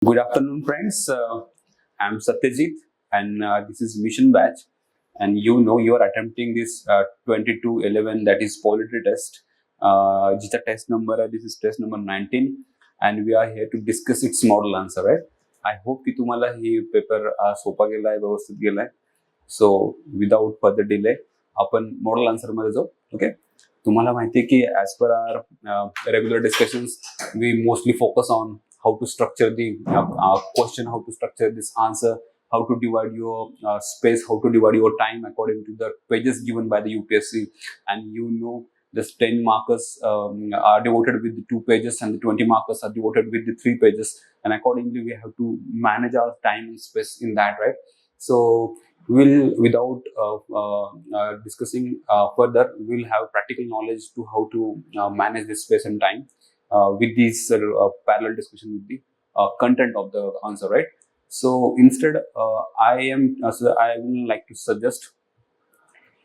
Good afternoon, friends. I'm Satyajit, and this is Mission Batch. And you are attempting this 2211, that is polity test. जिचा test number है, this is test number 19, and we are here to discuss its model answer, right? I hope की तुम्हाला ही paper सोपा गेलाय, व्यवस्थित गेलाय. So without further delay, आपण model answer मध्ये जाऊ. Okay? तुम्हाला माहिती आहे की as per our regular discussions, we mostly focus on how to structure the question, how to structure this answer, how to divide your space, how to divide your time according to the pages given by the UPSC. And this 10 markers are devoted with the 2 pages and the 20 markers are devoted with the 3 pages. And accordingly, we have to manage our time and space in that, right? So without discussing further, we'll have practical knowledge to how to manage this space and time with these parallel discussion with the content of the answer, right? So instead, I would like to suggest,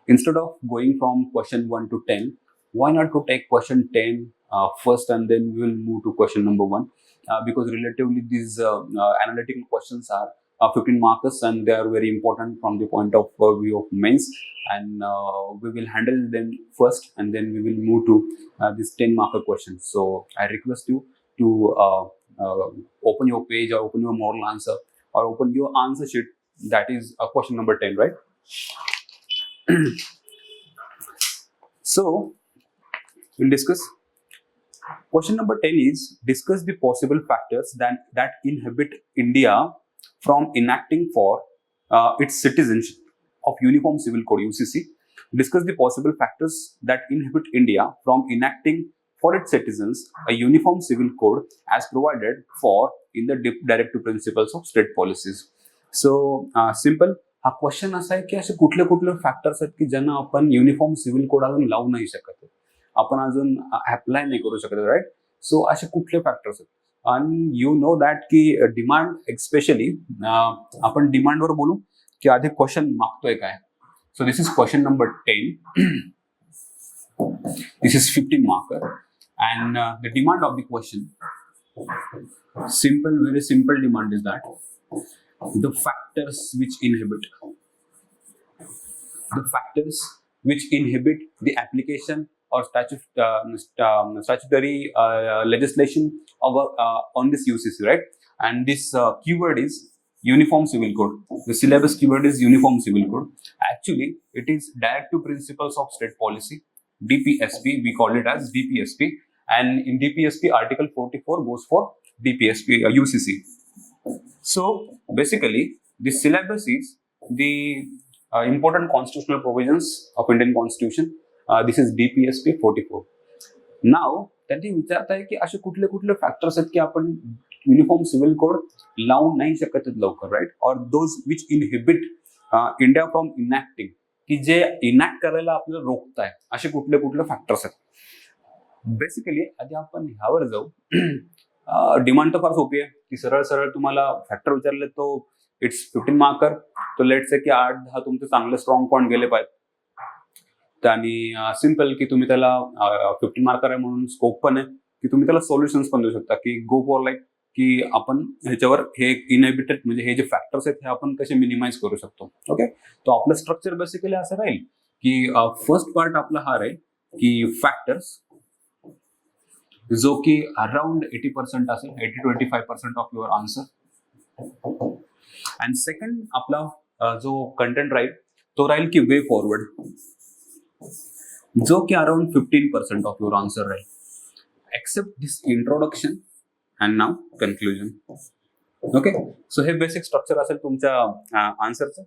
instead of going from question 1 to 10, why not to take question 10 first, and then we will move to question number 1, because relatively these analytical questions are 15 markers and they are very important from the point of view of mains, and we will handle them first and then we will move to this 10 marker question. So I request you to open your page or open your model answer or open your answer sheet, that is question number 10, right? So we'll discuss. Question number 10 is, discuss the possible factors that inhibit India from enacting for its citizens of Uniform Civil Code, UCC. Discuss the possible factors that inhibit India from enacting for its citizens a Uniform Civil Code as provided for in the Directive Principles of State Policies. So, simple. हा question असा आहे की असे कुठले कुठले factors आहेत की ज्यांना आपण युनिफॉर्म सिव्हिल कोड अजून लावू नाही शकत, आपण अजून अप्लाय नाही करू शकत, राईट? सो असे कुठले फॅक्टर्स आहेत? आणि यू नो दॅट की डिमांड, एक्स्पेशली आपण डिमांडवर बोलू की आधी क्वेश्चन मागतोय काय. So this is question number 10. This is 15 marker, and the demand of the question, simple, very simple demand is that the factors which inhibit the application or statutory legislation on this UCC, right? And this keyword is Uniform Civil Code. The syllabus keyword is Uniform Civil Code. Actually, it is Directive Principles of State Policy, DPSP. We call it as DPSP. And in DPSP, Article 44 goes for DPSP, UCC. So basically, the syllabus is the important constitutional provisions of Indian Constitution. This is DPSP 44. Now, त्यांनी विचारताय की असे कुठले कुठले factors आहेत की आपण uniform civil code लावू नाही शकत लवकर, right? Or those which inhibit India from enacting, की जे इनॅक्ट करायला आपल्याला रोखताय, असे कुठले कुठले फॅक्टर्स आहेत. बेसिकली आधी आपण ह्यावर जाऊ. डिमांड तर फार सोपी आहे की सरळ सरळ तुम्हाला फॅक्टर विचारले तो इट्स 15 मार्कर. तो लेट्स से की 8-10 तुमचे चांगले स्ट्रॉंग पॉईंट गेले पाहिजेत, आणि सिम्पल की तुम्ही त्याला 15 मार्कर आहे म्हणून स्कोप पण आहे की तुम्ही त्याला सोल्युशन्स पण देऊ शकता, की गो फॉर लाईक की आपण ह्याच्यावर हे इनहिबिटेड म्हणजे हे जे फॅक्टर्स आहेत हे आपण कसे मिनिमाइज करू शकतो. ओके, तो आपलं स्ट्रक्चर बेसिकली असं राहील की फर्स्ट पार्ट आपला हा राहील की फॅक्टर्स, जो की अराउंड 80% असेल, 80-25% of your answer. And second आपला जो कंटेंट राहील तो राहील की वे फॉरवर्ड, जो की अराउंड 15% ऑफ युअर आन्सर राहील. Except this introduction and now conclusion. Okay, so हे बेसिक स्ट्रक्चर असेल तुमच्या आन्सरचं.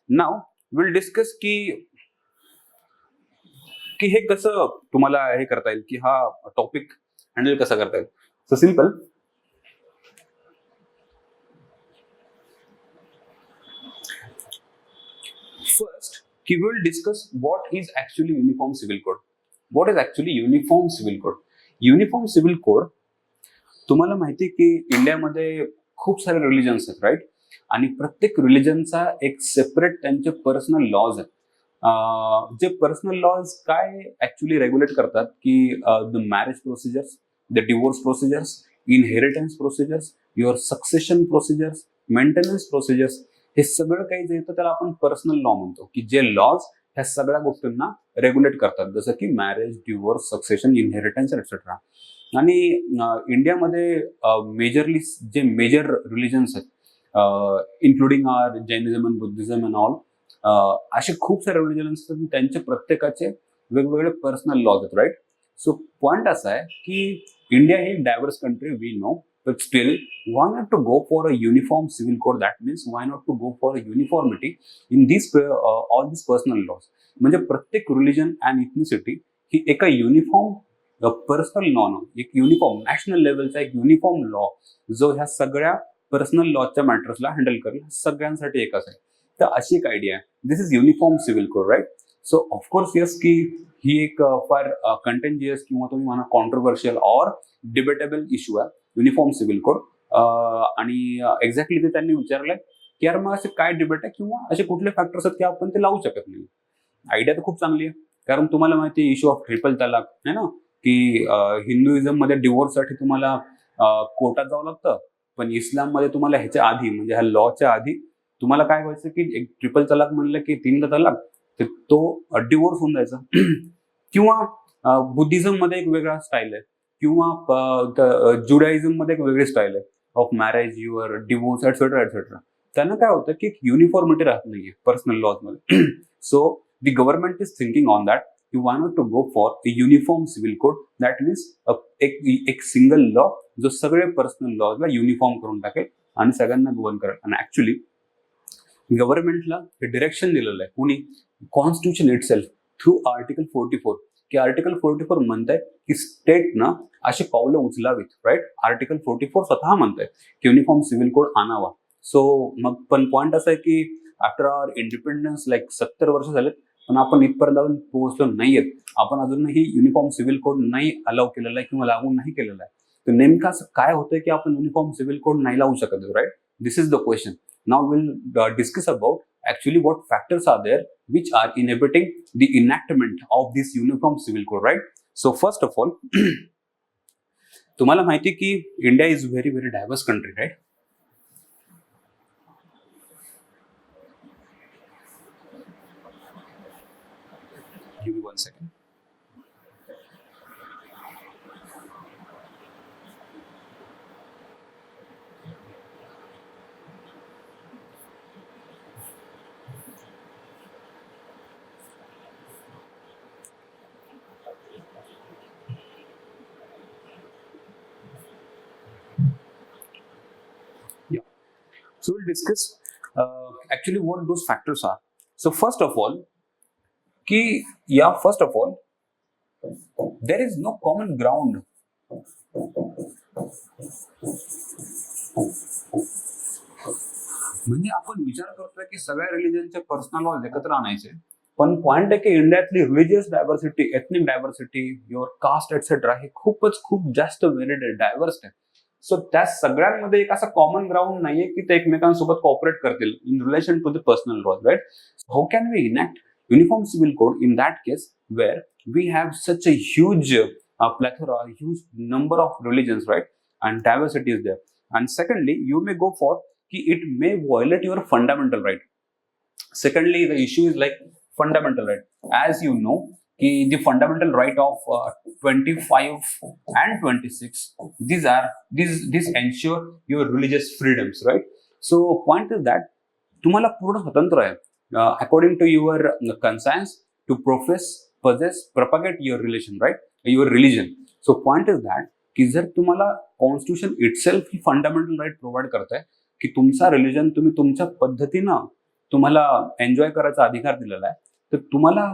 नाव विल डिस्कस की हे कसं तुम्हाला हे करता येईल, की हा टॉपिक हँडल कसा करता येईल. सो सिंपल, फर्स्ट की we will discuss what is actually uniform civil code. What is actually uniform civil code? Uniform civil code, तुम्हाला माहिती की इंडियामध्ये खूप सारे रिलिजन्स आहेत, राईट? आणि प्रत्येक रिलिजनचा एक सेपरेट त्यांचे पर्सनल लॉज आहेत. जे पर्सनल लॉज काय ऍक्च्युअली रेग्युलेट करतात की the marriage procedures, the divorce procedures, inheritance procedures, your succession procedures, maintenance procedures, हे सगळं काही जे येतं त्याला आपण पर्सनल लॉ म्हणतो, की जे लॉज ह्या सगळ्या गोष्टींना रेग्युलेट करतात, जसं की marriage, divorce, succession, inheritance etcetera. आणि इंडियामध्ये मेजरली जे मेजर रिलिजन्स आहेत, including are Jainism and Buddhism and all, असे खूप सारे रिलिजन्स असतात, त्यांचे प्रत्येकाचे वेगवेगळे पर्सनल लॉज आहेत, राईट. सो पॉइंट असा आहे की इंडिया ही diverse country, we know, but still, why not to go for a uniform civil code? That means why not to go for a uniformity in these all these personal laws. म्हणजे प्रत्येक religion and ethnicity ही एका uniform personal law, एक uniform national लेवलचा एक uniform law जो ह्या सगळ्या personal लॉच्या मॅटर्सला handle करेल, सगळ्यांसाठी एकच आहे. तर अशी एक आयडिया आहे. This is uniform civil code, right. So of course yes की ही एक फार कंटेंजियस किंवा तुम्ही म्हणा कॉन्ट्रोवर्शियल ऑर डिबेटेबल इश्यू आहे युनिफॉर्म सिव्हिल कोड. आणि एक्झॅक्टली ते त्यांनी विचारलंय की यार मग असे काय डिबेट आहे किंवा असे कुठले फॅक्टर्स आहेत की आपण ते लावू शकत नाही. आयडिया तर खूप चांगली आहे, कारण तुम्हाला माहिती आहे इश्यू ऑफ ट्रिपल तलाक आहे ना, की हिंदुइझम मध्ये डिवोर्ससाठी तुम्हाला कोर्टात जावं लागतं, पण इस्लाममध्ये तुम्हाला ह्याच्या आधी म्हणजे ह्या लॉच्या आधी तुम्हाला काय व्हायचं की एक ट्रिपल तलाक म्हणलं की 3दा तलाक, तर तो डिवोर्स होऊन जायचा. किंवा बुद्धिझम मध्ये एक वेगळा स्टाईल आहे, किंवा जुडाइझम मध्ये एक वेगळी स्टाईल आहे of marriage, your divorce etcetera etcetera. त्यांना काय होतं की युनिफॉर्मिटी राहत नाहीये पर्सनल लॉज मध्ये. So the government is thinking on that you want not to go for a uniform civil code. That means एक सिंगल लॉ जो सगळे पर्सनल लॉजला युनिफॉर्म करून टाकेल आणि सगळ्यांना गव्हर्न करेल. आणि ऍक्च्युली गव्हर्नमेंटला हे डिरेक्शन दिलेलं आहे कोणी, कॉन्स्टिट्यूशन इटसेल्फ थ्रू आर्टिकल 44, की आर्टिकल 44 म्हणताय की स्टेटनं अशी पावलं उचलावीत, राईट. आर्टिकल 44 स्वतः म्हणताय की युनिफॉर्म सिव्हिल कोड आणावा. सो मग पण पॉइंट असा आहे की आफ्टर आवर इंडिपेंडन्स 70 वर्ष झालेत, पण आपण इथपर्यंत अजून पोहोचलो नाहीयेत. आपण अजूनही युनिफॉर्म सिव्हिल कोड नाही अलाव केलेला आहे किंवा लागू नाही केलेला आहे. तर नेमकं असं काय होतंय की आपण युनिफॉर्म सिव्हिल कोड नाही लावू शकत, right. This is the question. Now we'll discuss about actually what factors are there which are inhibiting the enactment of this uniform civil code, right? So first of all, तुम्हाला माहिती की India is very very diverse country, right. Give me 1 second. So we'll discuss actually what those factors are. So first of all, there is no common ground. म्हणजे आपण विचार करतोय की सगळ्या रिलिजनचे personal lodge एकत्र आणायचे, पण पॉइंट आहे की इंडियातली religious diversity, ethnic diversity, your caste etcetera हे खूप जास्त व्हेरी डायव्हर्स आहे. सो त्या सगळ्यांमध्ये एक असा कॉमन ग्राउंड नाहीये की ते एकमेकांसोबत कॉपरेट करतील in relation to the personal laws, right. How can we enact uniform civil code in that case where we have such a huge plethora, huge number of religions, right, and diversity is there. And secondly, you may go for it may violate your fundamental right. Secondly, the issue is like fundamental right. As you know, the fundamental right of 25 and 26, these ensure your religious freedoms, right. So point is that तुम्हाला पूर्ण स्वतंत्र आहे according to your conscience to profess, possess, propagate your relation, right, your religion. So point is that की जर तुम्हाला constitution itself ही fundamental right provide करताय की तुमचा रिलिजन तुम्ही तुमच्या पद्धतीनं तुम्हाला एन्जॉय करायचा अधिकार दिलेला आहे, तर तुम्हाला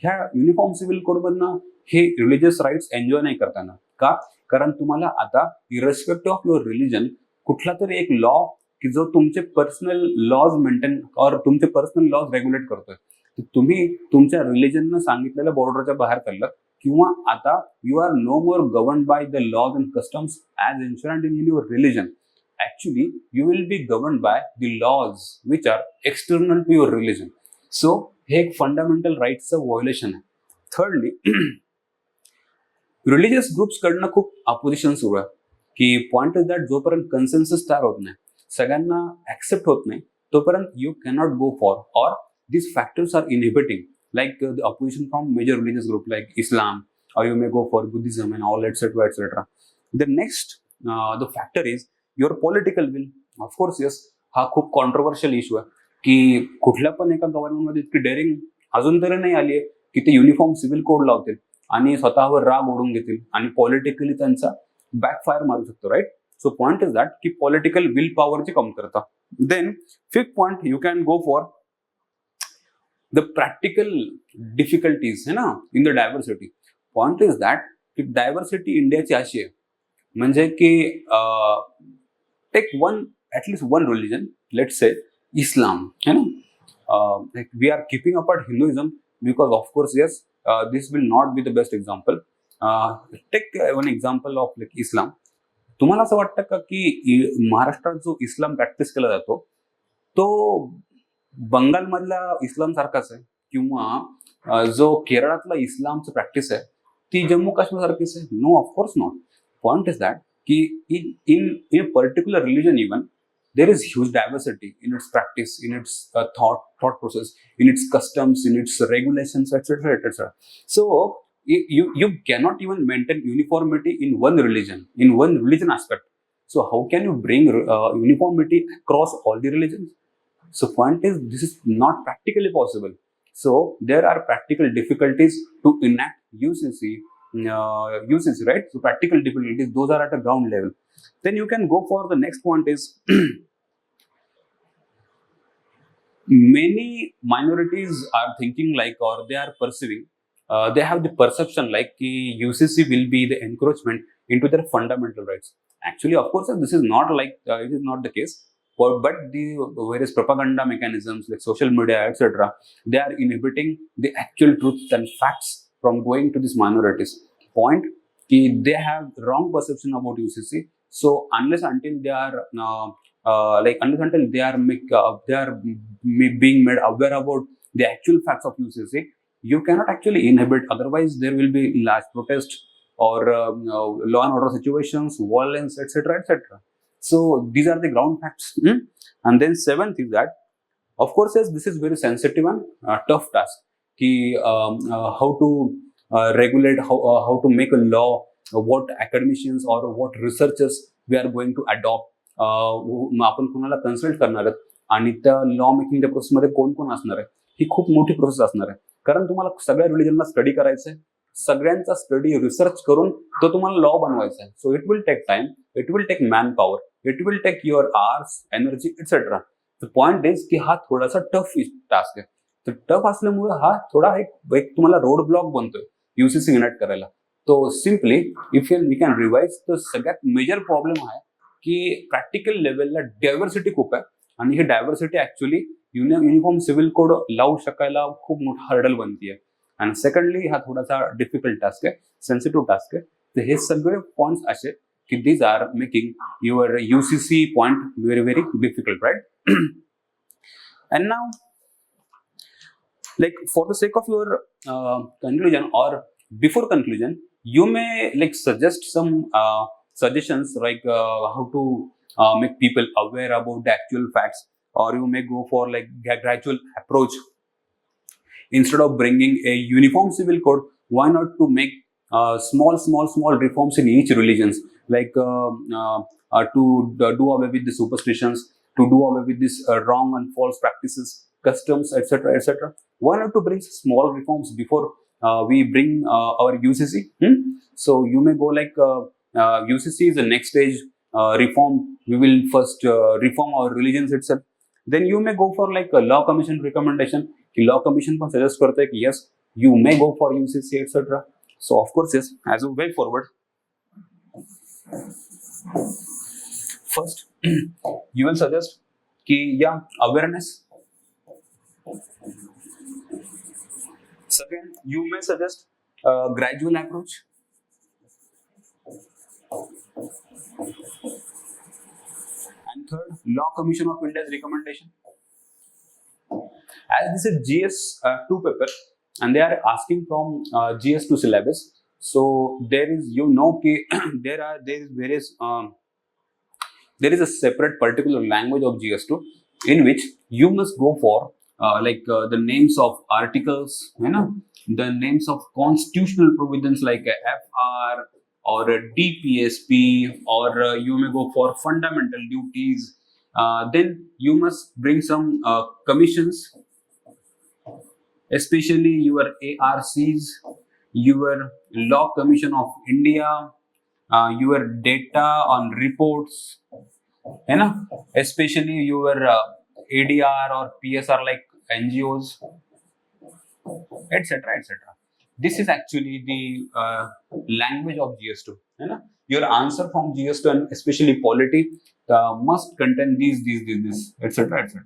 ह्या युनिफॉर्म सिव्हिल कोडमधनं हे रिलिजियस राईट्स एन्जॉय नाही करताना. का? कारण तुम्हाला आता इरेस्पेक्टिव्ह ऑफ युअर रिलिजन कुठला तरी एक लॉ की जो तुमचे पर्सनल लॉज मेंटेन और तुमचे पर्सनल लॉज रेग्युलेट करतोय, तर तुम्ही तुमच्या रिलिजननं सांगितलेल्या बॉर्डरच्या बाहेर चाललात, किंवा आता you are no more govern by the laws and customs as enshrined in your religion. Actually you will be govern by the laws which are external to your religion. So हे एक फंडामेंटल राईट्सचं violation आहे. Thirdly, religious groups कडनं खूप opposition सुरू आहे. की point is that जोपर्यंत कन्सेन्सस तयार होत नाही, सगळ्यांना ऍक्सेप्ट होत नाही, तोपर्यंत you cannot go for or these factors are inhibiting like the opposition from major religious group like Islam, or you may go for Buddhism and all etc etc. The next the factor is your political will. Of course yes, हा खूप controversial issue आहे की कुठल्या पण एका गव्हर्नमेंटमध्ये इतकी daring अजून तरी नाही आली आहे की ते युनिफॉर्म सिव्हिल कोड लावतील आणि स्वतःवर राग ओढून घेतील आणि पॉलिटिकली त्यांचा बॅकफायर मारू शकतो, right. So point is that की पॉलिटिकल विल पॉवरची कमतरता. Then fifth point you can go for the practical difficulties है ना in the diversity. Point is that की diversity इंडियाची अशी आहे म्हणजे की take one at least one religion, let's say Islam, है ना, like we are keeping apart Hinduism because of course yes, this will not be the best example. Take one example of like Islam. तुम्हाला असं वाटतं का की महाराष्ट्रात जो इस्लाम practice केला जातो तो बंगालमधला इस्लाम सारखाच आहे किंवा जो केरळातला इस्लामचं प्रॅक्टिस आहे ती जम्मू काश्मीर सारखीच आहे? No, of course not. Point is that की in particular religion even there is huge diversity in its practice, in its thought process, in its customs, in its regulations etcetera etcetera. So you cannot even maintain uniformity in one religion aspect. So how can you bring uniformity across all the religions? So point is this is not practically possible. So there are practical difficulties to enact UCC, right? So practical difficulties, those are at a ground level. Then you can go for the next point is many minorities are thinking like, or they are perceiving, they have the perception like UCC will be the encroachment into their fundamental rights. Actually, of course, this is not like it is not the case. But the various propaganda mechanisms like social media, etc., they are inhibiting the actual truths and facts from going to these minorities. Point, they have wrong perception about UCC. So unless until they are being made aware about the actual facts of UCC, you cannot actually inhibit. Otherwise, there will be large protest or law and order situations, violence, etc., etc. So these are the ground facts. And then seventh is that, of course, yes, this is very sensitive and tough task. How to regulate, how to make a law, what academicians or what researchers we are going to adopt. आपण कोणाला consult करणार आहेत आणि त्या law मेकिंगच्या प्रोसेसमध्ये कोण कोण असणार आहे, ही खूप मोठी प्रोसेस असणार आहे. कारण तुम्हाला सगळ्या रिलीजनला स्टडी करायचं आहे, सगळ्यांचा स्टडी रिसर्च करून तो तुम्हाला लॉ बनवायचा आहे. So it will take time, it will take man power, it will take your hours, energy etcetera. The point is की हा थोडासा टफ टास्क आहे. तर टफ असल्यामुळे हा थोडा एक तुम्हाला रोड ब्लॉक बनतोय युसीसी इनॅक्ट करायला. तो simply if we can revise, तर सगळ्यात मेजर प्रॉब्लेम आहे की प्रॅक्टिकल लेवलला डायव्हर्सिटी खूप आहे आणि ही diversity actually uniform civil code लावू शकायला खूप मोठा हर्डल बनतीये. आणि सेकंडली हा थोडासा डिफिकल्ट टास्क आहे, सेन्सिटिव्ह टास्क आहे. तर हे सगळे पॉइंट्स असे की these are making your UCC point very very difficult, right? And now, like for the sake of your conclusion or before conclusion, you may like suggest some suggestions like how to make people aware about the actual facts, or you may go for like a gradual approach. Instead of bringing a uniform civil code, why not to make small reforms in each religions, like to do away with the superstitions, to do away with this wrong and false practices, customs, etc., etc. Why not to bring small reforms before we bring our UCC? So you may go like UCC is the next stage reform. We will first reform our religions itself. Then you may go for like a law commission recommendation. The law commission can suggest करते कि yes, you may go for UCC, etc. So of course yes, as a way forward, first you will suggest कि awareness. Second, you may suggest gradual approach. And third, Law Commission of India's recommendation. As this is GS2 paper and they are asking from GS2 syllabus, So there is, there is various there is a separate particular language of GS2 in which you must go for the names of articles, the names of constitutional provisions like a FR or a DPSP, or you may go for fundamental duties. Then you must bring some commissions, especially your ARCs, your Law Commission of India, your data on reports, especially your ADR or PSR like NGOs, etc., etc. This is actually the language of GS2. Your answer from GS2 and especially polity must contain these, etc., etc.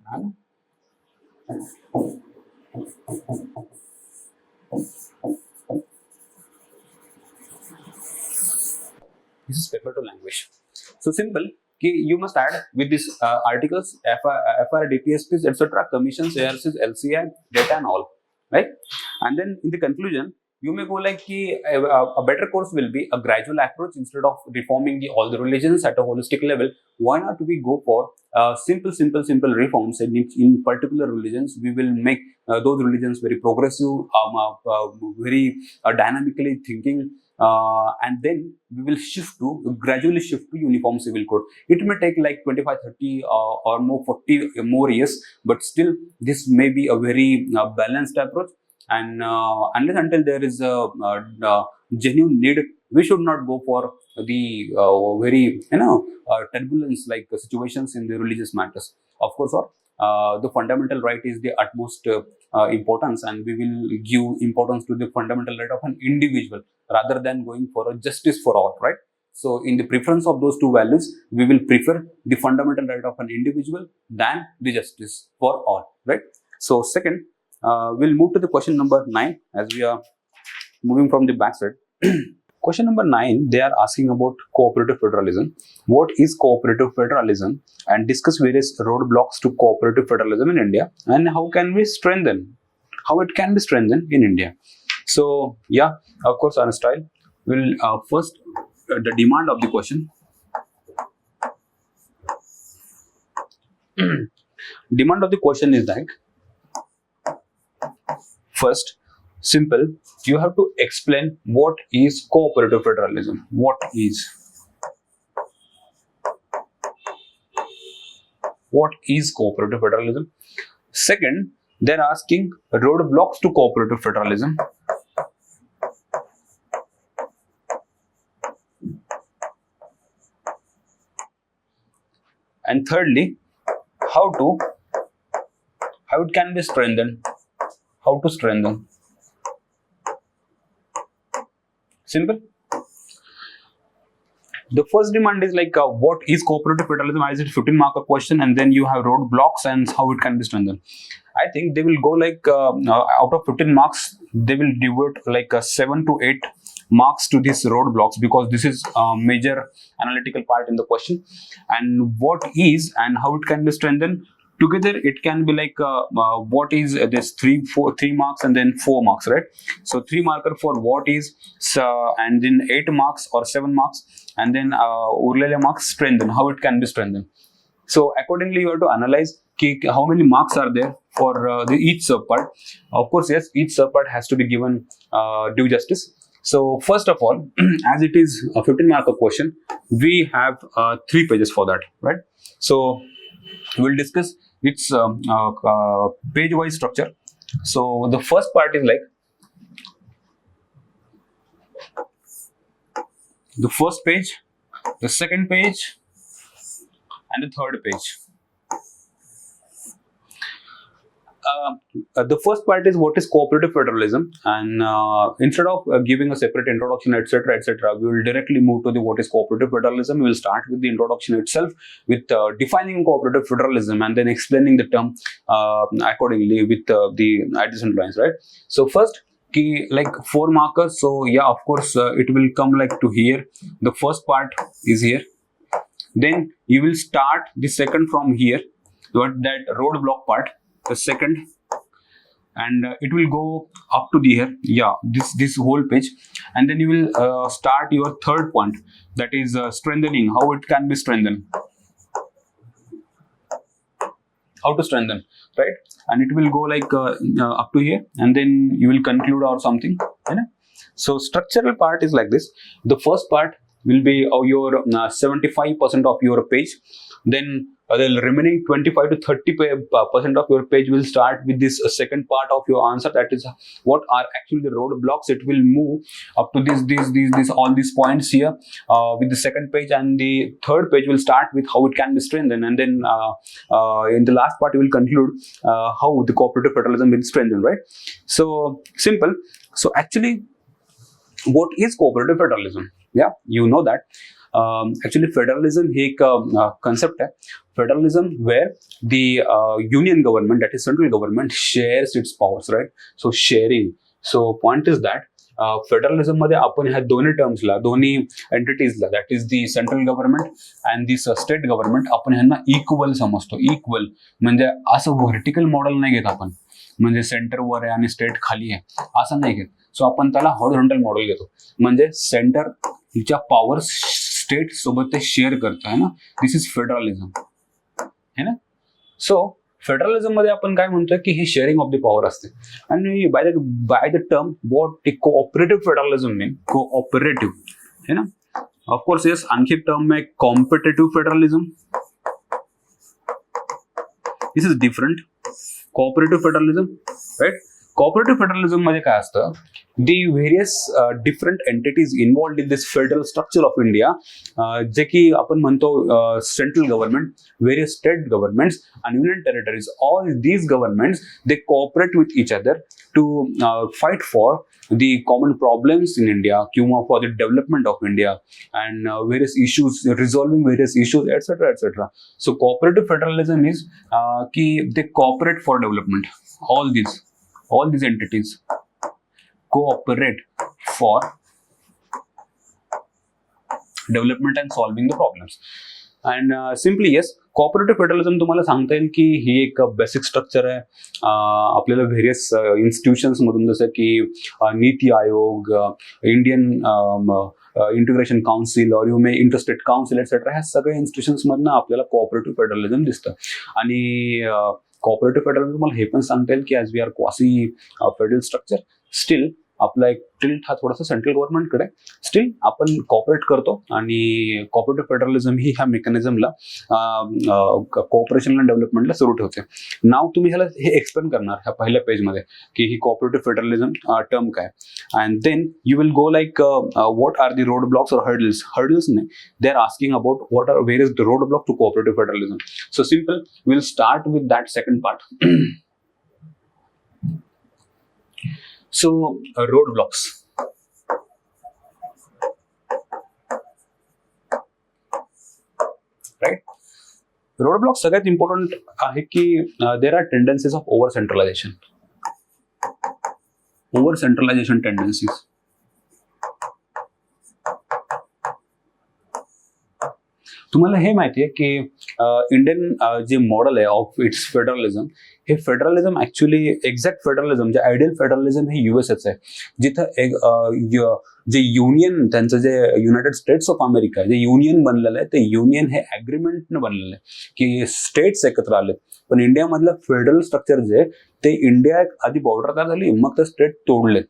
This is paper to language. So simple. You must add with these articles, FR, DPSPs, etc., commissions, ARCs, LCI, data, and all, right? And then in the conclusion, you may go like a better course will be a gradual approach instead of reforming all the religions at a holistic level. Why not we go for simple reforms in particular religions? We will make those religions very progressive, very dynamically thinking. And then we will gradually shift to uniform civil code. It may take like 25, 30 or more 40 more years, but still this may be a very balanced approach. And unless until there is a genuine need, we should not go for the very turbulence like situations in the religious matters. Of course, the fundamental right is the utmost importance, and we will give importance to the fundamental right of an individual rather than going for a justice for all, right? So in the preference of those two values, we will prefer the fundamental right of an individual than the justice for all, right? So second, we'll move to the question number 9 as we are moving from the backside. Question number 9, they are asking about cooperative federalism. What is cooperative federalism? And discuss various roadblocks to cooperative federalism in India and how can we strengthen, how it can be strengthened in India. So yeah, of course, on style, we'll first the demand of the question. Demand of the question is that first, simple, you have to explain what is cooperative federalism. What is cooperative federalism? Second, they're asking roadblocks to cooperative federalism. And thirdly, how it can be strengthened. How to strengthen. Simple. The first demand is like what is cooperative federalism? Is it 15 marker question? And then you have roadblocks and how it can be strengthened. I think they will go like out of 15 marks, they will devote like 7 to 8 marks to these roadblocks because this is a major analytical part in the question. And what is and how it can be strengthened. Together it can be like what is this 3 marks and then 4 marks, right? So 3 marker for what is, and then 8 marks or 7 marks, and then urlele marks strengthen, how it can be strengthened. So accordingly you have to analyze how many marks are there for each subpart. Of course, yes, each subpart has to be given due justice. So first of all, as it is a 15 marker question, we have 3 pages for that, right? So we'll discuss its page-wise structure. So the first part is like the first page, the second page, and the third page. The first part is what is cooperative federalism, and instead of giving a separate introduction, etc., etc., we will directly move to the what is cooperative federalism. We will start with the introduction itself, with defining cooperative federalism, and then explaining the term accordingly with the adjacent lines, right? So first, like 4 markers. So yeah, of course, it will come like to here. The first part is here. Then you will start the second from here, that roadblock part. The second, and it will go up to the here, yeah, this whole page, and then you will start your third point, that is strengthening, how it can be strengthened, how to strengthen, right? And it will go like up to here, and then you will conclude or something, you know? So structural part is like this. The first part will be your 75% of your page, then the remaining 25 to 30% of your page will start with this second part of your answer, that is what are actually the roadblocks. It will move up to this all these points here with the second page, and the third page will start with how it can be strengthened, and then in the last part you will conclude how the cooperative federalism will strengthen, right? So simple. So actually, what is cooperative federalism? Yeah, you know that actually federalism हे एक concept है. Federalism where the union government, that is central government, shares its powers, right? So sharing. So point is that federalism मध्ये आपण ह्या दोन्ही टर्म्सला, दोन्ही एंटिटीजला, that is the central government and the state government, आपण ह्यांना इक्वल समजतो. इक्वल म्हणजे असं व्हर्टिकल मॉडेल नाही घेत आपण, म्हणजे सेंटर वर आहे आणि स्टेट खाली आहे असं नाही घेत. सो आपण त्याला हॉरिझॉन्टल मॉडेल घेतो, म्हणजे सेंटर हिच्या पॉवर स्टेट सोबत ते शेअर करतं, है ना. दिस इज फेडरलिझम, है ना. सो फेडरलिझम मध्ये आपण काय म्हणतोय की हे शेअरिंग ऑफ द पॉवर असते. आणि by the term what cooperative federalism mean, cooperative, है ना. ऑफकोर्स येस, आणखी एक टर्म आहे competitive federalism. This is different. Cooperative federalism, right. Cooperative federalism मध्ये काय असतं, the various different entities involved in this federal structure of India, जे की आपण म्हणतो central government, various state governments and union territories, all these governments they cooperate with each other to fight for the common problems in India, किंवा for the development of India and various issues, resolving various issues, etc. etc. So cooperative federalism is कि they cooperate for development. All these entities cooperate for development and solving the problems. And simply yes, cooperative federalism तुम्हाला सांगता येईल की ही एक basic structure आहे. आपल्याला various institutions मधून, जसं की NITI Aayog, Indian integration council, और you may interstate council etcetera, ह्या सगळ्या इन्स्टिट्यूशन्स मधनं आपल्याला कोऑपरेटिव्ह फेडरलिझम दिसतं. आणि कोऑपरेटिव्ह फेडरलिझम मला हे पण सांगता येईल की as we are quasi federal structure, still आपला एक टिल्ट हा थोडासा सेंट्रल गव्हर्नमेंटकडे, स्टील आपण कॉपरेट करतो. आणि कॉपरेटिव्ह फेडरलिझम ही ह्या मेकॅनिझमला, कोऑपरेशनला, डेव्हलपमेंटला सुरू ठेवते. नाव तुम्ही ह्याला हे एक्सप्लेन करणार ह्या पहिल्या पेजमध्ये की ही कॉपरेटिव्ह फेडरलिझम टर्म काय. And then you will go like what are the road blocks और हर्डल्स नाही, they are asking about what are various road block to cooperative federalism. So simple, will start with that second part. So roadblocks, right? Roadblocks सगळ्यात important आहे की there are tendencies of over centralization tendencies. तुम्हाला हे माहिती आहे की Indian जे model आहे ऑफ इट्स फेडरलिझम, हे फेडरलिझम ऍक्च्युली एक्झॅक्ट फेडरलिझम, जे आयडियल फेडरलिझम हे युएसएच आहे, जिथं जे युनियन, त्यांचं जे युनायटेड स्टेट्स ऑफ अमेरिका जे युनियन बनलेलं आहे, ते युनियन हे ॲग्रीमेंटनं बनलेलं आहे की स्टेट्स एकत्र आले. पण इंडियामधलं फेडरल स्ट्रक्चर जे ते इंडिया आधी बॉर्डर तयार झाली, मग ते स्टेट तोडले.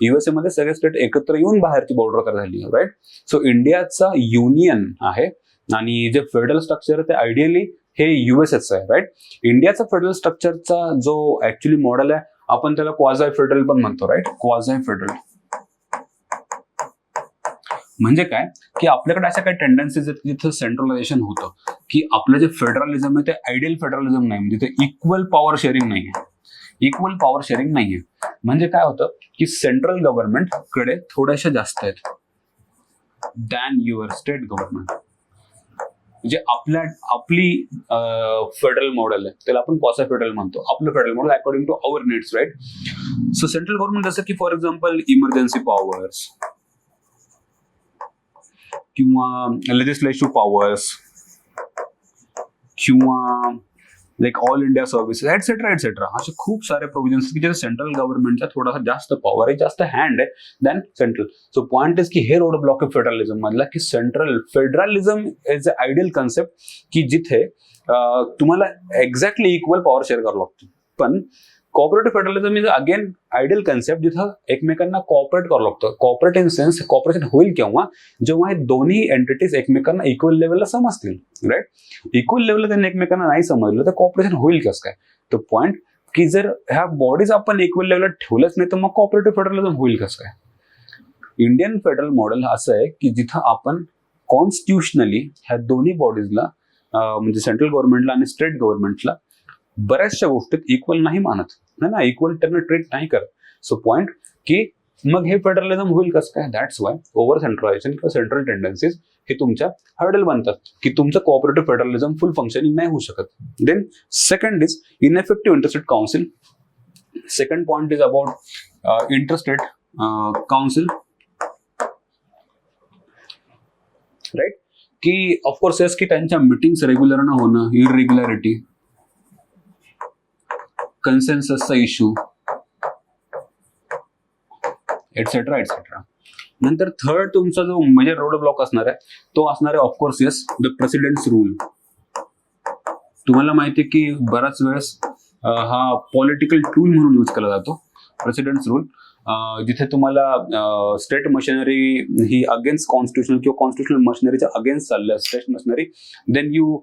युएसए मध्ये सगळे स्टेट एकत्र येऊन बाहेरची बॉर्डर तयार झाली, राईट. सो इंडियाचा युनियन आहे आणि जे फेडरल स्ट्रक्चर आहे ते आयडियली हे युएसएच आहे, राईट. इंडियाचा फेडरल स्ट्रक्चरचा जो ऍक्च्युली मॉडेल आहे, आपण त्याला क्वाझाय फेडरल पण म्हणतो, राईट. क्वाझाय फेडरल म्हणजे काय की आपल्याकडे अशा काही टेंडन्सीज आहेत जिथं सेंट्रलायझेशन होतं, की आपलं जे फेडरलिझम आहे ते आयडियल फेडरलिझम नाही, म्हणजे ते इक्वल पॉवर शेअरिंग नाहीये. इक्वल पॉवर शेअरिंग नाहीये म्हणजे काय होतं की सेंट्रल गव्हर्नमेंट कडे थोड्याशा जास्त आहेत दॅन युअर स्टेट गव्हर्नमेंट. म्हणजे आपली फेडरल मॉडेल आहे त्याला आपण क्वासी फेडरल म्हणतो. आपलं federal model according to our needs, right. So central government जसं की फॉर एक्झाम्पल इमर्जन्सी पॉवर्स किंवा लेजिस्लेटिव्ह पॉवर्स किंवा like all India services etcetera etcetera, असे खूप सारे प्रोव्हिजन्स की जे सेंट्रल गव्हर्नमेंटचा थोडासा जास्त पॉवर आहे, जास्त हँड आहे than central. So point is की हे रोड ब्लॉक आहे फेडरलिझम मधला, की central federalism is a ideal concept की जिथे तुम्हाला एक्झॅक्टली इक्वल पॉवर शेअर करावं लागतो. पण co-operative federalism is again ideal concept जिथं एकमेकांना कॉपरेट करावं लागतं. कॉपरेट इन सेन्स कॉपरेशन होईल केव्हा, जेव्हा हे दोन्ही एंटिटीज एकमेकांना इक्वल लेवलला समजतील, राईट. इक्वल लेवलला त्यांनी एकमेकांना नाही समजलं तर कॉपरेशन होईल कसं काय. तर पॉईंट की जर ह्या बॉडीज आपण इक्वल लेवलला ठेवलंच नाही तर मग कॉपरेटिव्ह फेडरलिझम होईल कसं काय. इंडियन फेडरल मॉडेल असं आहे की जिथं आपण कॉन्स्टिट्युशनली ह्या दोन्ही बॉडीजला म्हणजे सेंट्रल गव्हर्नमेंटला आणि स्टेट गव्हर्नमेंटला बऱ्याचशा गोष्टीत इक्वल नाही मानत, ना इक्वल त्यांना ट्रीट नाही करत. सो पॉईंट की मग हे फेडरलिझम होईल कसं काय. दॅट्स वाय ओव्हर सेंट्रलायझेशन किंवा सेंट्रल टेंडन्सीज हे तुमच्या हर्डल बनतात की तुमचं कोऑपरेटिव्ह फेडरलिझम फुल फंक्शनिंग नाही होऊ शकत. Then second is ineffective interstate council. Second point is about interstate council, right. की ऑफकोर्स येस की त्यांच्या मीटिंग्स रेग्युलर न होणं, इरेग्युलॅरिटी, कन्सेन्ससचा इश्यू एटसेट्रा एटसेट्रा. नंतर थर्ड तुमचा जो मेजर रोड ब्लॉक असणार आहे तो असणार आहे of course yes the presidents rule. तुम्हाला माहिती आहे की बराच वेळेस हा पॉलिटिकल टूल म्हणून यूज केला जातो प्रेसिडेंट्स रूल, जिथे तुम्हाला स्टेट मशिनरी ही अगेन्स्ट कॉन्स्टिट्युशनल किंवा कॉन्स्टिट्युशनल मशिनरीच्या अगेन्स्ट चाललं state machinery, then you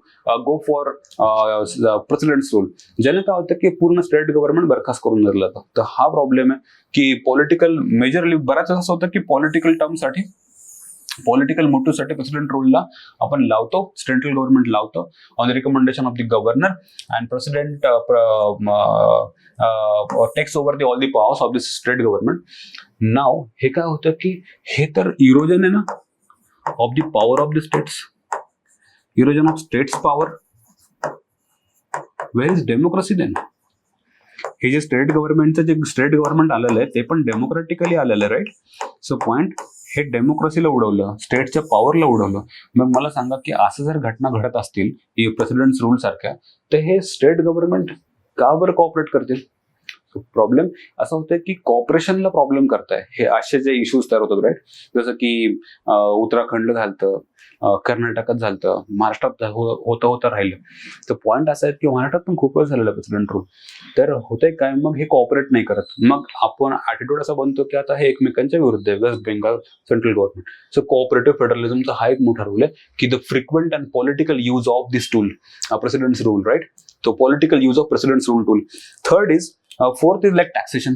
go for president's rule, ज्याने काय होतं की पूर्ण स्टेट गव्हर्नमेंट बरखास्त करून धरलं जातं. तर हा प्रॉब्लेम आहे की पॉलिटिकल मेजरली बऱ्याच असं होतं की पॉलिटिकल टर्मसाठी पॉलिटिकल मोटिव्हसाठी प्रेसिडेंट रूलला आपण लावतो, सेंट्रल गव्हर्नमेंट लावतो on the recommendation of the governor and president takes over the all the powers of the state government. नाव हे काय होतं की हे तर इरोजन आहे ना of the power of the states, erosion of states power. Where is democracy then. हे जे स्टेट गव्हर्नमेंटचं जे स्टेट गव्हर्नमेंट आलेलं आहे ते पण डेमोक्रेटिकली आलेलं आहे, राईट. सो पॉईंट हे डेमोक्रेसीला उडवलं, स्टेटच्या पॉवरला उडवलं. मग मला सांगा की असं जर घटना घडत असतील प्रेसिडेंट्स रूल सारख्या तर हे स्टेट गव्हर्नमेंट का बरं कॉपरेट करतील. प्रॉब्लेम असं होतं की कॉपरेशनला प्रॉब्लेम करताय हे असे जे इश्यूज तयार होतात, राईट. जसं की उत्तराखंड झालं, कर्नाटकात झालं, महाराष्ट्रात होता होता राहिलं. तर पॉईंट असा आहे की महाराष्ट्रात पण खूप वेळ झालेला प्रेसिडेंट रूल. तर होतंय काय, मग हे कॉपरेट नाही करत. मग आपण ॲटिट्यूड असा बनतो की आता हे एकमेकांच्या विरुद्ध आहे, West Bengal central government. So cooperative फेडरलिझमचा हा एक मोठा रूल आहे की the frequent and political use of this tool president's rule, right. तो political use of president's rule tool. Third is fourth is like taxation.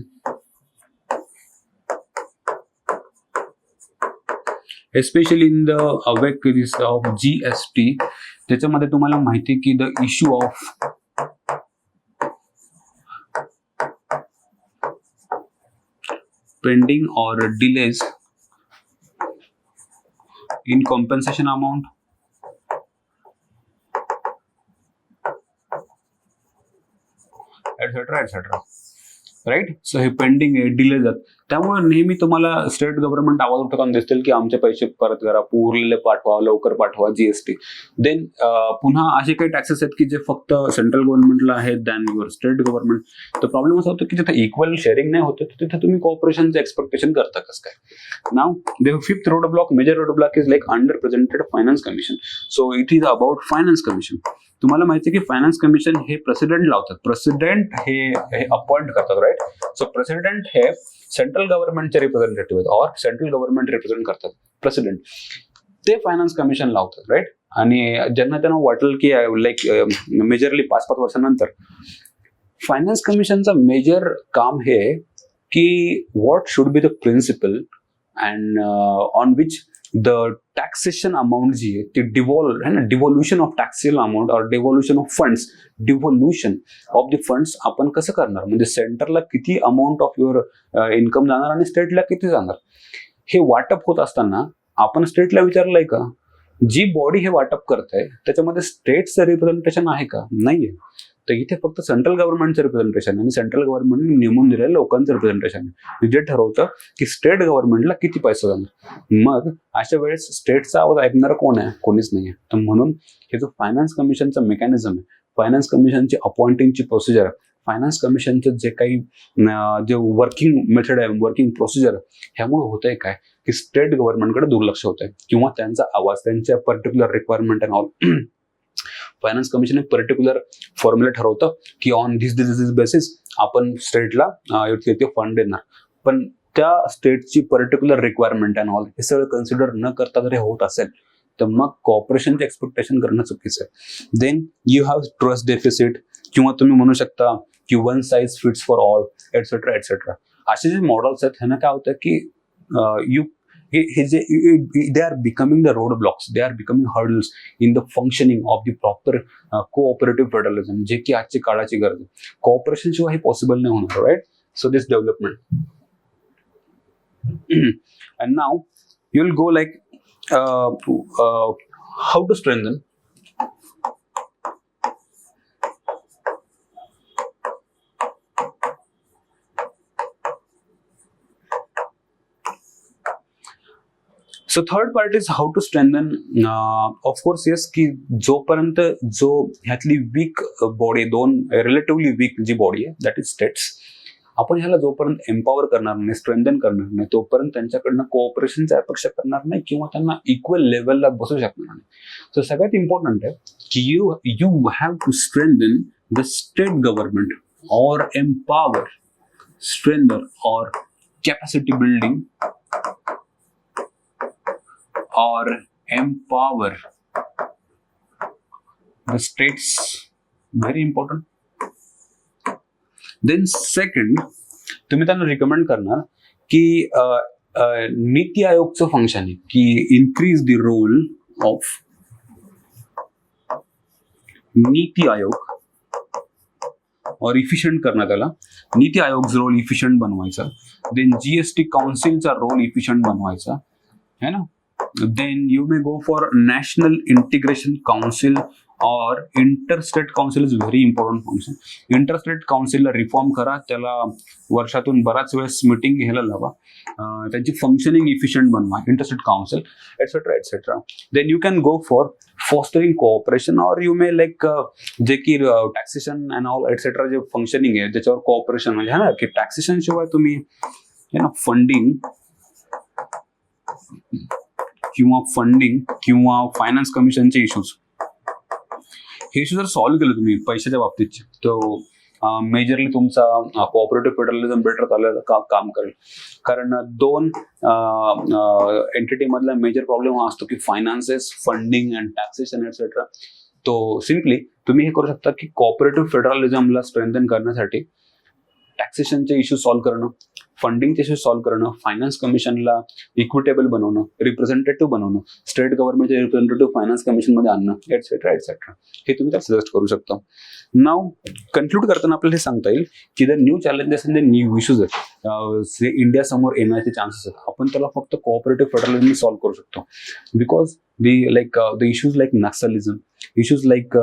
Especially in the wake of GST, त्याच्यामध्ये तुम्हाला माहिती की the issue of pending or delays in compensation amount, etcetera etcetera, right. So हे pending आहे, delay जात. त्यामुळे नेहमी तुम्हाला स्टेट गव्हर्नमेंट आवाज उठताना दिसतील की आमचे पैसे परत करा, उरलेले पाठवा, लवकर पाठवा, जीएसटी. देन पुन्हा असे काही टॅक्सेस आहेत की जे फक्त सेंट्रल गव्हर्नमेंटला आहेत दॅन युअर स्टेट गव्हर्नमेंट. तर प्रॉब्लेम असा होतो की तिथे इक्वल शेअरिंग नाही होतं, तिथे तुम्ही कॉर्पोरेशनचं एक्सपेक्टेशन करता कसं काय. Now the fifth road block, major road block is like under presented finance commission. So it is about finance commission. तुम्हाला माहिती आहे की फायनान्स कमिशन हे प्रेसिडेंट लावतात, प्रेसिडेंट हे अपॉइंट करतात, राईट. सो प्रेसिडेंट हे सेंट्रल गव्हर्नमेंटचे रिप्रेझेंटेटिव्ह आहेत और सेंट्रल गव्हर्नमेंट रिप्रेझेंट करतात प्रेसिडेंट. ते फायनान्स कमिशन लावतात, राईट. आणि ज्यांना त्यांना वाटेल की लाईक मेजरली 5-5 वर्षानंतर फायनान्स कमिशनचा मेजर काम हे की what should be the principle and on which the taxation amount जी आहे ती डिव्हॉल्व आहे ना, डिव्हॉल्युशन ऑफ टॅक्सेबल अमाऊंट और devolution of funds, devolution of the funds आपण कसं करणार, म्हणजे सेंटरला किती अमाऊंट ऑफ युअर इन्कम जाणार आणि स्टेटला किती जाणार. हे वाटप होत असताना आपण स्टेटला विचारलंय का, जी बॉडी हे वाटप करते त्याच्यामध्ये स्टेटचं रिप्रेझेंटेशन आहे का, नाहीये. तर इथे फक्त सेंट्रल गव्हर्नमेंटचं रिप्रेझेंटेशन आणि सेंट्रल गव्हर्नमेंटने नेमून दिलेल्या लोकांचं रिप्रेझेंटेशन जे ठरवतं की स्टेट गव्हर्नमेंटला किती पैसे जाणार. मग अशा वेळेस स्टेटचा आवाज ऐकणारा कोण आहे, कोणीच नाहीये. तर म्हणून हे जो फायनान्स कमिशनचं मेकॅनिझम आहे फायनान्स कमिशनची अपॉइंटिंगची प्रोसिजर, फायनान्स कमिशनचं जे काही जे वर्किंग मेथड आहे, वर्किंग प्रोसिजर, ह्यामुळे होतंय काय की स्टेट गव्हर्नमेंटकडे दुर्लक्ष होतंय किंवा त्यांचा आवाज, त्यांच्या particular requirement and all. Finance commission एक पर्टिक्युलर फॉर्म्युला ठरवतं की ऑन दिस बेसिस आपण स्टेटला इतके फंड देणार, पण त्या स्टेटची पर्टिक्युलर रिक्वायरमेंट अँड ऑल हे सगळं कन्सिडर न करता जर हे होत असेल तर मग कॉर्पोरेशनचे एक्सपेक्टेशन करणं चुकीचं आहे. Then you have trust deficit, किंवा तुम्ही म्हणू शकता की one size fits for all etcetera etcetera. असे जे मॉडेल्स आहेत ह्यांना काय होतं की हे जे they are becoming the road blocks, they are becoming hurdles in the functioning of the proper cooperative federalism, जे की आजची काळाची गरज आहे. कॉर्पोरेशन शिवाय हे पॉसिबल नाही होणार, right? So this development. And now you'll go like how to strengthen. So third part is how to strengthen. Of course, yes, की जोपर्यंत जो ह्यातली वीक बॉडी, दोन रिलेटिव्हली वीक जी बॉडी आहे दॅट इज स्टेट्स, आपण ह्याला जोपर्यंत एम्पॉवर करणार नाही, स्ट्रेंथन करणार नाही, तोपर्यंत त्यांच्याकडनं कोऑपरेशनची अपेक्षा करणार नाही किंवा त्यांना इक्वल लेवलला बसू शकणार नाही. सो सगळ्यात इम्पॉर्टंट आहे की you have to strengthen the state government और एम्पॉवर, स्ट्रेंथन और capacity building or empower the states. Very important. Then second, तुम्ही त्यांना रिकमेंड करणार की नीति आयोगचं फंक्शन आहे की increase the role of NITI Aayog और इफिशियंट करणं, त्याला नीति आयोगचा रोल इफिशियंट बनवायचा. देन जीएसटी काउन्सिलचा रोल इफिशियंट बनवायचा है ना. Then you may go for National Integration Council or Interstate Council is very important function. Interstate Council ला रिफॉर्म करा, त्याला वर्षातून बराच वेळेस मीटिंग घ्यायला लावा, त्यांची फंक्शनिंग इफिशियंट बनवा, interstate council etcetera etcetera. Then you can go for fostering cooperation और यू मे लाईक जे की टॅक्सेशन अँड ऑल एटसेट्रा जे फंक्शनिंग आहे ज्याच्यावर कोऑपरेशन, म्हणजे हा ना की टॅक्सेशन शिवाय तुम्ही फंडिंग किंवा फायनान्स कमिशनचे इश्यूज, हे इश्यू जर सॉल्व्ह केले तुम्ही पैशाच्या बाबतीतचे, तर मेजरली तुमचा कोऑपरेटिव्ह फेडरलिझम बेटर चालवायला काम करेल. कारण दोन एंटिटी मधला मेजर प्रॉब्लेम हा असतो की finances, funding and taxation etcetera. तो सिम्पली तुम्ही हे करू शकता की कोऑपरेटिव्ह फेडरलिझमला स्ट्रेंथन करण्यासाठी टॅक्सेशनचे इश्यू सॉल्व्ह करणं, फंडिंगचे इश्यू सॉल्व्ह करणं, फायनान्स कमिशनला इक्विटेबल बनवणं, रिप्रेझेंटेटिव्ह बनवणं, स्टेट गव्हर्नमेंटचे रिप्रेझेंटेटिव्ह फायनान्स कमिशनमध्ये आणणं, एटसेट्रा एटसेट्रा. हे तुम्ही त्याला सजेस्ट करू शकता. नाव कन्क्लूड करताना आपल्याला हे सांगता येईल की the new challenges and the new issues आहेत जे इंडिया समोर येण्याचे चान्सेस आहेत, आपण त्याला फक्त कोऑपरेटिव्ह फेडरलिझम सॉल्व्ह करू शकतो. Because the issues like naxalism, issues like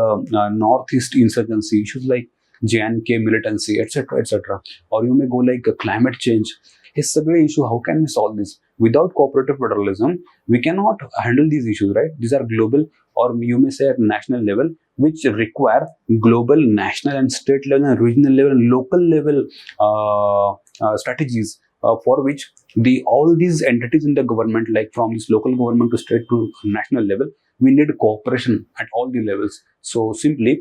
north east insurgency, इश्यूज लाईक JNK militancy, etc. Or you may go like climate change. हे सगळे issue, how can we solve this? Without cooperative federalism, we cannot handle these issues, right? These are global, or you may say at national level, which require global, national and state level and regional level and local level strategies for which all these entities in the government, like from this local government to state to national level, we need cooperation at all the levels. So simply,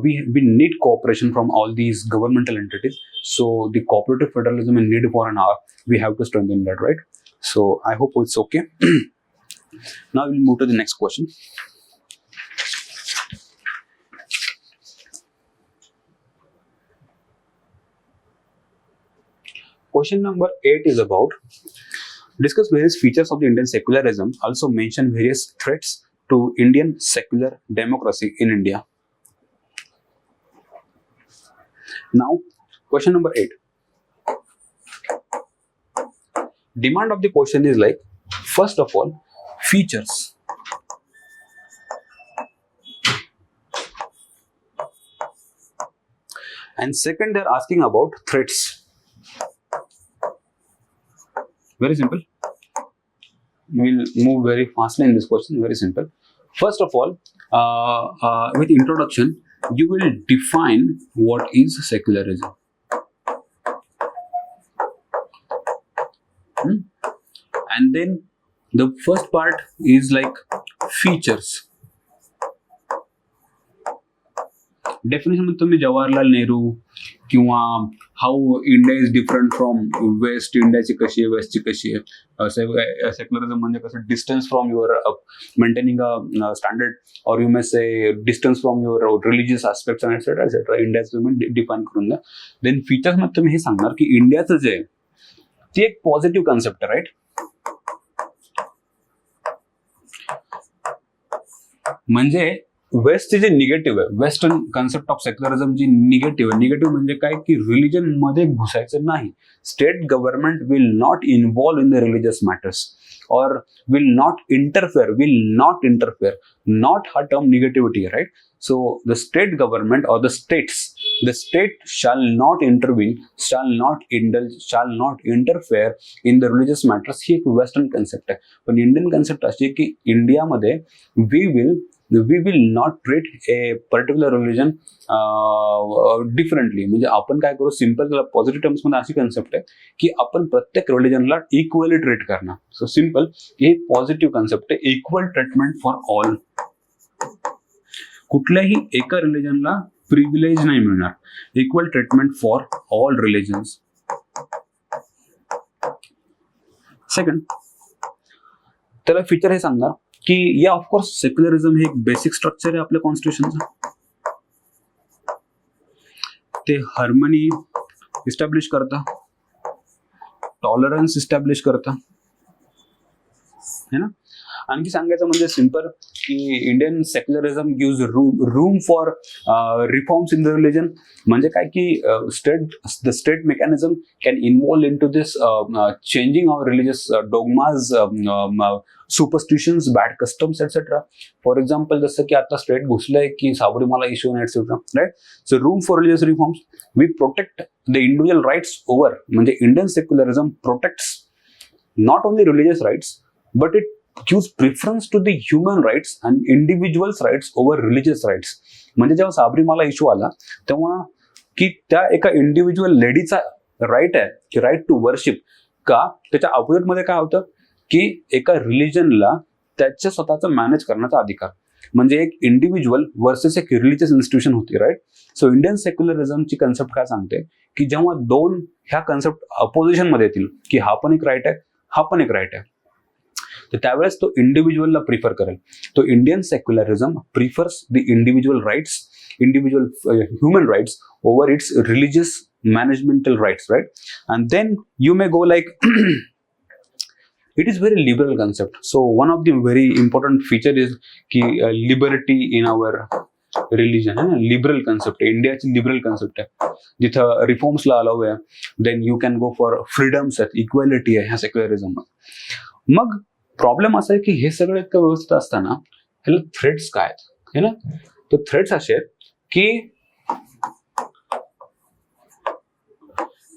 we need cooperation from all these governmental entities. So the cooperative federalism is needed for an hour. We have to strengthen that, right? So I hope it's okay. Now we'll move to the next question. Question number 8 is about discuss various features of the Indian secularism. Also mention various threats to Indian secular democracy in India. Now, question number 8. Demand of the question is like, first of all, features. And second, they're asking about threats. Very simple. We'll move very fastly in this question. Very simple. First of all, with introduction, you will define what is secularism. And then the first part is like features. Definition मध्ये तुम्ही जवाहरलाल नेहरू किंवा how India is different from west, इंडियाची कशी आहे, वेस्टची कशी आहे, secularism म्हणजे कसं distance from your maintaining a standard, और you may say distance from your religious aspects etcetera etcetera, इंडियाचं तुम्ही डिफाईन करून द्या. देन फीचर्स मध्ये तुम्ही हे सांगणार की इंडियाचं जे ती एक पॉझिटिव्ह कन्सेप्ट आहे, राईट. म्हणजे वेस्टचे जे निगेटिव्ह आहे, वेस्टर्न कन्सेप्ट ऑफ सेक्युलरिझम जी निगेटिव्ह आहे, निगेटिव्ह म्हणजे काय की रिलिजन मध्ये घुसायचं नाही. State government will not involve in the religious matters और विल नॉट इंटरफेअर. नॉट हा टर्म निगेटिव्हिटी आहे, right. So the state government और the state shall not intervene, shall not indulge, shall not interfere in the religious matters. ही एक western concept आहे. पण Indian concept अशी आहे की इंडियामध्ये we will not treat a particular religion differently. म्हणजे आपण काय करू, सिम्पल त्याला पॉझिटिव्ह टर्म्स मध्ये अशी कन्सेप्ट आहे की आपण प्रत्येक रिलिजनला इक्वली ट्रीट करणार. सो सिम्पल हे पॉझिटिव्ह कन्सेप्ट आहे, इक्वल ट्रीटमेंट फॉर ऑल. कुठल्याही एका रिलिजनला प्रिव्हिलेज नाही मिळणार, equal treatment for all religions. Second, त्याला फीचर हे सांगणार की या ऑफकोर्स सेक्युलरिझम हे एक बेसिक स्ट्रक्चर आहे आपल्या कॉन्स्टिट्यूशनचं. ते हार्मनी इस्टॅब्लिश करता, टॉलरन्स इस्टॅब्लिश करता, है ना. आणखी सांगायचं म्हणजे सिंपल की Indian secularism gives room for reforms in the religion. म्हणजे काय की the state mechanism can involve in to this changing of religious dogmas, superstitions, bad customs etcetera. For example जसं की आता स्टेट घुसलंय की Sabarimala issue etcetera, right. So room for religious reforms, we protect the individual rights over. म्हणजे Indian secularism protects not only religious rights, but it gives preference to the human rights and individuals' rights over religious rights. म्हणजे जेव्हा Sabarimala issue आला तेव्हा की त्या एका individual लेडीचा right आहे की राईट टू वर्शिप, का त्याच्या अपोजिट मध्ये काय होतं की एका रिलिजनला त्याच्या स्वतःचं मॅनेज करण्याचा अधिकार. म्हणजे एक इंडिव्हिज्युअल वर्सेस एक रिलिजियस इन्स्टिट्यूशन होती, राईट. सो इंडियन सेक्युलरिझमची कन्सेप्ट काय सांगते की जेव्हा दोन ह्या कन्सेप्ट अपोजिशन मध्ये येतील की हा पण एक राईट आहे, हा पण एक राईट आहे, तर त्यावेळेस तो इंडिव्हिज्युअलला प्रिफर करेल. तो Indian secularism prefers the individual rights, individual human rights over its religious managemental rights, right. And then you may go like it is very liberal concept. So one of the very important feature is ki liberty in our religion है ना. Liberal concept आहे, इंडियाची liberal concept आहे, जिथं रिफॉर्म्सला allow आहे. Then you can go for freedoms आहेत, equality आहे ह्या सेक्युलरिझम मध्ये. मग प्रॉब्लेम असा आहे की हे सगळं इतकं व्यवस्थित असताना ह्याला थ्रेट्स काय आहेत, है ना. तर थ्रेट्स असे आहेत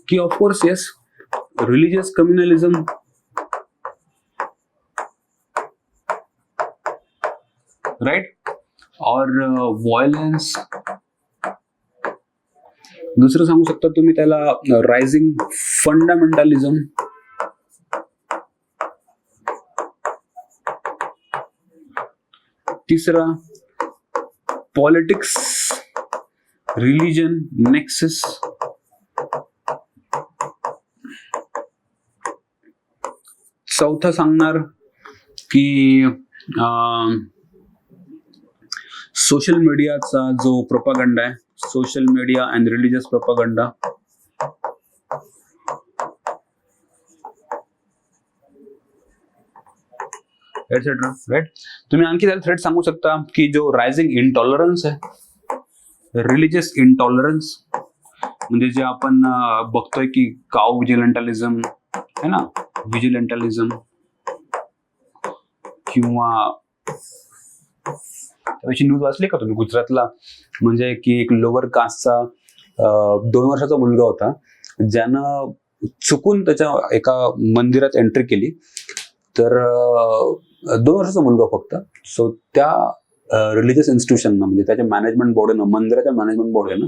की ऑफकोर्स येस, रिलिजियस कम्युनलिझम, राइट, और व्हायलन्स. दुसरं सांगू शकता तुम्ही त्याला रायझिंग फंडामेंटलिझम. तिसरा पॉलिटिक्स रिलिजन नेक्सस. चौथा सांगणार की सोशल मीडियाचा जो प्रोपागंडा आहे, social media and religious propaganda. Etcetera, right. तुम्ही आणखी त्याला थ्रेट सांगू शकता की जो रायझिंग इंटॉलरन्स आहे, रिलिजियस इंटॉलरन्स, म्हणजे जे आपण बघतोय की काव विजिलंटलिझम है ना, विजिलंटलिझम किंवा त्याची न्यूज वाचली का तुम्ही गुजरातला, म्हणजे की एक लोअर कास्टचा 2 वर्षाचा मुलगा होता ज्यानं चुकून त्याच्या एका मंदिरात एंट्री केली. तर 2 वर्षाचा मुलगा फक्त. सो त्या रिलिजियस इन्स्टिट्यूशनना, म्हणजे त्याच्या मॅनेजमेंट बोर्डनं, मंदिराच्या मॅनेजमेंट बोर्डनं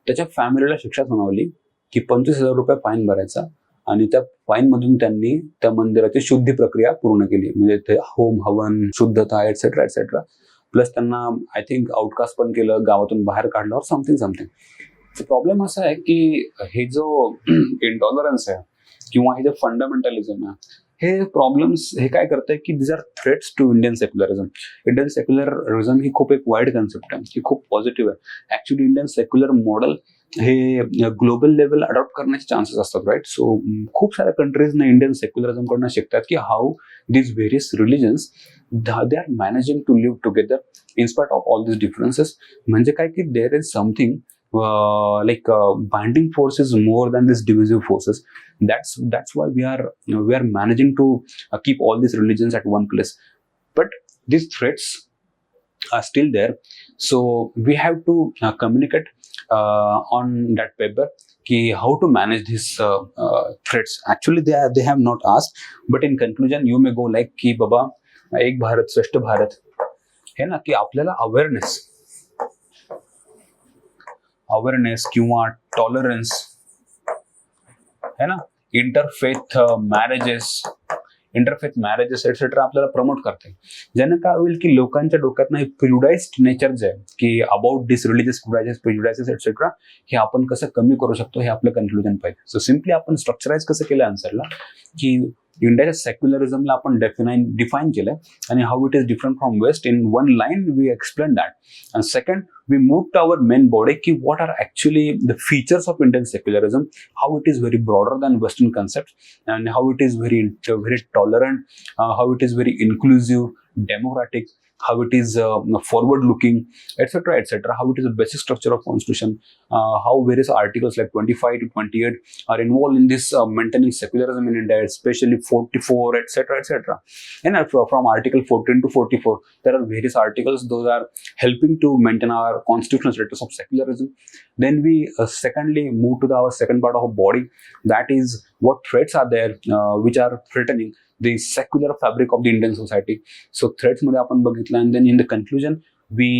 त्याच्या फॅमिलीला शिक्षा सुनावली की 25,000 रुपये फाईन भरायचा, आणि त्या फाईन मधून त्यांनी त्या मंदिराची शुद्धी प्रक्रिया पूर्ण केली, म्हणजे ते होम हवन, शुद्धता एटसेट्रा एटसेट्रा. प्लस त्यांना आय थिंक आउटकास्ट पण केलं, गावातून बाहेर काढलं, समथिंग. प्रॉब्लेम असा आहे की हे जो इंटॉलरन्स आहे किंवा हे जे फंडामेंटलिझम आहे, हे प्रॉब्लेम्स हे काय करतंय की this are threats to Indian secularism. Indian secularism ही खूप एक वाईड कन्सेप्ट आहे, ही खूप पॉझिटिव्ह आहे. ऍक्च्युली इंडियन सेक्युलर मॉडेल हे ग्लोबल लेवल अडॉप्ट करण्याचे चान्सेस असतात, राईट. सो खूप साऱ्या कंट्रीजना इंडियन सेक्युलरिझम कडनं शिकतात की how these various religions they are managing to live together in spite of all these differences. म्हणजे काय की there is something binding forces more than these divisive forces. That's why we are managing to keep all these religions at one place. But these threats are still there, so we have to communicate on that paper ki how to manage these threats. Actually they have not asked, but in conclusion you may go like ki baba एक भारत श्रेष्ठ भारत है ना, की आपल्याला awareness किंवा tolerance है ना, interfaith marriages etcetera आपल्याला प्रमोट करते. ज्यानं काय होईल की लोकांच्या डोक्यातनं हे प्रिजुडाइज्ड नेचर जे आहे की about this religious prejudices etcetera, हे आपण कसं कमी करू शकतो, हे आपलं कन्क्लुजन पाहिजे. सो सिम्पली आपण स्ट्रक्चराइज कसं केलं आन्सरला की इंडियाच्या सेक्युलरिझमला आपण डिफाईन केलंय, आणि how it is different from west. In one line we explain that. And second we move to our main body ki what are actually the features of Indian secularism, how it is very broader than Western concepts, and how it is very tolerant, how it is very inclusive, democratic, how it is forward looking, etc., how it is a basic structure of constitution, how various articles like 25 to 28 are involved in this maintaining secularism in India, especially 44, etc. And from article 14 to 44 there are various articles, those are helping to maintain our constitutional status of secularism. Then we secondly move to our second part of our body, that is what threats are there which are threatening the secular fabric of the Indian society. So threats मध्ये आपण बघितलं, and then in the conclusion we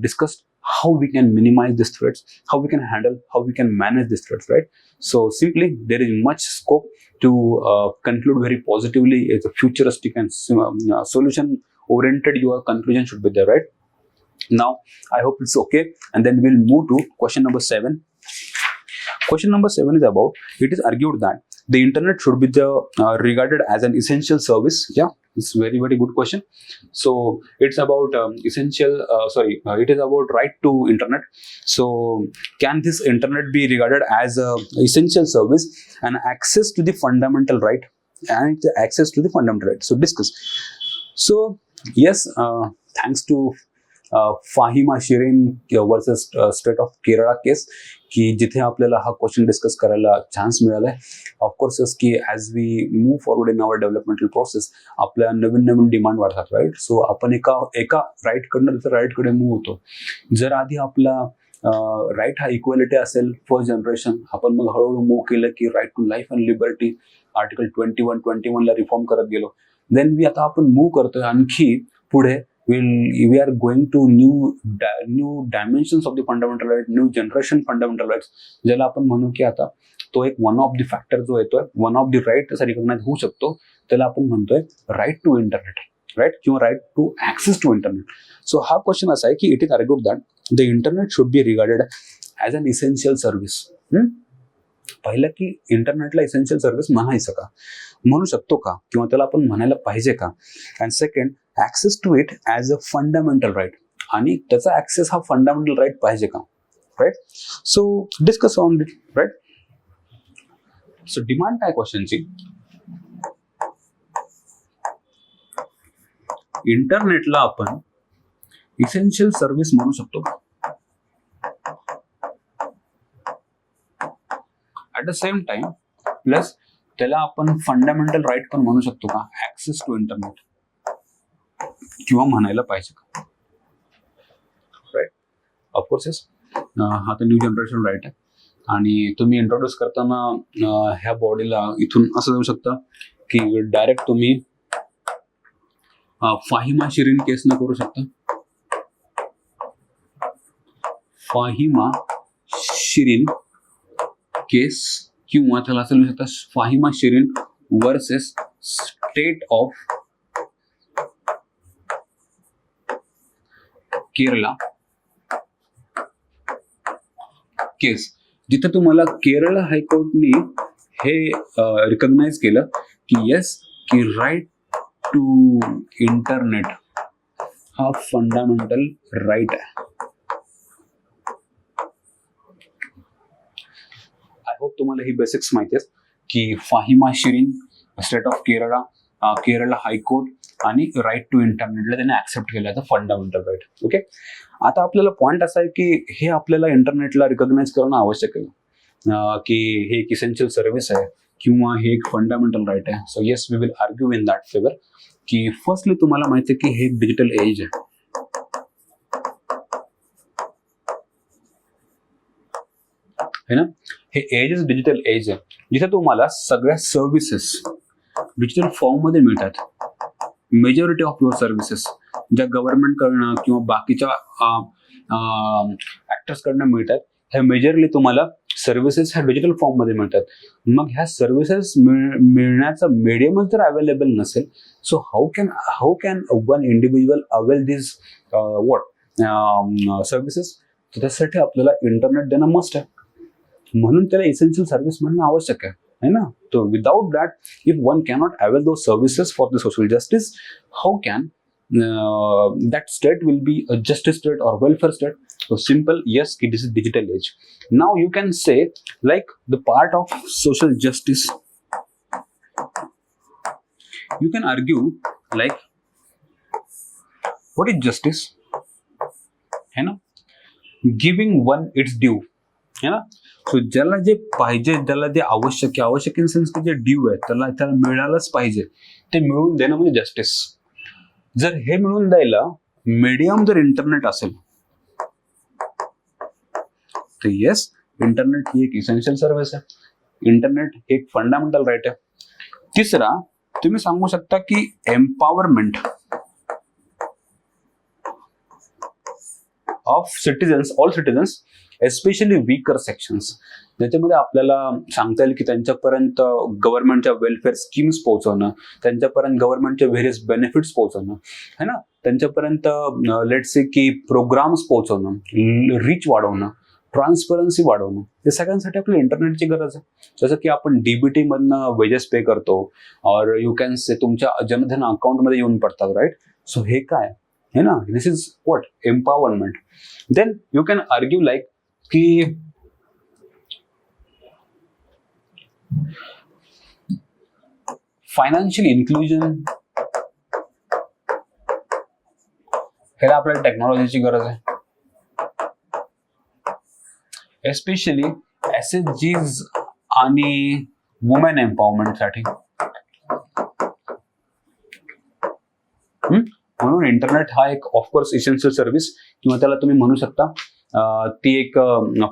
discussed how we can minimize these threats, how we can handle, how we can manage these threats, right? So simply there is much scope to conclude very positively. It's a futuristic and solution oriented your conclusion should be there, right? Now I hope it's okay, and then we'll move to question number 7. Question number 7 is about, it is argued that the internet should be regarded as an essential service. Yeah, it's very very good question. So it's about it is about right to internet. So can this internet be regarded as a essential service and access to the fundamental right, so discuss. So yes, thanks to Fahima Shirin versus state of Kerala case, की जिथे आपल्याला हा question discuss करायला chance मिळालाय. Of course की as we move forward in our developmental process आपल्या नवीन नवीन डिमांड वाढतात, राईट. सो आपण एका राईटकडनं दुसऱ्या राईटकडे मूव्ह होतो. जर आधी आपला राईट हा इक्वॅलिटी असेल फर्स्ट जनरेशन, आपण मग हळूहळू मूव्ह केलं की right to life and liberty, article 21 ला रिफॉर्म करत गेलो. देन आता आपण मूव्ह करतोय आणखी पुढे, we are going to new dimensions of the fundamental right, new generation fundamental rights, ज्याला आपण म्हणू की आता तो एक वन ऑफ द फॅक्टर जो येतोय, वन ऑफ द राईट त्याचा रिकॉग्नाइज होऊ शकतो, त्याला आपण म्हणतोय राईट टू इंटरनेट, राईट, किंवा right to access to internet. So हा क्वेश्चन असा आहे की it is argued that the internet should be regarded as an essential service. पहिलं की इंटरनेटला इसेन्शियल सर्व्हिस म्हणायचं का, म्हणू शकतो का, किंवा त्याला आपण म्हणायला पाहिजे का. And second, access to it as a fundamental right, आणि त्याचा ऍक्सेस हा फंडामेंटल राईट पाहिजे का, right. So discuss on it, right. So demand काय क्वेश्चनची, इंटरनेटला आपण इसेन्शियल सर्व्हिस म्हणू शकतो का, at the same time plus त्याला आपण फंडामेंटल राईट पण म्हणू शकतो का, ऍक्सेस टू इंटरनेट, किंवा म्हणायला पाहिजे का, राईट. ऑफकोर्स येस, हा तर न्यू जनरेशन राईट आहे. आणि तुम्ही इंट्रोड्यूस करताना ह्या बॉडीला इथून असं जाऊ शकता की डायरेक्ट तुम्ही फाहिमा शिरीन केस न करू शकता, फाहिमा शिरीन केस, किंवा त्याला असं लिहू शकता Fahima Shirin versus state of Kerala case, जिथे तुम्हाला केरळ हायकोर्टने हे रिकॉग्नाइज केलं की येस, की राईट टू इंटरनेट हा फंडामेंटल राईट आहे. आय होप तुम्हाला ही बेसिक्स माहिती आहेत की Fahima Shirin, state of Kerala high court आणि राईट टू इंटरनेटला त्याने ऍक्सेप्ट केलं आहे फंडामेंटल राईट. ओके, आता आपल्याला पॉईंट असा आहे की हे आपल्याला इंटरनेटला रिकॉग्नाइज करणं आवश्यक आहे की हे एक इसेन्शियल सर्व्हिस आहे किंवा हे एक फंडामेंटल राईट आहे. So yes, we will argue in that favour की फर्स्टली तुम्हाला माहिती आहे की हे एक डिजिटल एज आहे. है ना, हे एज इज डिजिटल एज आहे जिथे तुम्हाला सगळ्या सर्व्हिसेस डिजिटल फॉर्म मध्ये मिळतात. मेजॉरिटी ऑफ युअर सर्व्हिसेस ज्या गव्हर्नमेंट कडनं किंवा बाकीच्या ऍक्टर्स कडनं मिळतात, ह्या मेजरली तुम्हाला सर्व्हिसेस ह्या डिजिटल फॉर्म मध्ये मिळतात. मग ह्या सर्व्हिसेस मिळण्याचा मीडियमच जर अवेलेबल नसेल, so how can one individual avail this services? त्यासाठी आपल्याला इंटरनेट देणं मस्ट आहे, म्हणून त्याला इसेन्शियल सर्व्हिस म्हणणं आवश्यक आहे ना. तो without that, if one cannot avail those services for the social justice, how can that state will be a justice state or welfare state? So simple, yes, this is digital age. Now you can say like the part of social justice, you can argue like what is justice, है ना, giving one its due, है ना. So ज्याला जे पाहिजे, ज्याला जे आवश्यक इन सेन्स की जे ड्यू आहे त्याला मिळालंच पाहिजे, ते मिळवून देणं म्हणजे जस्टिस. जर हे मिळून द्यायला मीडियम जर इंटरनेट असेल तर येस, इंटरनेट ही एक इसेन्शियल सर्व्हिस आहे, इंटरनेट एक फंडामेंटल राईट आहे. तिसरा, तुम्ही सांगू शकता की empowerment of citizens, all citizens, especially weaker sections, ज्याच्यामध्ये आपल्याला सांगता येईल की त्यांच्यापर्यंत गव्हर्नमेंटच्या वेलफेअर स्कीम्स पोहोचवणं, त्यांच्यापर्यंत गव्हर्नमेंटचे व्हेरियस बेनिफिट्स पोहोचवणं, है ना, त्यांच्यापर्यंत लेट्स से की प्रोग्राम्स पोहोचवणं, रीच वाढवणं, ट्रान्सपरन्सी वाढवणं, हे सगळ्यांसाठी आपल्याला इंटरनेटची गरज आहे. जसं की आपण डीबीटी मधनं वेजेस पे करतो, और यू कॅन से तुमच्या जनधन अकाउंटमध्ये येऊन पडतात, राईट. सो हे काय है ना, this is what empowerment. Then you can argue like की फायनान्शियल इन्क्लुजन, ह्याला आपल्याला टेक्नॉलॉजीची गरज आहे, एस्पेशली SHGs आणि वुमेन एम्पॉवरमेंट साठी. म्हणून इंटरनेट हा एक ऑफकोर्स इसेन्शियल सर्व्हिस, किंवा त्याला तुम्ही म्हणू शकता ती एक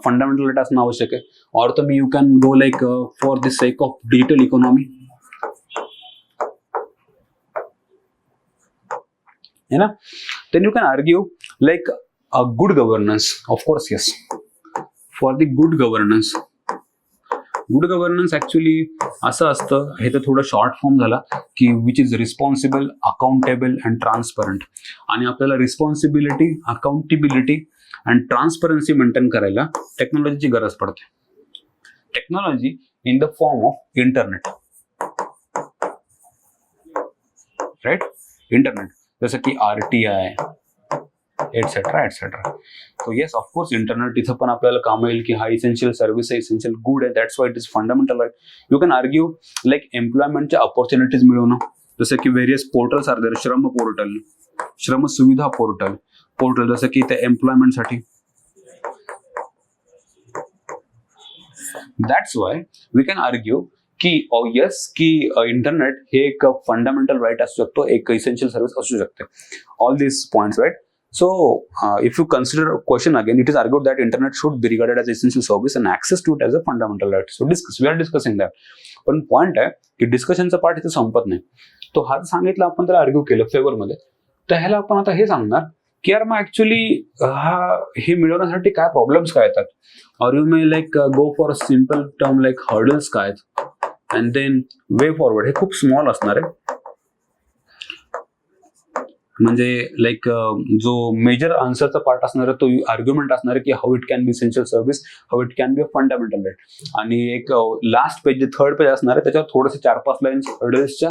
फंडामेंटल राईट असणं आवश्यक आहे. और तुम्ही you can go like for the sake of digital economy, है ना. Then you can argue like good governance, of course yes, for the good governance. Good governance actually असं असतं, हे तर थोडं शॉर्ट फॉर्म झाला की which is responsible, accountable and transparent. आणि आपल्याला responsibility, accountability and transparency maintain करायला टेक्नॉलॉजीची गरज पडते. Technology in the form of internet, right. Internet जसं की RTI etcetera etcetera. So yes, of course internet इथं पण आपल्याला काम येईल की हा इसेन्शियल सर्व्हिस आहे, इसेन्शियल गुड आहे, that's why it is fundamental right. You can argue like एम्प्लॉयमेंटच्या ऑपॉर्च्युनिटीज मिळवणं, जसं की व्हेरियस पोर्टल्स आर देअर, श्रम पोर्टल, श्रम सुविधा पोर्टल, जसं की ते एम्प्लॉयमेंटसाठी. That's why we can argue की येस, की इंटरनेट हे एक फंडामेंटल राईट असू शकतो, एक इसेन्शियल सर्व्हिस असू शकते. All this points, right. So, if you consider a question again, it is argued that internet should be regarded as essential service and access to it as a fundamental right. So, we are discussing that. पण point आहे की डिस्कशनचा part इथे संपत नाही. तो हा सांगितलं, आपण त्याला आर्ग्यू केलं फेवर मध्ये, तर ह्याला आपण आता हे सांगणार की यार मग ऍक्च्युली हे मिळवण्यासाठी काय प्रॉब्लेम्स काय येतात, और you may like go for a simple term like hurdles काय आहेत, अँड देन वे फॉरवर्ड हे खूप स्मॉल असणार आहे. म्हणजे लाईक जो मेजर आन्सरचा पार्ट असणार आहे तो आर्ग्युमेंट असणार आहे की how it can be essential service, how it can be a fundamental right. आणि एक लास्ट पेज जे थर्ड पेज असणार आहे त्याच्यावर थोडंसं 4-5 लाईन्स हर्डल्सच्या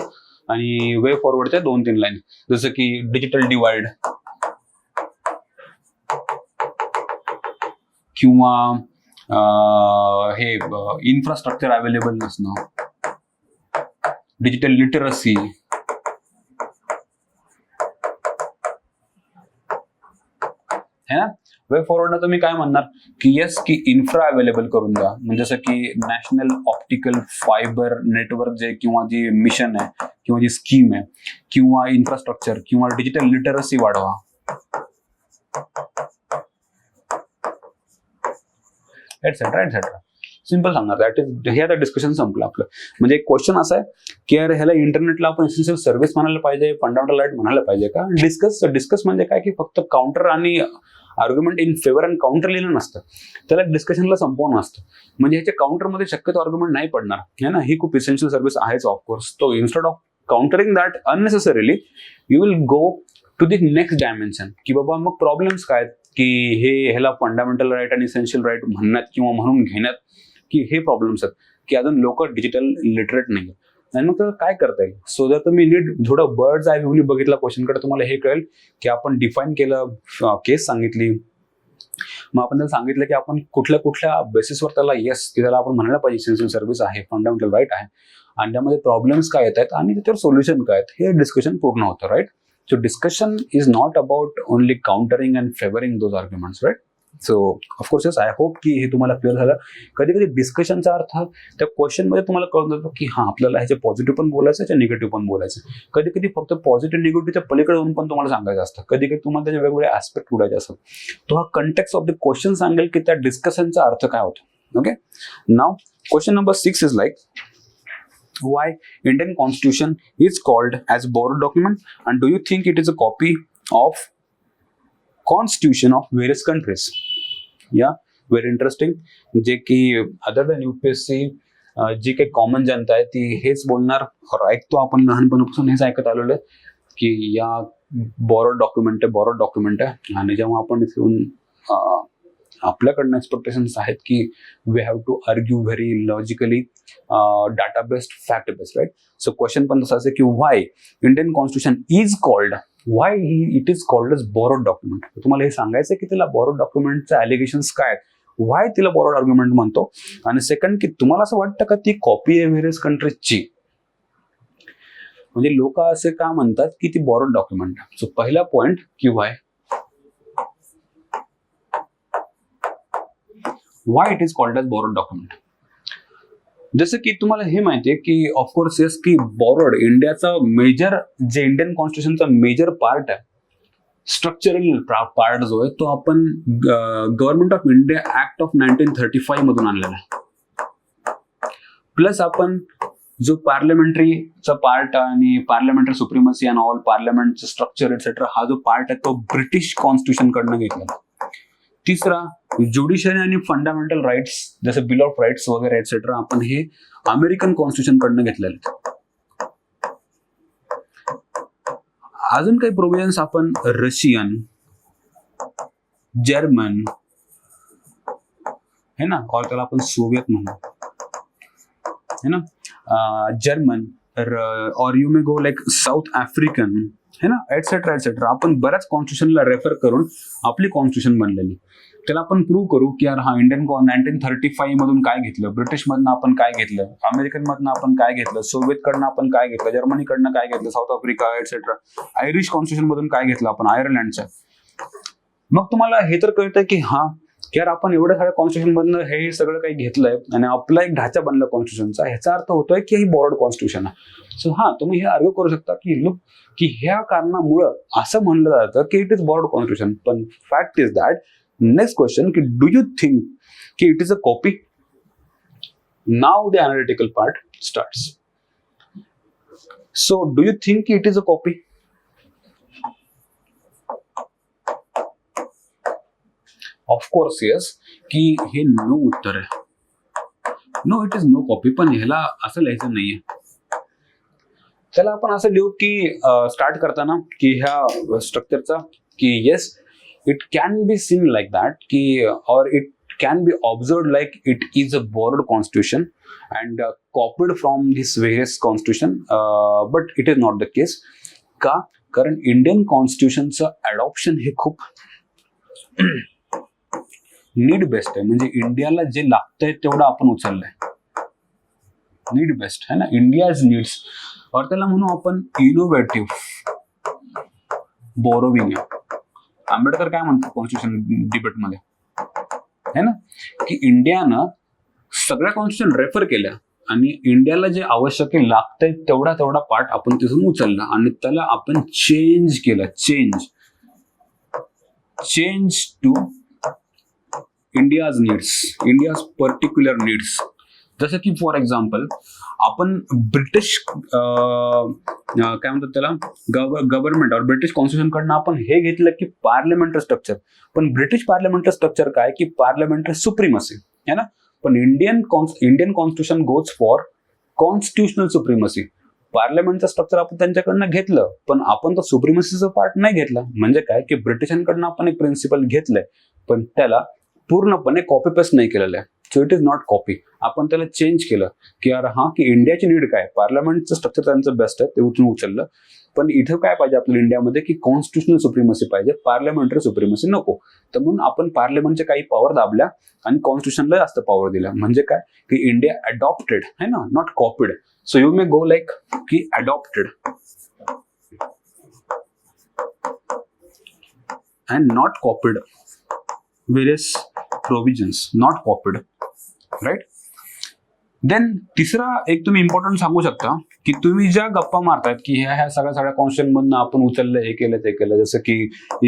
आणि वे फॉरवर्डच्या 2-3 लाईन, जसं की डिजिटल डिवाइड किंवा हे इन्फ्रास्ट्रक्चर अवेलेबल नसणं, डिजिटल लिटरसी, है ना. वे फॉरवर्ड तुम्ही काय म्हणणार की येस की इन्फ्रा अवेलेबल करून द्या, म्हणजे जसं की नॅशनल ऑप्टिकल फायबर नेटवर्क जे किंवा जी मिशन आहे किंवा जी स्कीम आहे किंवा इन्फ्रास्ट्रक्चर किंवा डिजिटल लिटरसी वाढवा. Etcetera etcetera. सिंपल सांगणार. दॅट इज हे आता डिस्कशन संपलं आपलं. म्हणजे एक क्वेश्चन असा आहे की यार ह्याला इंटरनेटला आपण एसेन्शियल सर्व्हिस म्हणायला पाहिजे, फंडामेंटल राईट म्हणायला पाहिजे का. डिस्कस म्हणजे काय की फक्त काउंटर आणि argument in favour and counter लिहिलं नसतं, त्याला डिस्कशनला संपवणं असतं. म्हणजे ह्याच्या काउंटरमध्ये शक्यतो आर्ग्युमेंट नाही पडणार है ना. ही खूप इसेन्शियल सर्व्हिस आहेच ऑफकोर्स. तो instead of countering that unnecessarily you will go to the next dimension की बाबा मग प्रॉब्लेम्स काय की ह्याला फंडामेंटल राईट आणि इसेन्शियल राईट म्हणण्यात किंवा म्हणून घेण्यात की हे प्रॉब्लेम्स आहेत की अजून लोक डिजिटल लिटरेट नाही. आणि मग त्याला काय करता येईल. सो जर तुम्ही नीट थोडं बर्ड्स आय व्ह्यूनी बघितला क्वेश्चनकडे तुम्हाला हे कळेल की आपण डिफाईन केलं, केस सांगितली, मग आपण त्याला सांगितलं की आपण कुठल्या कुठल्या बेसिसवर त्याला येस की त्याला आपण म्हणायला पाहिजे इसेन्शियल सर्व्हिस आहे, फंडामेंटल राईट आहे, आणि त्यामध्ये प्रॉब्लेम्स काय येत आहेत आणि त्याच्यावर सोल्युशन काय आहेत, हे डिस्कशन पूर्ण होतं right. So discussion is not about only countering and favoring those arguments, right? So of course yes, I hope की हे तुम्हाला क्लिअर झालं. कधी कधी डिस्कशनचा अर्थ त्या क्वेश्चन मध्ये तुम्हाला कळून जातो की हा आपल्याला ह्याचे पॉझिटिव्ह पण बोलायचं, ह्याच्या निगेटिव्ह पण बोलायचं. कधी कधी फक्त पॉझिटिव्ह निगेटिव्हच्या पलीकडे होऊन पण तुम्हाला सांगायचं असतं. कधी कधी तुम्हाला त्याचे वेगवेगळे ऍस्पेक्ट उडायचे असतात. तो हा कंटेक्स्ट ऑफ द क्वेश्चन सांगेल की त्या डिस्कशनचा अर्थ काय होतो. Okay. Now question number 6 is like why Indian Constitution is called as borrowed document, and do you think it is a copy of constitution of various countries? Yeah, very interesting. जे की other than UPSC जी काही common जनता आहे ती हेच बोलणार, ऐकतो आपण लहानपणापासून हेच ऐकत आलेलो आहे की या बॉरोड डॉक्युमेंट आहे. आणि जेव्हा आपण इथून आपल्याकडनं एक्सपेक्टेशन्स आहेत की we have to argue very logically, data based, fact based, right. So question पण तसं आहे की why Indian constitution is called, why it is called as borrowed document. तुम्हाला हे सांगायचं की तिला बॉरोड डॉक्युमेंटचे ॲलिगेशन्स काय आहेत, व्हाय तिला बॉरोड आर्ग्युमेंट म्हणतो. आणि सेकंड की तुम्हाला असं वाटतं का ती कॉपी आहे व्हेरियस कंट्रीजची, म्हणजे लोक असे का म्हणतात की ती बॉरोड डॉक्युमेंट. सो पहिला पॉइंट की why it is called as borrowed document. जसं की तुम्हाला हे माहितीये की ऑफकोर्स येस की बॉरोड इंडियाचा मेजर, जे इंडियन कॉन्स्टिट्यूशनचा मेजर पार्ट आहे, स्ट्रक्चरल पार्ट जो आहे तो आपण government of India act of 1935 मधून आणलेला आहे. प्लस आपण जो पार्लमेंटरीचा पार्ट आणि पार्लमेंटरी सुप्रिमसी अँड ऑल पार्लमेंटचं स्ट्रक्चर एटसेट्रा हा जो पार्ट आहे तो ब्रिटिश कॉन्स्टिट्यूशन कडनं घेतलेला. तिसरा ज्युडिशरी आणि फंडामेंटल राईट्स जसे बिल ऑफ राईट्स वगैरे एटसेट्रा आपण हे अमेरिकन कॉन्स्टिट्यूशन कडनं घेतलेले. अजून काही प्रोव्हिजन्स आपण रशियन, जर्मन है ना, और त्याला आपण सोवियत म्हणू है ना, जर्मन और you may go like south African है ना, एटसेट्रा एटसेट्रा. आपण बऱ्याच कॉन्स्टिट्यूशनला रेफर करून आपली कॉन्स्टिट्यूशन बनलेली. त्याला आपण प्रूव्ह करू की यार हा इंडियन 1935 मधून काय घेतलं, ब्रिटिश मधनं आपण काय घेतलं, अमेरिकन मधनं आपण काय घेतलं, सोवियत कडनं आपण काय घेतलं, जर्मनीकडनं काय घेतलं, south Africa etcetera, Irish constitution मधून काय घेतलं आपण, आयर्लंडचं. मग तुम्हाला हे तर कळतं की हा यार आपण एवढ्या साऱ्या कॉन्स्टिट्यूशन मधनं हे सगळं काही घेतलंय आणि आपला एक ढाचा बनला कॉन्स्टिट्यूशनचा, ह्याचा अर्थ होतोय की ही बॉरोड कॉन्स्टिट्यूशन आहे. सो हा तुम्ही हे आर्ग्यू करू शकता की लुक की ह्या कारणामुळं असं म्हणलं जातं की इट इज बॉरोड कॉन्स्टिट्यूशन. पण fact is that next question की डू यू थिंक की it is a copy. Now the analytical part starts. So do you think it is a copy. Of course yes, की हे no उत्तर आहे. No, it is no copy. पण ह्याला असं लिहायचं नाहीये. त्याला आपण असं लिहू की स्टार्ट करताना की ह्या स्ट्रक्चरचा की yes it can be seen like that की और it can be observe like it is a borrowed constitution and copied from this various constitution, but it is not the case. का? कारण इंडियन कॉन्स्टिट्यूशनचं अडॉप्शन हे खूप need best आहे. म्हणजे इंडियाला जे लागतंय तेवढं आपण उचललंय. नीड बेस्ट है ना, इंडियाज नीड्स. और त्याला म्हणू आपण इनोव्हेटिव्ह बोरोविंग. आंबेडकर काय म्हणतात कॉन्स्टिट्यूशन डिबेटमध्ये है ना, की इंडियानं सगळ्या कॉन्स्टिट्यूशन रेफर केल्या आणि इंडियाला जे आवश्यक लागतंय तेवढा पार्ट आपण तिथून उचलला आणि त्याला आपण चेंज केलं. Change to India's needs, India's particular needs. जसं की फॉर एक्झाम्पल आपण ब्रिटिश काय म्हणतात त्याला गव्हर्नमेंट और ब्रिटिश कॉन्स्टिट्यूशन कडनं आपण हे घेतलं की पार्लमेंटरी स्ट्रक्चर. पण ब्रिटिश पार्लमेंटरी स्ट्रक्चर काय की पार्लमेंटरी सुप्रीमसी है ना. पण Indian constitution goes for constitutional supremacy. पार्लमेंटचं स्ट्रक्चर आपण त्यांच्याकडनं घेतलं पण आपण तो सुप्रीमसीचा पार्ट नाही घेतला. म्हणजे काय की ब्रिटिशांकडनं आपण एक प्रिन्सिपल घेतलंय पण त्याला पूर्णपणे कॉपी पेस्ट नाही केलेलं आहे. So it is not copy. आपण त्याला चेंज केलं की यार हा की इंडियाची नीड काय, पार्लमेंटचं स्ट्रक्चर त्यांचं बेस्ट आहे ते उचललं. पण इथं काय पाहिजे आपल्याला इंडियामध्ये की कॉन्स्टिट्युशनल सुप्रीमसी पाहिजे, पार्लमेंटरी सुप्रीमसी नको. तर म्हणून आपण पार्लमेंटच्या काही पॉवर दाबल्या आणि कॉन्स्टिट्यूशनला जास्त पॉवर दिला. म्हणजे काय की इंडिया अडॉप्टेड है ना, not copied. So you may go like की adopted and not copied. various provisions not copied, right? Then तिसरा एक तुम्ही इम्पॉर्टंट सांगू शकता की तुम्ही ज्या गप्पा मारतायत की ह्या सगळ्या कॉन्स्टिट्यूशन मधनं आपण उचललं, हे केलं ते केलं, जसं की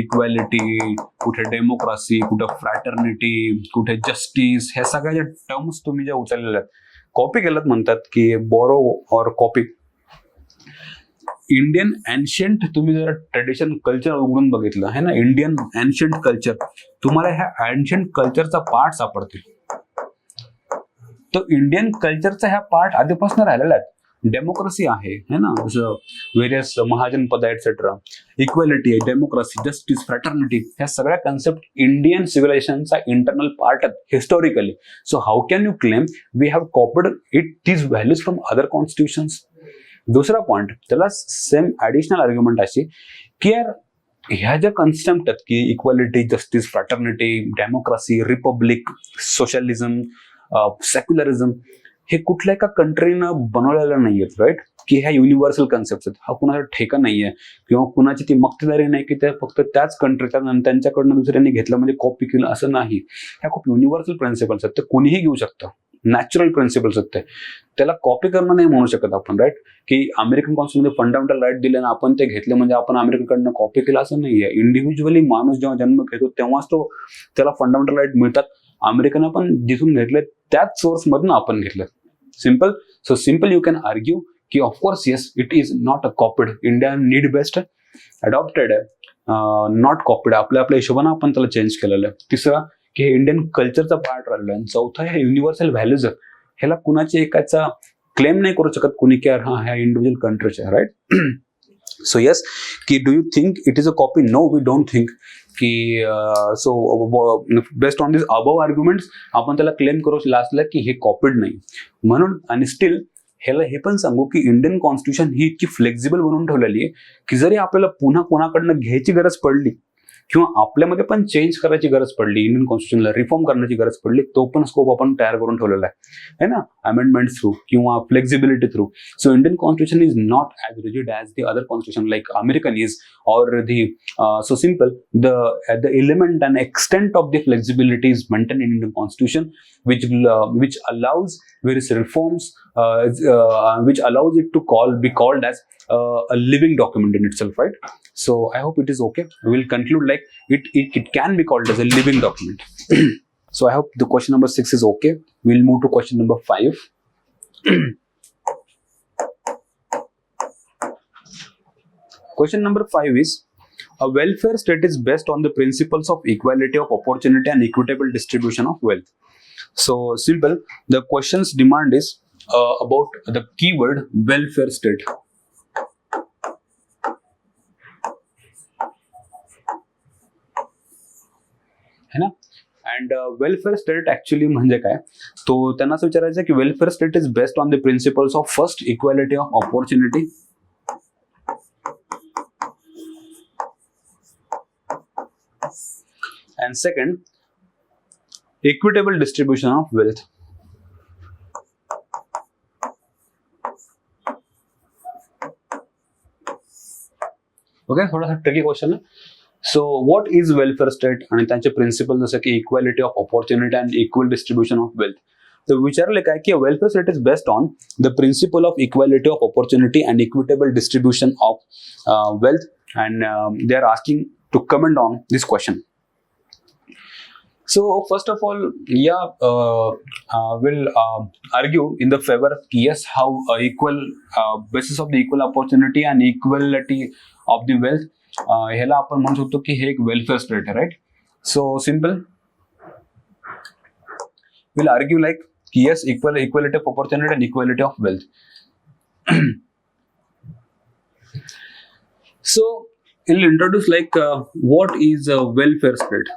इक्वॅलिटी, कुठे डेमोक्रेसी, कुठे फ्रॅटर्निटी, कुठे जस्टिस, ह्या सगळ्या ज्या टर्म्स तुम्ही ज्या उचललेल्या आहेत, कॉपी केलं म्हणतात की बोरो और कॉपी. इंडियन एन्शियंट तुम्ही जर ट्रेडिशन कल्चर उघडून बघितलं है ना, इंडियन एन्शियंट कल्चर, तुम्हाला ह्या एन्शियंट कल्चरचा पार्ट सापडतील. तर इंडियन कल्चरचा ह्या पार्ट आधीपासून राहिलेला आहे. डेमोक्रेसी आहे है ना, जसं various Mahajanapada etcetera, equality आहे, डेमोक्रेसी, जस्टिस, फ्रॅटर्निटी, ह्या सगळ्या कन्सेप्ट इंडियन सिव्हिलायझेशनचा इंटरनल पार्ट आहेत historically. So how can you claim we have copied it these values from other constitutions. दुसरा पॉइंट त्याला सेम ऍडिशनल आर्ग्युमेंट अशी की यार ह्या ज्या कन्सेप्ट आहेत की equality, justice, fraternity, democracy, Republic, socialism, secularism, हे कुठल्या एका कंट्रीनं बनवलेलं नाहीयेत, राईट? की ह्या युनिव्हर्सल कन्सेप्ट आहेत. हा कुणाचा ठेका नाहीये किंवा कुणाची ती मक्तेदारी नाही की त्या फक्त त्याच कंट्रीच्या त्यांच्याकडनं दुसऱ्यांनी घेतलं म्हणजे कॉपी केलं, असं नाही. ह्या खूप युनिव्हर्सल प्रिन्सिपल्स आहेत, ते कोणीही घेऊ शकतं. नॅचरल प्रिन्सिपल्स आहेत ते, त्याला कॉपी करणं नाही म्हणू शकत आपण, राईट? की अमेरिकन कॉन्स्टिट्यूशनमध्ये फंडामेंटल राईट दिले ना आपण ते घेतले म्हणजे आपण अमेरिकेकडनं कॉपी केलं, असं नाहीये. इंडिव्हिज्युअली माणूस जेव्हा जन्म घेतो तेव्हाच तो त्याला फंडामेंटल राईट मिळतात. अमेरिकन पण जिथून घेतले त्याच सोर्स मधून आपण घेतलं. Simple. So simple you can argue की of course yes it is not a copied. India need best adopted आहे, नॉट कॉपीड. आपल्या हिशोबाने आपण त्याला चेंज केलेलं आहे. तिसरा की हे इंडियन कल्चरचा पार्ट राहिला आहे. चौथा हे युनिव्हर्सल व्हॅल्यूज, ह्याला कुणाची एकाचा क्लेम नाही करू शकत कुणी की हा ह्या इंडिव्हिज्युअल कंट्रीचे, राईट? सो येस की do you think it is a copy? No, we don't think की so based on this above arguments आपण त्याला क्लेम करू लास्टला की हे कॉपीड नाही म्हणून. आणि स्टील ह्याला हे पण सांगू की इंडियन कॉन्स्टिट्यूशन ही इतकी फ्लेक्झिबल बनवून ठेवलेली आहे की जरी आपल्याला पुन्हा कोणाकडनं घ्यायची गरज पडली किंवा आपल्यामध्ये पण चेंज करायची गरज पडली, इंडियन कॉन्स्टिट्यूशनला रिफॉर्म करण्याची गरज पडली, तो पण स्कोप आपण तयार करून ठेवलेला आहे ना, अमेंडमेंट्स थ्रू किंवा flexibility through. So Indian constitution is not as rigid as the other constitution like American is और the. So simple, the element and extent of the flexibility is maintained in Indian constitution, which allows various reforms, which allows it to be called as a living document in itself, right? So I hope it is okay. We will conclude like it can be called as a living document. So I hope the question number 6 is okay. We'll move to question number 5. Question number 5 is, A welfare state is based on the principles of equality of opportunity and equitable distribution of wealth. So simple. The question's demand is about the keyword welfare state. है ना? And welfare state actually म्हणजे काय? तो त्यांना असं विचारायचं आहे की welfare state is based on the principles of first equality of opportunity. And second, equitable distribution of wealth. Okay, थोडासा tricky question आहे. So what is welfare state आणि त्यांचे प्रिन्सिपल जसं की equality of opportunity and equal distribution of wealth. तर विचारले काय की welfare state is based on the principle of equality of opportunity and equitable distribution of wealth and they are asking to comment on this question. So first of all, will argue in the favor yes how equal basis of the equal opportunity and equality of the wealth ह्याला आपण म्हणू शकतो की हे एक welfare state आहे, right. So simple will argue like की yes equality of opportunity and equality of wealth. So I'll introduce like what is a welfare state.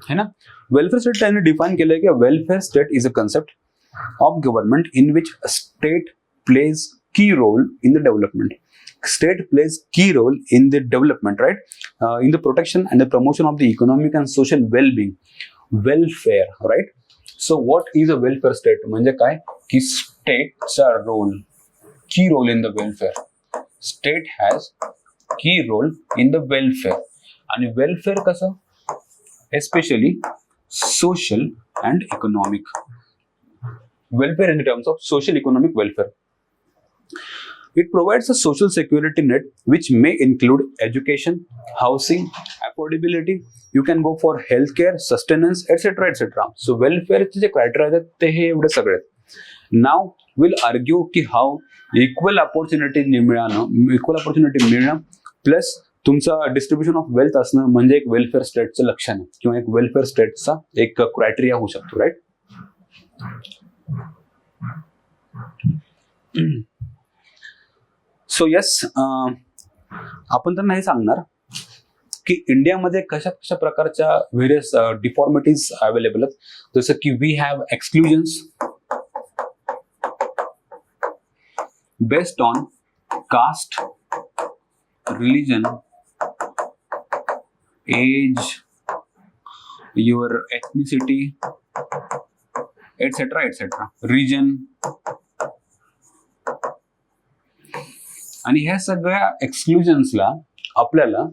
है ना? वेलफेअर स्टेट त्यांनी डिफाइन केलंय की welfare state is a concept of government in which a state plays key role in the development. State plays key role in the development, right? In the protection and the promotion of the economic and social well-being. Welfare, right? So what is a welfare state? म्हणजे काय की state's role, key role in the welfare. State has key role in the welfare. आणि welfare कसं? Especially social and economic. Welfare in terms of social economic welfare. It provides a social security net which may include education, housing, affordability. You can go for healthcare, sustenance, etc. etc. So welfare चे जे criteria आहेत ते हे एवढे सगळे आहेत. Now we'll argue की how equal opportunity मिळणं प्लस तुमचा डिस्ट्रीब्युशन ऑफ वेल्थ असणं म्हणजे एक वेलफेअर स्टेटचं लक्षण आहे किंवा एक वेलफेअर स्टेटचा एक क्रायटेरिया होऊ शकतो, राईट. सो येस आपण त्यांना हे सांगणार की इंडियामध्ये कशा प्रकारच्या व्हेरियस डिफॉर्मिटीज अवेलेबल आहेत. जसं की we have exclusions based on caste, religion, age, your ethnicity, etcetera etcetera, region. आणि ह्या सगळ्या एक्सक्लुजन्सला आपल्याला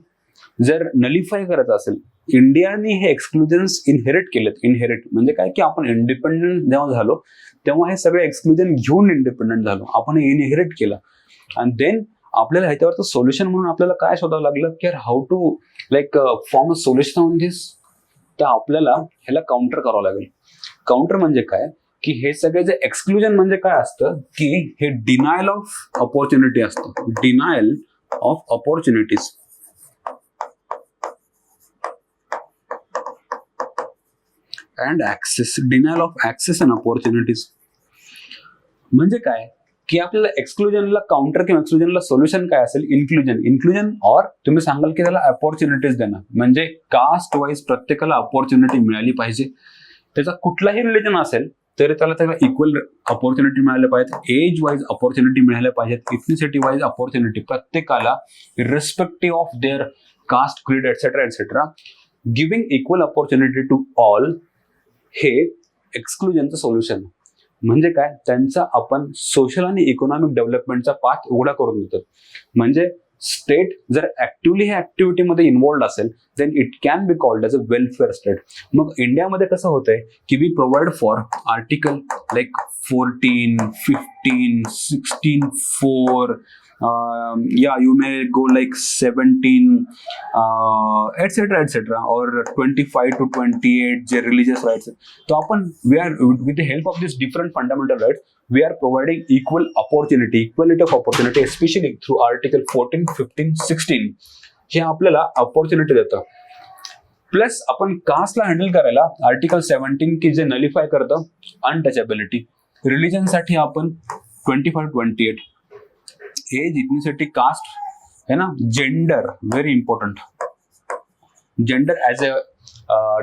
जर नलिफाय करायचं असेल, इंडियाने हे एक्सक्लुजन्स इनहेरिट म्हणजे काय की आपण इंडिपेंडंट जेव्हा झालो तेव्हा हे सगळे एक्सक्लुजन घेऊन इंडिपेंडंट झालो, आपण हे इनहेरिट केलं. आणि देन आपल्याला ह्याच्यावरचं सोल्युशन म्हणून आपल्याला काय शोधावं लागलं की how to like form a solution on this. तर आपल्याला ह्याला काउंटर करावं लागेल. काउंटर म्हणजे काय की हे सगळे जे एक्सक्लुजन म्हणजे काय असतं की हे डिनायल ऑफ ऑपॉर्च्युनिटी असतं. Denial of opportunities. And access. Denial of access and opportunities म्हणजे काय की आपल्याला एक्सक्लुजनला काउंटर किंवा एक्सक्लुजनला सोल्युशन काय असेल? इन्क्लुजन और तुम्ही सांगाल की त्याला ऑपॉर्च्युनिटीज देणं म्हणजे कास्ट वाईज प्रत्येकाला ऑपॉर्च्युनिटी मिळाली पाहिजे. त्याचा कुठलाही रिलीजन असेल तरी त्याला इक्वल ऑपॉर्च्युनिटी मिळाल्या पाहिजेत. एज वाईज ऑपॉर्च्युनिटी मिळाल्या पाहिजेत. इथनिसिटी वाईज ऑपॉर्च्युनिटी प्रत्येकाला respective of their caste, creed etcetera etcetera. Giving equal opportunity to all हे एक्सक्लुजनचं सोल्युशन. म्हणजे काय त्यांचा आपण सोशल आणि इकॉनॉमिक डेव्हलपमेंटचा पाथ उघडा करून देतो. म्हणजे स्टेट जर ऍक्टिव्हली ह्या ऍक्टिव्हिटीमध्ये इन्व्हॉल्ड असेल then it can be called as a welfare state. मग इंडियामध्ये कसं होतंय की we provide for article like 14, 15, 16, 4 you may go like 17 etc etc or 25 to 28 जे religious rights. तो आपण we are with the help of this different fundamental rights we are providing equality of opportunity, especially through Article 14, 15, 16. हे आपल्याला opportunity देतं. Plus आपण कास्टला handle करायला article 17 की जे नलिफाय करतं अनटचेबिलिटी. रिलीजनसाठी आपण 25, 28 एज, इथनिसिटी, कास्ट है ना. Gender very important. Gender as a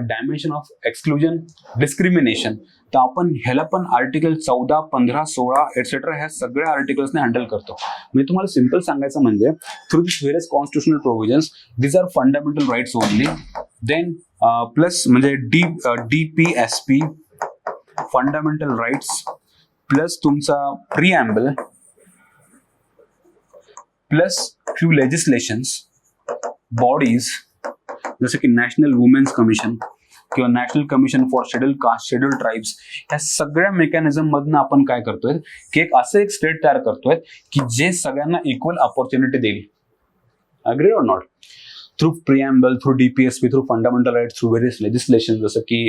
dimension of exclusion, discrimination. तर आपण ह्याला पण आर्टिकल 14, 15, 16 एटसेट्रा ह्या सगळ्या आर्टिकल्सने हँडल करतो. म्हणजे तुम्हाला सिम्पल सांगायचं म्हणजे through this various constitutional provisions these are fundamental rights only. Then plus म्हणजे DPSP फंडामेंटल राईट्स प्लस तुमचा preamble plus few legislations, bodies जसं की नॅशनल वुमेन्स कमिशन किंवा national commission for schedule caste, schedule tribes, ह्या सगळ्या mechanism मधनं आपण काय करतोय की एक स्टेट तयार करतोय की जे सगळ्यांना इक्वल अपॉर्च्युनिटी देईल. अग्री और not? Through preamble, through DPSP, through fundamental rights, through various legislation, जसं की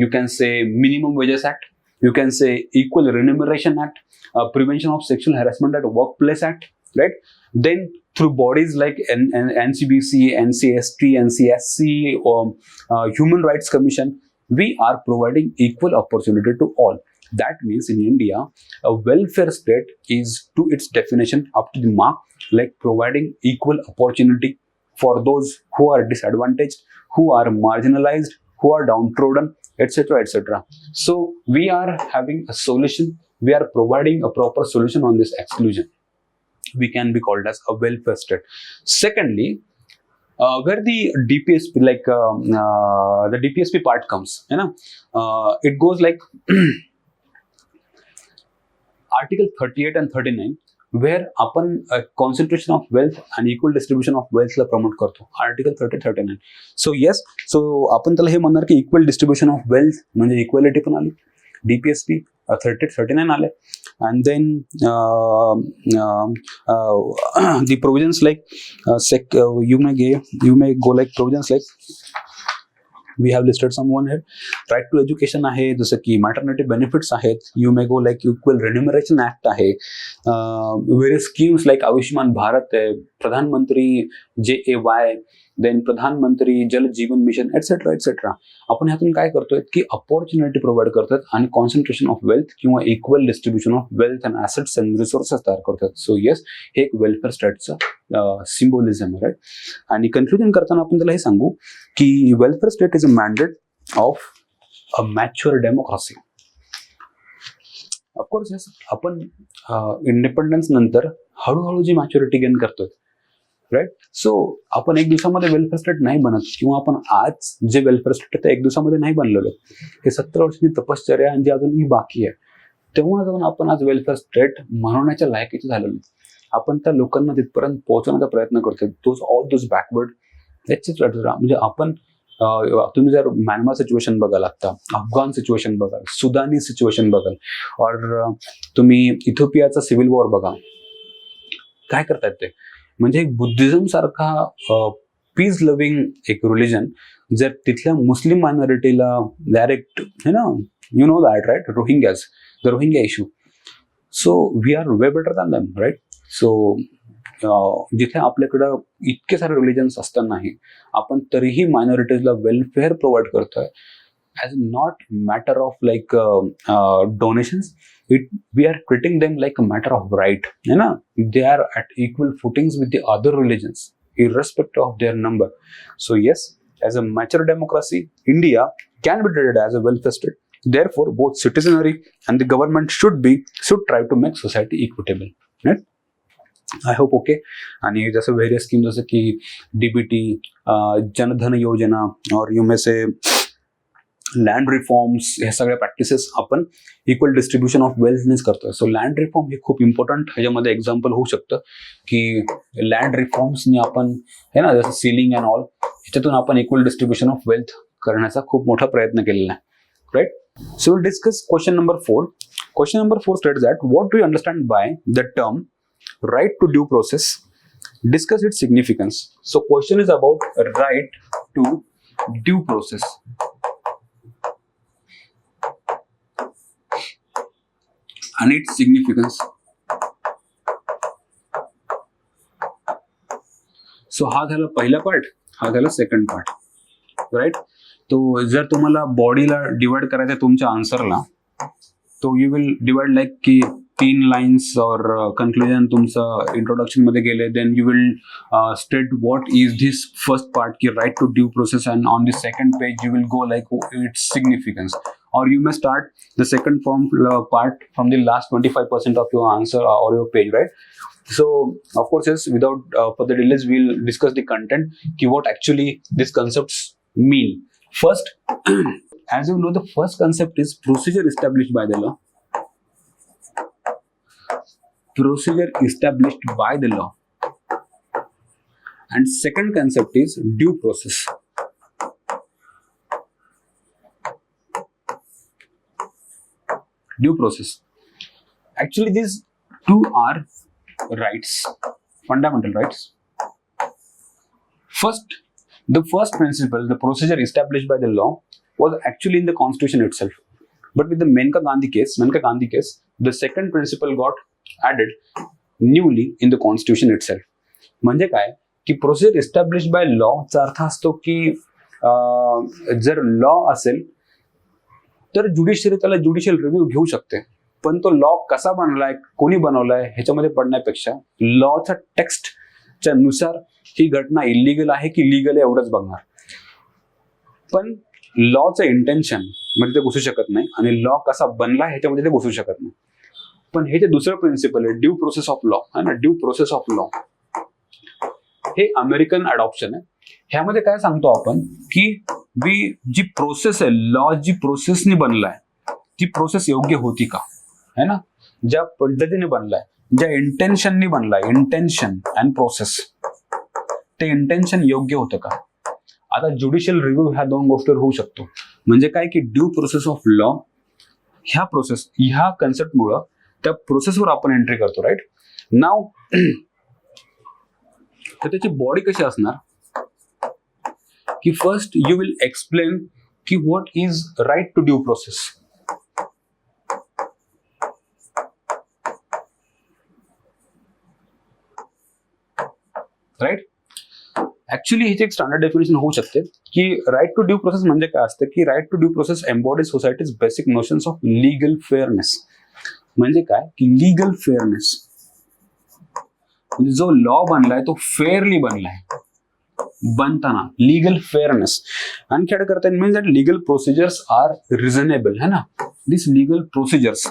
you can say minimum wages act, you can say equal remuneration act, prevention of sexual harassment at work place act, right. Then through bodies like NCBC, NCST, NCSC, or Human Rights Commission, we are providing equal opportunity to all. That means in India, a welfare state is to its definition up to the mark, like providing equal opportunity for those who are disadvantaged, who are marginalized, who are downtrodden, etc., etc. So we are having a solution. We are providing a proper solution on this exclusion. We can be called as a welfare state. Secondly, where the DPSP, like the DPSP part comes, you know, it goes like Article 38 and 39, where आपण concentration of wealth and equal distribution of wealth ला promote करतो. Article 30, 39. So yes, so आपण त्याला हे म्हणणार की equal distribution of wealth म्हणजे equality पण आली. DPSP 30, 39 आले. And then the provisions like you may go like provisions like we have listed some one here. Right to education आहे, जसं की maternity benefits आहेत. You may go like equal remuneration act आहे. Various schemes like Ayushman Bharat आहे, प्रधानमंत्री JAY, then प्रधानमंत्री जल जीवन mission, etcetera etcetera. आपण ह्यातून काय करतोय की अपॉर्च्युनिटी प्रोव्हाइड करतात आणि कॉन्सन्ट्रेशन ऑफ वेल्थ किंवा equal distribution of wealth and assets and resources तयार करतात. सो येस, हे एक वेलफेअर स्टेटचं सिम्बॉलिझम आहे, राईट. आणि कन्क्लुजन करताना आपण त्याला हे सांगू की welfare state is a mandate of a mature democracy. Of course yes, आपण इंडिपेंडन्स नंतर हळूहळू जी मॅच्युरिटी गेन करतोय, राईट. सो आपण एक दिवसामध्ये वेलफेअर स्टेट नाही बनत किंवा आपण आज जे वेलफेअर स्टेट आहे ते एक दिवसामध्ये नाही बनलेलो. हे 70 वर्षांची तपश्चर्या आणि जी अजूनही बाकी आहे. तेव्हा जाऊन आपण आज वेलफेअर स्टेट म्हणण्याच्या लायकीचे झालेलो. आपण त्या लोकांना तिथपर्यंत पोहोचवण्याचा प्रयत्न करतोय. All those backward etcetera. म्हणजे आपण तुम्ही जर म्यानमार सिच्युएशन बघाल, आता अफगाण सिच्युएशन बघाल, सुदानी सिच्युएशन बघाल, और तुम्ही इथिओपियाचा सिव्हिल वॉर बघा, काय करतायत ते. म्हणजे एक बुद्धिझम सारखा पीस लव्हिंग एक रिलिजन जर तिथल्या मुस्लिम मायनॉरिटीला डायरेक्ट, है ना, you know that, right, Rohingyas, the Rohingya issue. So we are way better than them, right. So जिथे आपल्याकडं इतके सारे रिलिजन्स असतानाही आपण तरीही मायनॉरिटीजला वेलफेअर प्रोव्हाइड करतोय as not matter of like donations. We are treating them like a matter of right, you know. They are at equal footings with the other religions irrespective of their number. So yes, as a mature democracy, India can be treated as a welfare state. Therefore both citizenry and the government should try to make society equitable, right? I hope okay. आणि जसं various scheme जसं की DBT, Jan Dhan योजना, और you may say land reforms, ह्या सगळ्या practices आपण equal distribution of वेल्थनेच करतोय. सो लँड रिफॉर्म हे खूप इम्पॉर्टंट ह्याच्यामध्ये एक्झाम्पल होऊ शकतं की लँड रिफॉर्म्सनी आपण, हे ना, जसं सीलिंग अँड ऑल, ह्याच्यातून आपण इक्वल डिस्ट्रीब्युशन ऑफ वेल्थ करण्याचा खूप मोठा प्रयत्न केलेला आहे, right. So will discuss question number 4. Question number 4 states that what do you understand by the term right to due process? Discuss its significance. So question is about right to due process. आणि it's significance. So हा झाला पहिला part, हा झाला second part, right. तो जर तुम्हाला बॉडीला डिवाइड करायचं आहे तुमच्या आन्सरला, तो यू विल डिवाइड लाईक की 3 लाईन्स और कन्क्लुजन तुमचं इंट्रोडक्शन मध्ये गेले, then you will state what is this first part की right to due process, and on the second page you will go like its significance, or you may start the second part from the last 25% of your answer or your page, right? So of course, yes, without further delays, we'll discuss the content, what actually these concepts mean. First, as you know, the first concept is procedure established by the law. Procedure established by the law. And second concept is due process. Due process. Actually, these two are rights, fundamental rights. First, the first principle, the procedure established by the law, was actually in the constitution itself. But with the Menka Gandhi case, the second principle got added newly in the constitution itself. म्हणजे काय की procedure establish by law चा अर्थ असतो की जर law असेल तर ज्युडिशियरी त्याला ज्युडिशियल रिव्ह्यू घेऊ शकते, पण तो लॉ कसा बनलाय, कोणी बनवलाय ह्याच्यामध्ये पडण्यापेक्षा लॉच्या टेक्स्टच्या नुसार ही घटना इलिगल आहे की लीगल आहे एवढंच बघणार. पण लॉचं इंटेन्शन मध्ये ते घुसू शकत नाही आणि लॉ कसा बनला ह्याच्यामध्ये ते घुसू शकत नाही. पण हे जे दुसरं प्रिन्सिपल आहे ड्यू प्रोसेस ऑफ लॉ आहे ना, ड्यू प्रोसेस ऑफ लॉ हे अमेरिकन अडॉप्शन आहे. ह्यामध्ये काय सांगतो आपण की जी प्रोसेस आहे, लॉ जी प्रोसेसनी बनलाय ती प्रोसेस योग्य होती का, है ना, ज्या पद्धतीने बनलाय, ज्या इंटेन्शननी बनलाय, इंटेन्शन अँड प्रोसेस, ते इंटेन्शन योग्य होतं का. आता ज्युडिशियल रिव्ह्यू ह्या दोन गोष्टीवर होऊ शकतो. म्हणजे काय की ड्यू प्रोसेस ऑफ लॉ ह्या प्रोसेस ह्या कन्सेप्टमुळं त्या प्रोसेसवर आपण एंट्री करतो, राईट. नाव तर त्याची बॉडी कशी असणार की फर्स्ट यू विल एक्सप्लेन की what is right to due process. Right. Actually ह्याची एक स्टँडर्ड डेफिनेशन होऊ शकते की राईट टू ड्यू प्रोसेस म्हणजे काय असतं की right to due process embodies society's basic notions of legal fairness. म्हणजे काय की लीगल फेअरनेस म्हणजे जो लॉ बनलाय तो फेअरली बनलाय, बनताना लीगल फेअरनेस. आणखी ऍड करता येईल means that legal procedures are reasonable, है ना. This legal procedures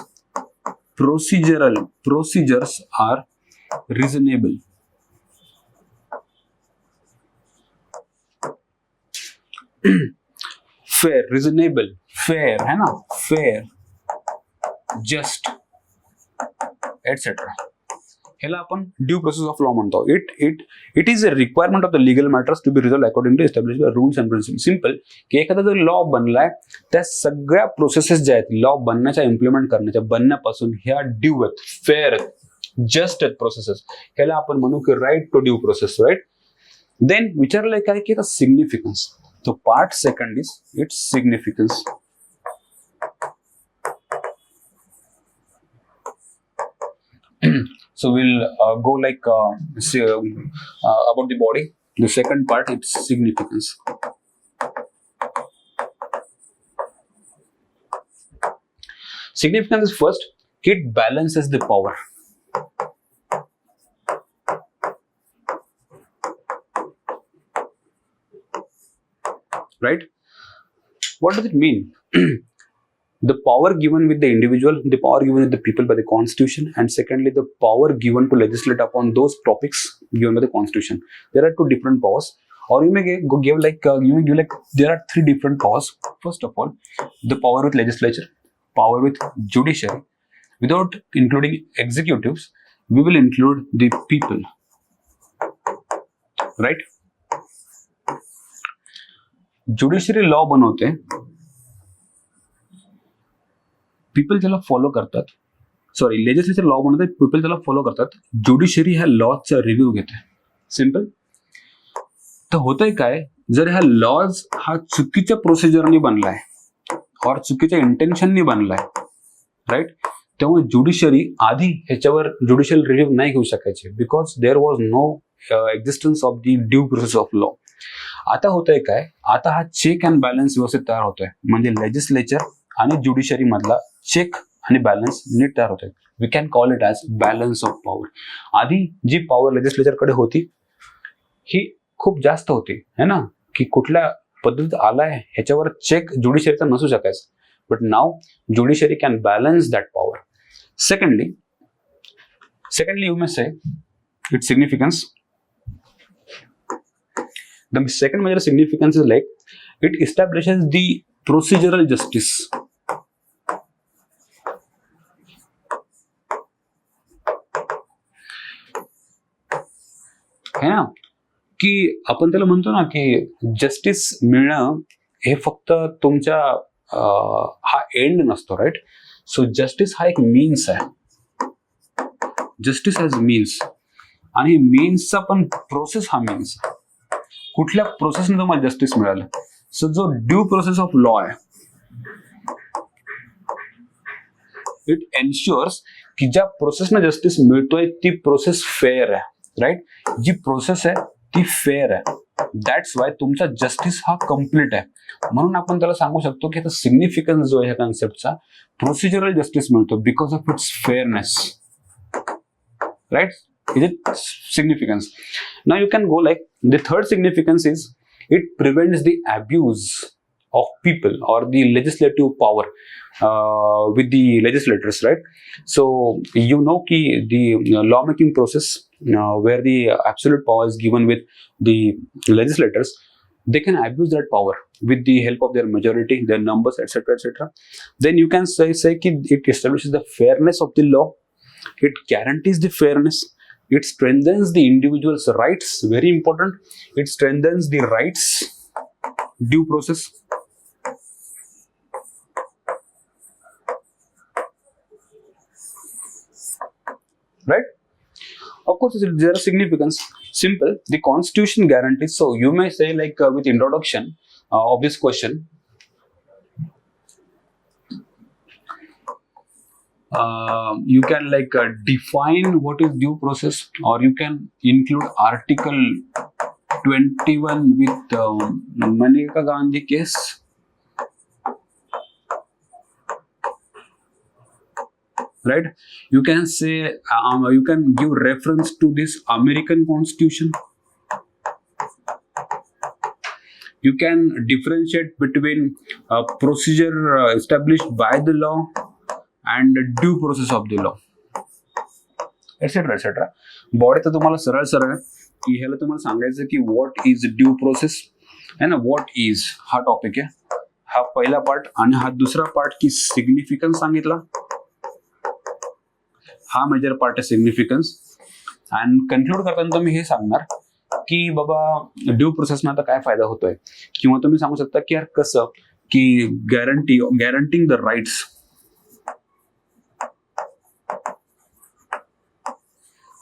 are reasonable. Fair, reasonable, fair है ना, फेअर, जस्ट एटसेट्रा. ह्याला आपण ड्यू प्रोसेस ऑफ लॉ म्हणतो. It is a requirement of the legal matters to be resolved according to established by rules and principle. Simple की एखादा जर law बनलाय त्या सगळ्या प्रोसेसेस ज्या आहेत लॉ बनण्याच्या, इम्प्लिमेंट करण्याच्या, बनण्यापासून ह्या ड्यू आहेत, फेअर आहेत, जस्ट आहेत प्रोसेसेस, ह्याला आपण म्हणू की right to due process, right. Then विचारलंय काय की significance. So part second is its significance. So we'll go like about the body. The second part, its significance. Significance is first, it balances the power. Right? What does it mean? The power given with the individual, the power given with the people by the constitution, and secondly the power given to legislate upon those topics given by the constitution. There are two different powers, or you may give like there are three different powers. First of all, the power with legislature, power with judiciary. Without including executives, we will include the people, right? Judiciary law बनवते, people त्याला follow करतात, sorry legislature law बनवते, people त्याला follow करतात, judiciary ह्या लॉचा review घेते. Simple. तर होतंय काय, जर ह्या लॉज हा चुकीच्या प्रोसिजरनी बनलाय और चुकीच्या इंटेन्शननी बनलाय, राईट, तेव्हा ज्युडिशरी आधी ह्याच्यावर ज्युडिशियल रिव्ह्यू नाही घेऊ शकायचे, because there was no existence of the due process of law. आता होतंय काय, आता हा चेक अँड बॅलन्स व्यवस्थित तयार होतोय, म्हणजे लेजिस्लेचर आणि ज्युडिशरी मधला चेक आणि बॅलन्स नीट तयार होतोय. We can call it as balance of power. आधी जी पॉवर लेजिस्लेचरकडे होती ही खूप जास्त होती, है ना, की कुठल्या पद्धतीत आलाय ह्याच्यावर चेक ज्युडिशरीचा नसू शकायचा. But now judiciary can balance that power. Secondly, you may say its significance. The second major significance is like it establishes the procedural justice. है ना, की आपण त्याला म्हणतो ना की जस्टिस मिळणं हे फक्त तुमच्या हा एंड नसतो, राईट. सो जस्टिस हा एक मीन्स आहे, जस्टिस ॲज मीन्स, आणि मीन्सचा पण प्रोसेस हा मीन्स. कुठल्या प्रोसेसने तुम्हाला जस्टिस मिळालं. सो जो ड्यू प्रोसेस ऑफ लॉ आहे, इट एन्श्युअर्स की ज्या प्रोसेसने जस्टिस मिळतोय ती प्रोसेस फेअर आहे, राईट. जी प्रोसेस आहे ती फेअर आहे. दॅट्स वाय तुमचा जस्टिस हा कम्प्लीट आहे. म्हणून आपण त्याला सांगू शकतो की सिग्निफिकन्स जो आहे ह्या कन्सेप्टचा, प्रोसिजरल जस्टिस मिळतो because of its fairness, right. Is it significance. Now you can go like the third significance is it prevents the abuse of people or the legislative power with the legislators, right. So you know ki the lawmaking process where the absolute power is given with the legislators, they can abuse that power with the help of their majority, their numbers, etc, etc. Then you can say ki it establishes the fairness of the law, it guarantees the fairness, it strengthens the individual's rights, very important, it strengthens the rights, due process, right. Of course there are significance. Simple, the constitution guarantees. So you may say like with introduction of this question, you can like define what is due process, or you can include article 21 with Maneka Gandhi case. Right, you can say you can give reference to this American Constitution. You can differentiate between procedure established by the law and the due process of the law, etc, etc. Body तर तुम्हाला सरळ सरळ की ह्याला तुम्हाला सांगायचं की what is due process है ना, व्हॉट इज हा टॉपिक आहे, हा पहिला पार्ट. आणि हा दुसरा पार्ट की सिग्निफिकन्स सांगितला, हा मेजर पार्ट आहे सिग्निफिकन्स. अँड कन्क्लूड करताना तुम्ही हे सांगणार की बाबा ड्यू प्रोसेसना आता काय फायदा होतोय, किंवा तुम्ही सांगू शकता की यार कसं की गॅरंटिंग द राईट्स,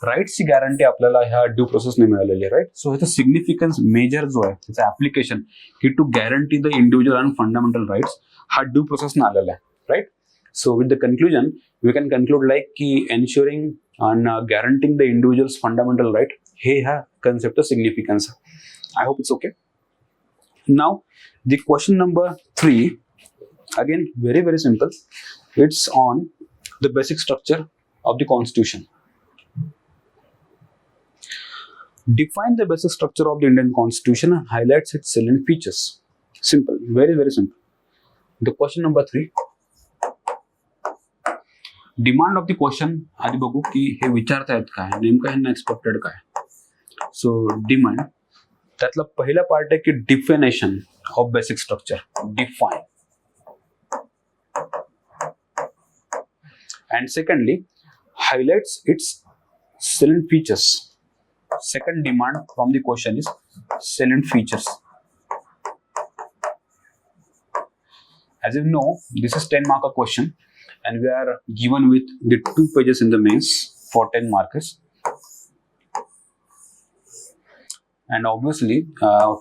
राईट्सची गॅरंटी आपल्याला ह्या ड्यू प्रोसेसने मिळालेली आहे, राईट. सो ह्याचा सिग्निफिकन्स मेजर जो आहे त्याचा ऍप्लिकेशन की to guarantee the individual and fundamental rights हा ड्यू प्रोसेसने आलेला आहे, right. So with the conclusion, we can conclude like ki ensuring and guaranteeing the individual's fundamental right. Hey, ha concept of significance. I hope it's okay. Now, the question number 3, again very very simple. It's on the basic structure of the Constitution. Define the basic structure of the Indian Constitution and highlights its salient features. Simple, very very simple. The question number 3. Demand of the question आधी बघू की हे विचारतायत काय, नेमकं ह्यांना expected काय. So demand, त्यातला पहिला पार्ट आहे की definition of basic structure, define. And secondly highlights it's salient features. Second demand from the question is salient features. As you know, this is 10 mark question. And we are given with the 2 pages in the mains for 10 markers. And obviously,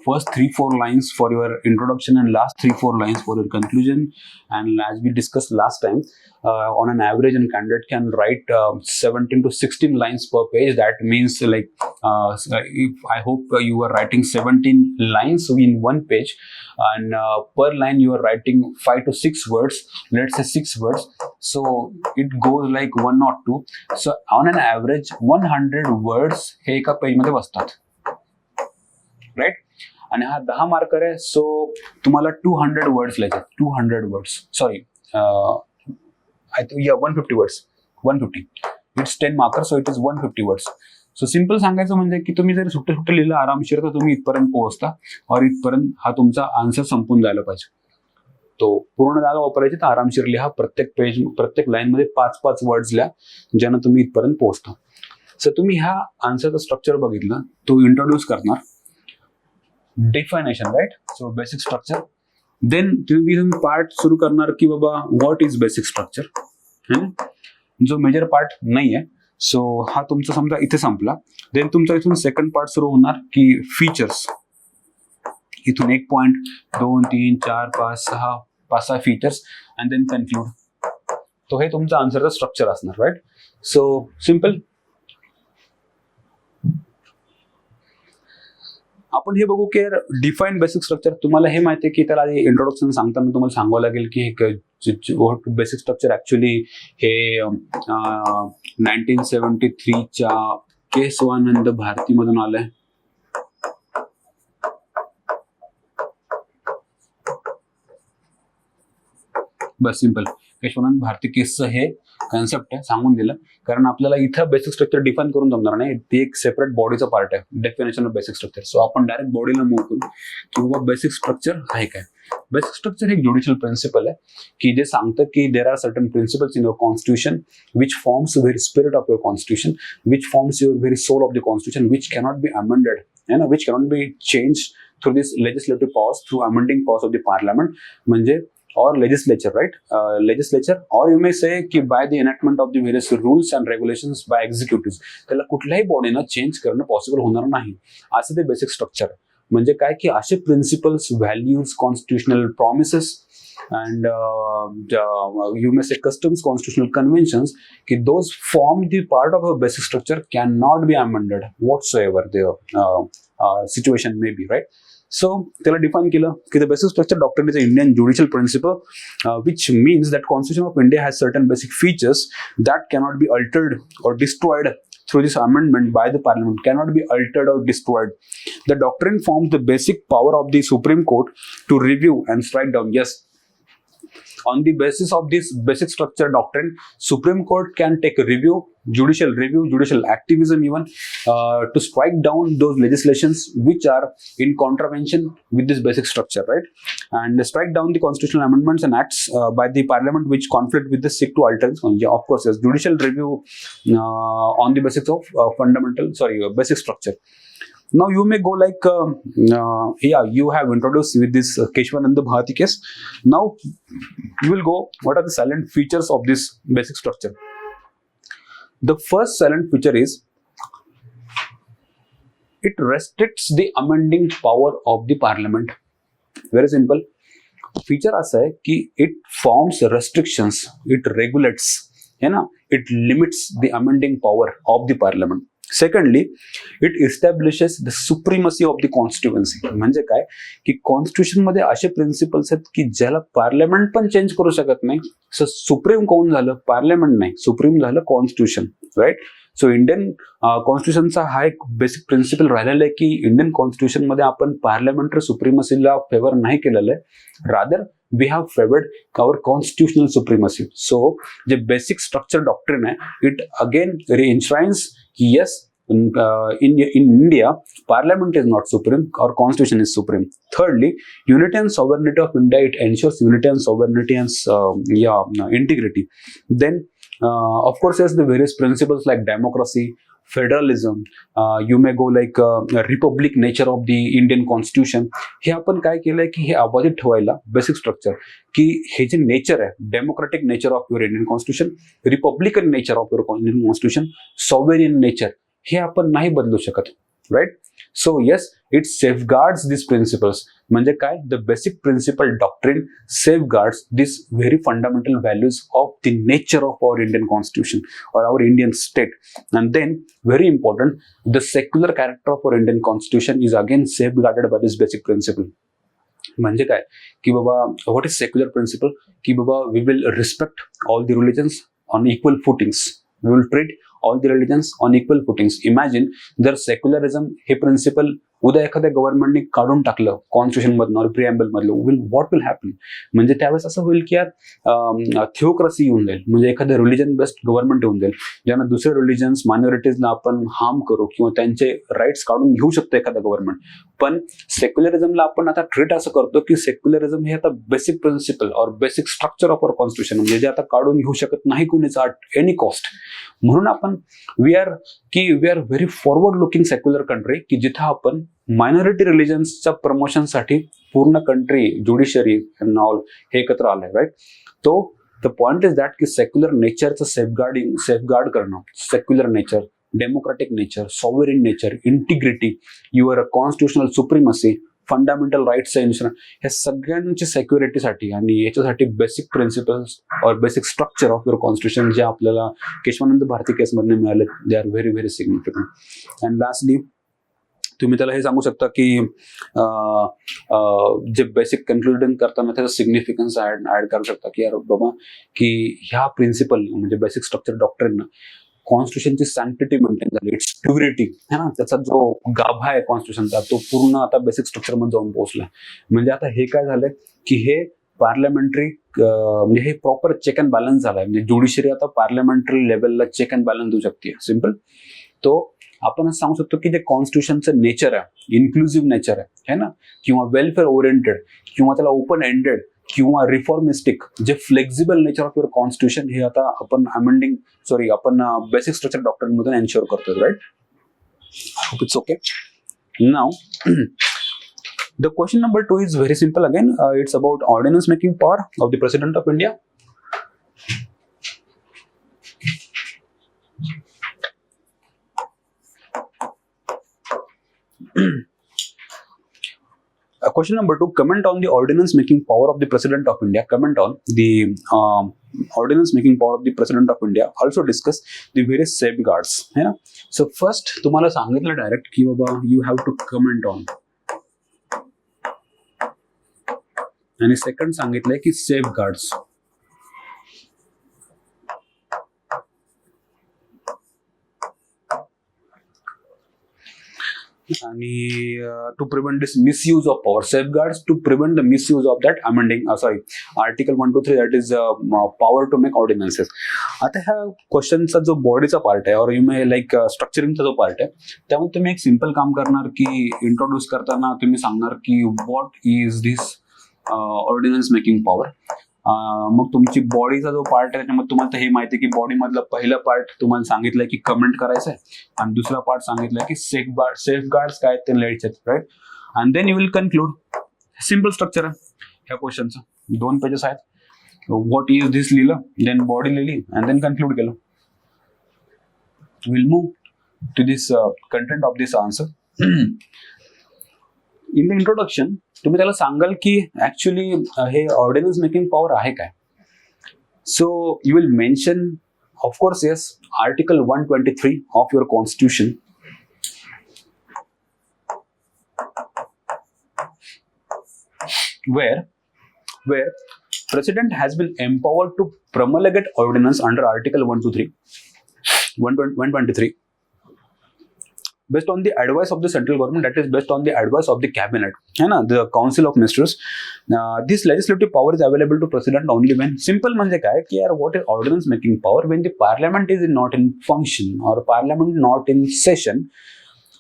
first 3-4 lines for your introduction and last 3-4 lines for your conclusion. And as we discussed last time, on an average, a candidate can write 17 to 16 lines per page. That means like, if I hope you are writing 17 lines in one page, and per line you are writing 5 to 6 words, let's say 6 words, so it goes like 1 or 2. So on an average 100 words हे एका page मध्ये बसतात, right. आणि हा 10 marker आहे, so तुम्हाला 200 words लिहायचे. 200 words, sorry, I think 150 words. 150, it's 10 marker, so it is 150 words. So simple सांगायचं म्हणजे की तुम्ही जर सुट्टे सुट्टे लिहिलं आरामशीर, तर तुम्ही इथपर्यंत पोहोचता, और इथपर्यंत हा तुमचा आन्सर संपून जायला पाहिजे. तो पूर्ण जागा वापरायची, तर आरामशीर लिहा. प्रत्येक पेज, प्रत्येक लाईन मध्ये 5-5 वर्ड्स लिहा, ज्यानं तुम्ही इथपर्यंत पोहोचता. सो तुम्ही ह्या आन्सरचं स्ट्रक्चर बघितलं, तो इंट्रोड्यूस करणार, definition, right. So basic structure. Then तुम्ही पार्ट सुरू करणार की बाबा व्हॉट इज बेसिक स्ट्रक्चर, जो मेजर पार्ट नाही आहे. सो हा तुमचा समजा इथे संपला. देन तुमचा इथून सेकंड पार्ट सुरू होणार की फीचर्स. इथून 1 point 2 3 4 5 6 5-6 features, and then conclude. तो हे तुमचं आन्सरचं स्ट्रक्चर असणार, राईट. So simple. आपण हे बघू की डिफाईन बेसिक स्ट्रक्चर. तुम्हाला हे माहिती आहे की त्याला इंट्रोडक्शन सांगताना तुम्हाला सांगावं लागेल की बेसिक स्ट्रक्चर ऍक्च्युली हे 1973च्या केशवानंद भारती मधून आलंय. बस सिंपल. केशवानंद भारती केसचं हे कन्सेप्ट आहे, सांगून दिलं. कारण आपल्याला इथं बेसिक स्ट्रक्चर डिफाईन करून जमणार नाही, ते एक सेपरेट बॉडीचा पार्ट आहे, definition of basic structure. So आपण डायरेक्ट बॉडीला मूव्ह करू की बाबा बेसिक स्ट्रक्चर आहे काय. बेसिक स्ट्रक्चर हे ज्युडिशियल प्रिन्सिपल आहे की जे सांगतं की there are certain principles in your constitution which forms very spirit of your constitution, which forms your very soul of the constitution, which cannot be amended, which cannot be change through this legislative powers, through amending powers of the parliament, म्हणजे or legislature, right? Legislature, or you may say की by the enactment of the various rules and regulations by executives. त्याला कुठल्याही बॉडीनं change करणं possible होणार नाही, असं ते basic structure. म्हणजे काय की असे principles, values, constitutional promises and you may say customs, constitutional conventions, ki those form the part of a basic structure, cannot be amended whatsoever the situation may be, right? So त्याला define केलं की the basic structure doctrine is an Indian judicial principle, which means that Constitution of India has certain basic features that cannot be altered or destroyed through this amendment by the Parliament, cannot be altered or destroyed. The doctrine forms the basic power of the Supreme Court to review and strike down. Yes, on the basis of this basic structure doctrine, Supreme Court can take a review, judicial activism even, to strike down those legislations which are in contravention with this basic structure, right? And strike down the constitutional amendments and acts by the Parliament which conflict with the seek to alter. Yeah, of course, yes, judicial review on the basis of basic structure. Now you may go like, yeah, you have introduced with this Keshwananda Bharati case. Now you will go, what are the salient features of this basic structure? The first salient feature is it restricts the amending power of the Parliament. Very simple. Feature असा है कि it forms restrictions, it regulates, है ना, it limits the amending power of the Parliament. Secondly, it establishes the supremacy of the constituency. म्हणजे काय की constitution मध्ये असे प्रिन्सिपल्स आहेत की ज्याला पार्लमेंट पण चेंज करू शकत नाही. सो सुप्रीम कोण झालं? पार्लमेंट नाही, सुप्रीम झालं कॉन्स्टिट्यूशन, राईट? सो इंडियन कॉन्स्टिट्यूशनचा हा एक बेसिक प्रिन्सिपल राहिलेला आहे की इंडियन कॉन्स्टिट्यूशन मध्ये आपण पार्लमेंटरी सुप्रीमसीला फेवर नाही केलेलं आहे, rather we have favored our constitutional supremacy. So the basic structure doctrine it again enshrines yes, in India Parliament is not supreme, our constitution is supreme. Thirdly, unity and sovereignty of India, it ensures unity and sovereignty and integrity. Then of course there's the various principles like democracy, federalism, you may go like Republic nature of the Indian constitution. हे आपण काय केलंय की हे अबाधित ठेवायला basic structure की हे जे नेचर आहे, democratic nature of your Indian constitution, republican nature of your Indian constitution, sovereign nature, हे आपण नाही बदलू शकत, right? So yes, it safeguards this principles. म्हणजे काय, the basic principle doctrine safeguards this very fundamental values of the nature of our Indian constitution और our Indian state. And then very important, the secular character of our Indian constitution is again safeguarded by this basic principal. म्हणजे काय की बाबा, what is secular principle, की बाबा we will respect all the religions on equal footings. We will treat all the religions on equal footings. Imagine जर secularism हे principle उद्या एखाद्या गव्हर्नमेंटने काढून टाकलं कॉन्स्टिट्यूशन मधनं, प्रिएम्बल मधलं, व्हॉट विल हॅपन. म्हणजे त्यावेळेस असं होईल की यार थिओक्रसी येऊन जाईल, म्हणजे एखाद्या रिलिजन बेस्ड गव्हर्नमेंट येऊन जाईल, ज्यांना दुसरे रिलिजन्स मायनॉरिटीजला आपण हार्म करू किंवा त्यांचे राईट्स काढून घेऊ शकतो एखादा गव्हर्नमेंट. पण सेक्युलरिझमला आपण आता ट्रीट असं करतो की सेक्युलरिझम हे आता बेसिक प्रिन्सिपल और basic structure of our constitution, म्हणजे जे आता काढून घेऊ शकत नाही कुणीच ॲट एनी कॉस्ट. म्हणून आपण we are very forward looking secular country, की जिथं आपण मायनॉरिटी रिलिजन्सच्या प्रमोशनसाठी पूर्ण कंट्री, ज्युडिशरी अँड ऑल हे एकत्र आलंय, राईट. तो द पॉइंट इज दॅट की सेक्युलर नेचरचं सेफगार्ड करणं, secular nature, democratic nature, sovereign nature, integrity, your constitutional supremacy, fundamental राईट्सचं इन्शुरन्स, ह्या सगळ्यांच्या सेक्युरिटीसाठी आणि याच्यासाठी बेसिक प्रिन्सिपल्स और basic structure of your constitution जे आपल्याला केशवानंद भारती केसमधून मिळाले, they are very very significant. And lastly तुम्ही त्याला हे सांगू शकता की जे बेसिक कन्क्लुजन करताना त्याचं सिग्निफिकन्स ऍड करू शकता की यार बाबा की ह्या प्रिन्सिपल म्हणजे बेसिक स्ट्रक्चर डॉक्ट्रिन कॉन्स्टिट्यूशनची सँक्टिटी मेंटेन झाली, इट्स प्युरिटी है ना, त्याचा जो गाभा आहे कॉन्स्टिट्यूशनचा तो पूर्ण आता बेसिक स्ट्रक्चर मध्ये जाऊन पोहोचला. म्हणजे आता हे काय झालंय की हे पार्लमेंटरी म्हणजे हे प्रॉपर चेक अँड बॅलन्स झालाय. म्हणजे ज्युडिशरी आता पार्लमेंटरी लेवलला चेक अँड बॅलन्स देऊ शकते. सिम्पल. तो आपण असं सांगू शकतो की जे कॉन्स्टिट्यूशनचं नेचर आहे, इन्क्लुझिव्ह नेचर आहे ना, किंवा वेलफेअर ओरिएंटेड, किंवा त्याला ओपन एंडेड किंवा रिफॉर्मिस्टिक, जे flexible nature of your constitution हे आता आपण आपण बेसिक स्ट्रक्चर डॉक्ट्रिन मधून एन्श्योर करतो, right. Hope it's okay. Now the question number 2 is very simple again. It's about ordinance making power of the President of India. Question number 2, comment on the ordinance making power of the President of India. Comment on the ordinance making power of the President of India. Also discuss the various safeguards. है ना? So first तुम्हाला सांगितलं direct की बाबा you have to comment on. आणि second सांगितलंय की safeguards. आणि to prevent this misuse of power, safeguards to prevent the misuse of that article 123 that is power to make ordinances. आता ह्या क्वेश्चनचा जो बॉडीचा पार्ट आहे और यू मे लाईक स्ट्रक्चरिंगचा जो पार्ट आहे, त्यामुळे तुम्ही एक सिंपल काम करणार की इंट्रोड्यूस करताना तुम्ही सांगणार की what is this ordnance making power. मग तुमची बॉडीचा जो पार्ट आहे त्याच्यामध्ये तुम्हाला हे माहिती आहे की बॉडी मधला पहिला पार्ट तुम्हाला सांगितलंय की कमेंट करायचं आहे आणि दुसरा पार्ट सांगितलंय की सेफगार्ड्स काय ते लिहायचे, right. And then you will conclude. Simple structure आहे ह्या क्वेश्चनचं. 2 पेजेस आहेत. व्हॉट इज दिस लिहिलं, देन बॉडी लिहिली अँड देन कन्क्लूड केलं. Will move to this content of this answer. In the introduction तुम्ही त्याला सांगाल की ऍक्च्युली हे ऑर्डिनन्स मेकिंग पॉवर आहे काय. So you will mention of course yes article 123 of your constitution, where president has been empowered to promulgate ordinance under article 123 based on the advice of the central government, that is based on the advice of the cabinet, the council of ministers. This legislative power is available to president only when, simple म्हणजे काय की यार what is ordinance making power, when the parliament is not in function or parliament not in session,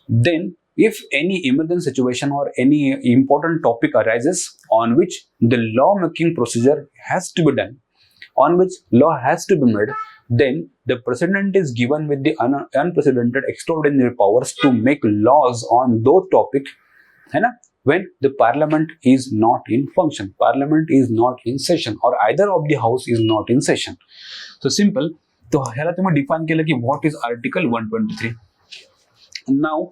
then if any emergency situation or any important topic arises on which the law making procedure has to be done, on which law has to be made, then the president is given with the unprecedented extraordinary powers to make laws on those topics, when the parliament is not in function, parliament is not in session, or either of the house is not in session. So simple. तो ह्याला तुम्ही define केलं की what is article 123. Now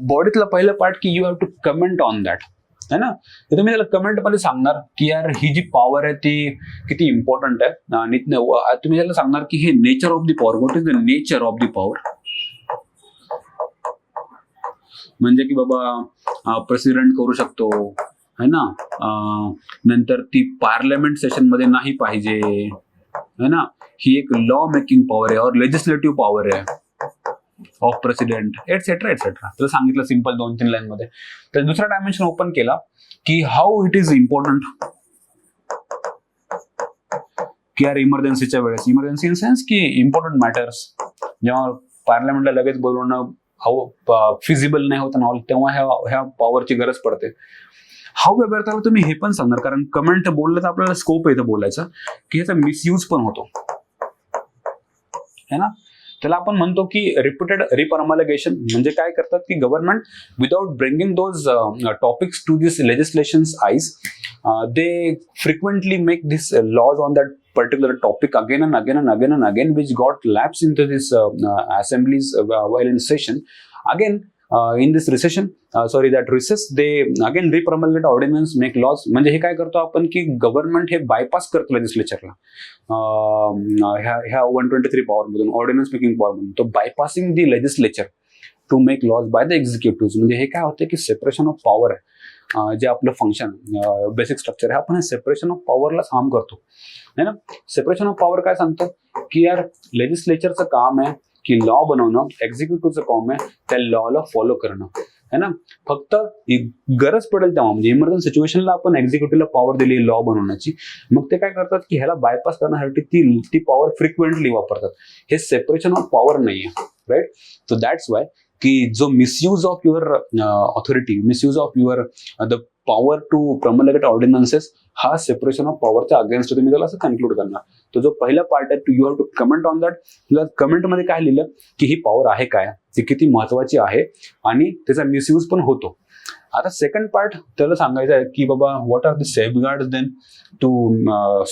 बॉडीतलं पहिलं part की you have to comment on that, है ना. तर तुम्ही त्याला कमेंट मध्ये सांगणार की यार ही जी पॉवर आहे ती किती इम्पॉर्टंट आहे, आणि तुम्ही त्याला सांगणार की हे nature of the power, what is the nature of the power. म्हणजे की बाबा प्रेसिडेंट करू शकतो, है ना. नंतर ती पार्लमेंट सेशन मध्ये नाही पाहिजे, है ना. ही एक लॉ मेकिंग पॉवर आहे और लेजिस्लेटिव्ह पॉवर आहे ऑफ प्रेसिडेंट, एटसेट्रा एटसेट्रा. त्याला सांगितलं सिंपल 2-3 लाईन मध्ये. तर दुसरा डायमेन्शन ओपन केला की हाऊ इट इज इम्पॉर्टंट की यार इमर्जन्सीच्या वेळेस, इमर्जन्सी इन सेन्स की इम्पॉर्टंट मॅटर्स जेव्हा पार्लमेंटला लगेच बोलवणं फिजिबल नाही होत ना, तेव्हा ह्या पॉवरची गरज पडते. हाऊ एव्हर त्याला तुम्ही हे पण सांगणार, कारण कमेंट बोललं तर आपल्याला स्कोप येतं बोलायचं की ह्याचा मिसयूज पण होतो, है ना. त्याला आपण म्हणतो की रिपीटेड रिपरमलगेशन. म्हणजे काय करतात की government without bringing those topics to this legislations eyes, they frequently make this laws on that particular topic again and again and again and again, which got lapsed into this assemblies while in session. Again, in this recession, that recess, they again repromulgate ordinance, make laws. म्हणजे हे काय करतो आपण की government हे bypass करतो लेजिस्लेचरला, ह्या 123 power मधून, ऑर्डिनन्स मेकिंग पॉवर मधून. तो bypassing the legislature to make laws by the executive. म्हणजे हे काय होतं की सेपरेशन ऑफ पॉवर आहे, जे आपलं फंक्शन बेसिक स्ट्रक्चर आहे, आपण हे सेपरेशन ऑफ पॉवरला हार्म करतो, है ना. सेपरेशन ऑफ पॉवर काय सांगतो की यार लेजिस्लेचरचं काम आहे की लॉ बनवणं, एक्झिक्युटिव्हचं काम आहे त्या लॉला फॉलो करणं, है ना. फक्त गरज पडेल तेव्हा, म्हणजे इमर्जन्सी सिच्युएशनला आपण एक्झिक्युटिव्हला पॉवर दिली लॉ बनवण्याची, मग ते काय करतात की ह्याला बायपास करण्यासाठी ती पॉवर फ्रिक्वेंटली वापरतात. हे सेपरेशन ऑफ पॉवर नाहीये, राईट. सो दॅट्स वाय की जो misuse of your authority, misuse of your the power to promulgate ordinances, हा सेपरेशन ऑफ पॉवरच्या अगेन्स्ट तुम्ही त्याला असं कन्क्लूड करणार. तो जो पहिला पार्ट आहे, you have to comment on that. तुला कमेंटमध्ये काय लिहिलं की ही पॉवर आहे काय, ती किती महत्वाची आहे आणि त्याचा मिसयूज पण होतो. आता सेकंड पार्ट त्याला सांगायचं आहे की बाबा what are the safeguards then to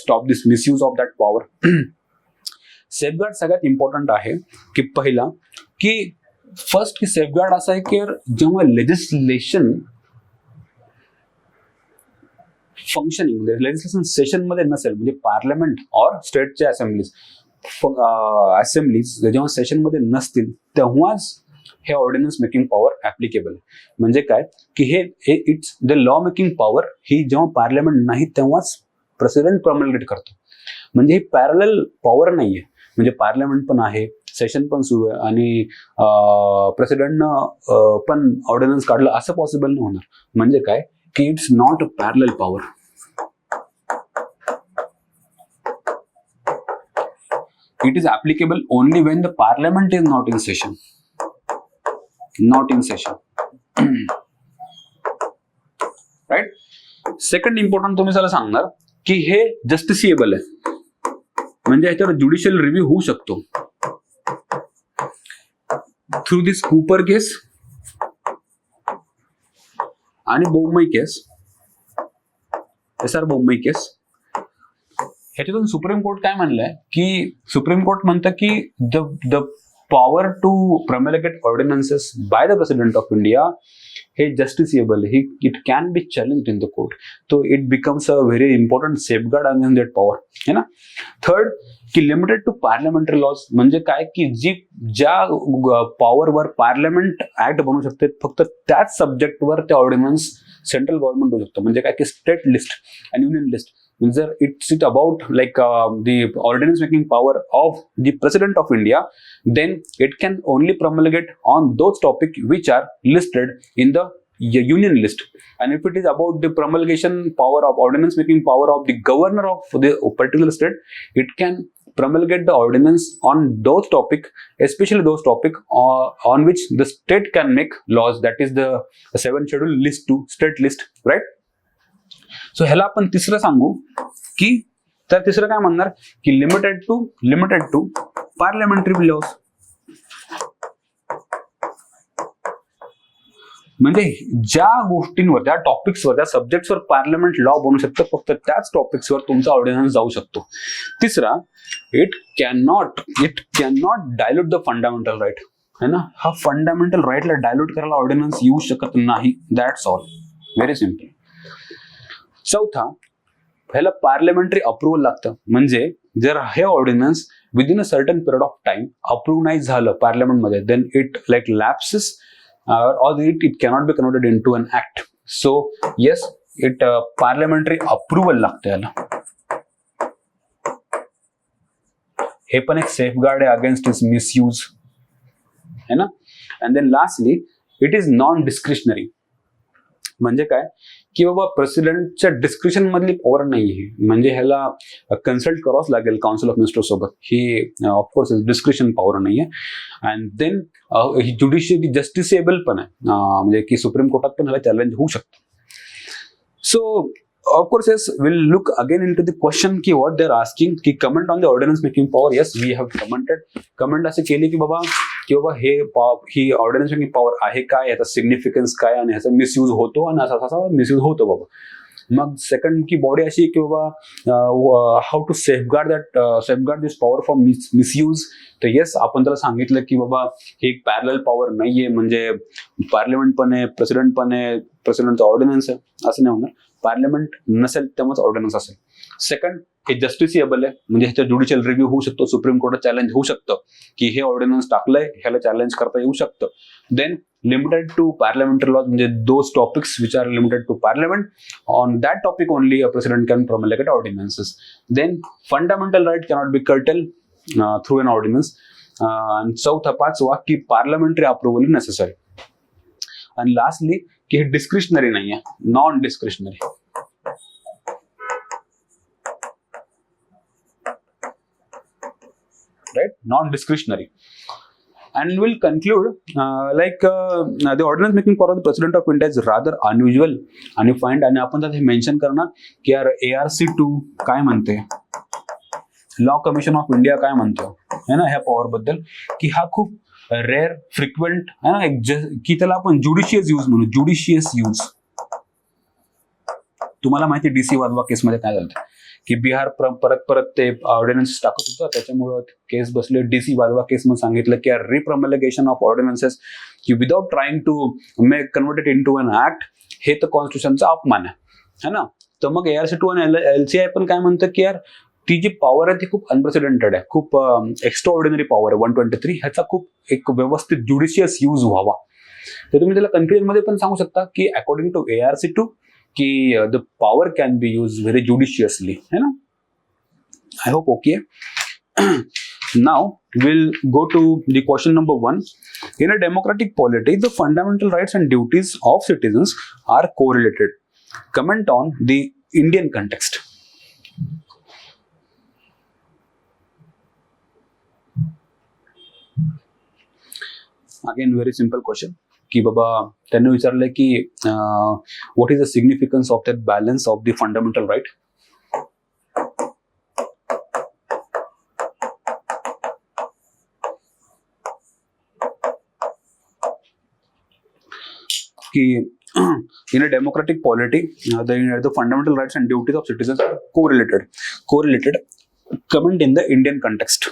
stop this misuse of that power. Safeguard सगळ्यात इम्पॉर्टंट आहे की पहिला की फर्स्ट की सेफगार्ड असा आहे की जेव्हा लेजिस्लेशन फंक्शनिंग, म्हणजे लेजिस्लेशन सेशन मध्ये नसेल, म्हणजे पार्लमेंट और स्टेटच्या असेंब्लीज जेव्हा सेशन मध्ये नसतील तेव्हाच हे ऑर्डिनन्स मेकिंग पॉवर ऍप्लिकेबल. म्हणजे काय की हे it's the law making power, ही जेव्हा पार्लमेंट नाही तेव्हाच प्रेसिडेंट प्रमोलेट करतो. म्हणजे ही पॅरलल पॉवर नाहीये, म्हणजे पार्लमेंट पण आहे, सेशन पण सुरू आहे आणि प्रेसिडेंटनं पण ऑर्डिनन्स काढलं असं पॉसिबल नाही होणार. म्हणजे काय की it's not a parallel power. It is applicable only when the parliament is not in session. Not in session. Right? Second important तुम्ही त्याला सांगणार की हे जस्टिसिएबल आहे, म्हणजे याच्यावर ज्युडिशियल रिव्ह्यू होऊ शकतो थ्रू दिस कूपर केस आणि बोम्मई केस, SR बोम्मई केस. ह्याच्यातून सुप्रीम कोर्ट काय म्हणलंय की सुप्रीम कोर्ट म्हणतं की the power to promulgate ordinances by the president of India हे justiciable, it can be challenged in the court. तो it becomes a very important safeguard against that power, है ना. Third की limited to parliamentary lodge. म्हणजे काय की ज्या पॉवरवर parliament act बनवू शकते फक्त त्याच सब्जेक्टवर ते ऑर्डिनन्स सेंट्रल गव्हर्नमेंट होऊ शकतं. म्हणजे काय की स्टेट लिस्ट आणि युनियन लिस्ट, जर it's it about like the ordinance making power of the president of India, then it can only promulgate on those topics which are listed in the union list. And if it is about the promulgation power of ordinance making power of the governor of the particular state, it can promulgate the ordinance on those topics, especially those topics on which the state can make laws. That is the 7th schedule list to state list, right? So ह्याला आपण तिसरं सांगू की, तर तिसरं काय म्हणणार की लिमिटेड टू पार्लमेंटरी लॉज. म्हणजे ज्या गोष्टींवर, त्या टॉपिक्सवर, त्या सब्जेक्ट्सवर पार्लमेंट लॉ बनवू शकतं, फक्त त्याच टॉपिक्सवर तुमचा ऑर्डिनन्स जाऊ शकतो. तिसरा, it can not dilute the fundamental right. है ना. हा फंडामेंटल राईटला डायल्यूट करायला ऑर्डिनन्स येऊ शकत नाही. That's all. Very simple. चौथा, ह्याला पार्लमेंटरी अप्रुव्हल लागतं. म्हणजे जर हे ordinance within a certain period of time approve नाही झालं पार्लमेंटमध्ये, then it like lapses or it cannot be converted into an act. So yes, it parliamentary approval लागतं याला. हे पण एक सेफगार्ड आहे अगेन्स्ट इट्स मिसयूज, है ना. And then lastly, it is non discretionary. म्हणजे काय की बाबा प्रेसिडेंटच्या डिस्क्रिप्शन मधली पॉवर नाही आहे. म्हणजे ह्याला कन्सल्ट करावंच लागेल काउन्सिल ऑफ मिनिस्टर सोबत. ही ऑफकोर्स डिस्क्रिप्शन पॉवर नाही आहे. अँड देन ज्युडिशियरी जस्टिसेबल पण आहे. म्हणजे की सुप्रीम कोर्टात पण ह्याला चॅलेंज होऊ शकतं. So of course, yes, we'll look again into the question ki what they're asking ki comment on the ordinance making power. Yes, we have comment असे केले की बाबा ही ऑर्डिनन्स मेकिंग पॉवर आहे काय, याचा सिग्निफिकन्स काय आणि ह्याचा मिसयूज होतो आणि असा मिसयूज होतो बाबा. मग सेकंड की बॉडी अशी की बाबा how to safeguard this power from misuse. तर येस, आपण त्याला सांगितलं की बाबा ही एक पॅरलल पॉवर नाहीये. म्हणजे पार्लमेंट पण आहे, प्रेसिडेंट पण आहे, प्रेसिडेंटचा ऑर्डिनन्स आहे असं नाही होणार. पार्लमेंट नसेल तेव्हाच ऑर्डिनन्स असेल. सेकंड, हे जस्टिसिएबल आहे. म्हणजे ह्याचा ज्युडिशियल रिव्ह्यू होऊ शकतो, सुप्रीम कोर्टात चॅलेंज होऊ शकतं की हे ऑर्डिनन्स टाकलंय, ह्याला चॅलेंज करता येऊ शकतं. Then limited to parliamentary laws, म्हणजे those topics which are limited to parliament, on that topic only a president can promulgate ordinances. Then fundamental right cannot be curtailed through an ordinance. And चौथा, पाचवा की parliamentary approval is necessary. And lastly की हे discretionary नाही आहे, non discretionary. Right, non discretionary. And we'll conclude the ordinance making power of the President of India is rather unusual and you find, आणि आपण त्यात हे मेन्शन करणार की यार ARC2 काय म्हणते, लॉ कमिशन ऑफ इंडिया काय म्हणतो है ना ह्या पॉवर बद्दल, की हा खूप रेअर फ्रिक्वेंट है ना, की त्याला आपण ज्युडिशियस यूज म्हणू. ज्युडिशियस यूज, तुम्हाला माहिती DC वाधवा केसमध्ये काय झालं की बिहार परत ते ऑर्डिनन्स टाकत होतं, त्याच्यामुळं केस बसले. DC वाधवा केस मध्ये सांगितलं की रिप्रॉम्युलेगेशन ऑफ ऑर्डिनन्सेस की without trying to make converted into an act, हे तर कॉन्स्टिट्यूशनचा अपमान आहे ना. तर मग ARC2 आणि LCI पण काय म्हणतं की यार ती जी पॉवर आहे ती खूप अनप्रेसिडेंटेड आहे, खूप एक्स्ट्रा ऑर्डिनरी पॉवर आहे 123. ह्याचा खूप एक व्यवस्थित ज्युडिशियस यूज व्हावा. तर तुम्ही त्याला कन्क्लुजन मध्ये पण सांगू शकता की अकॉर्डिंग टू ARC2 कि the power can be used very judiciously, है ना. I hope okay. Now we'll go to the question number 1. In a democratic polity, the fundamental rights and duties of citizens are correlated. Comment on the Indian context. Again, very simple question. की बाबा त्यांनी विचारलंय की what is the significance of that balance of the fundamental right. की in a democratic polity, the fundamental rights and duties of citizens are correlated. Comment in the Indian context.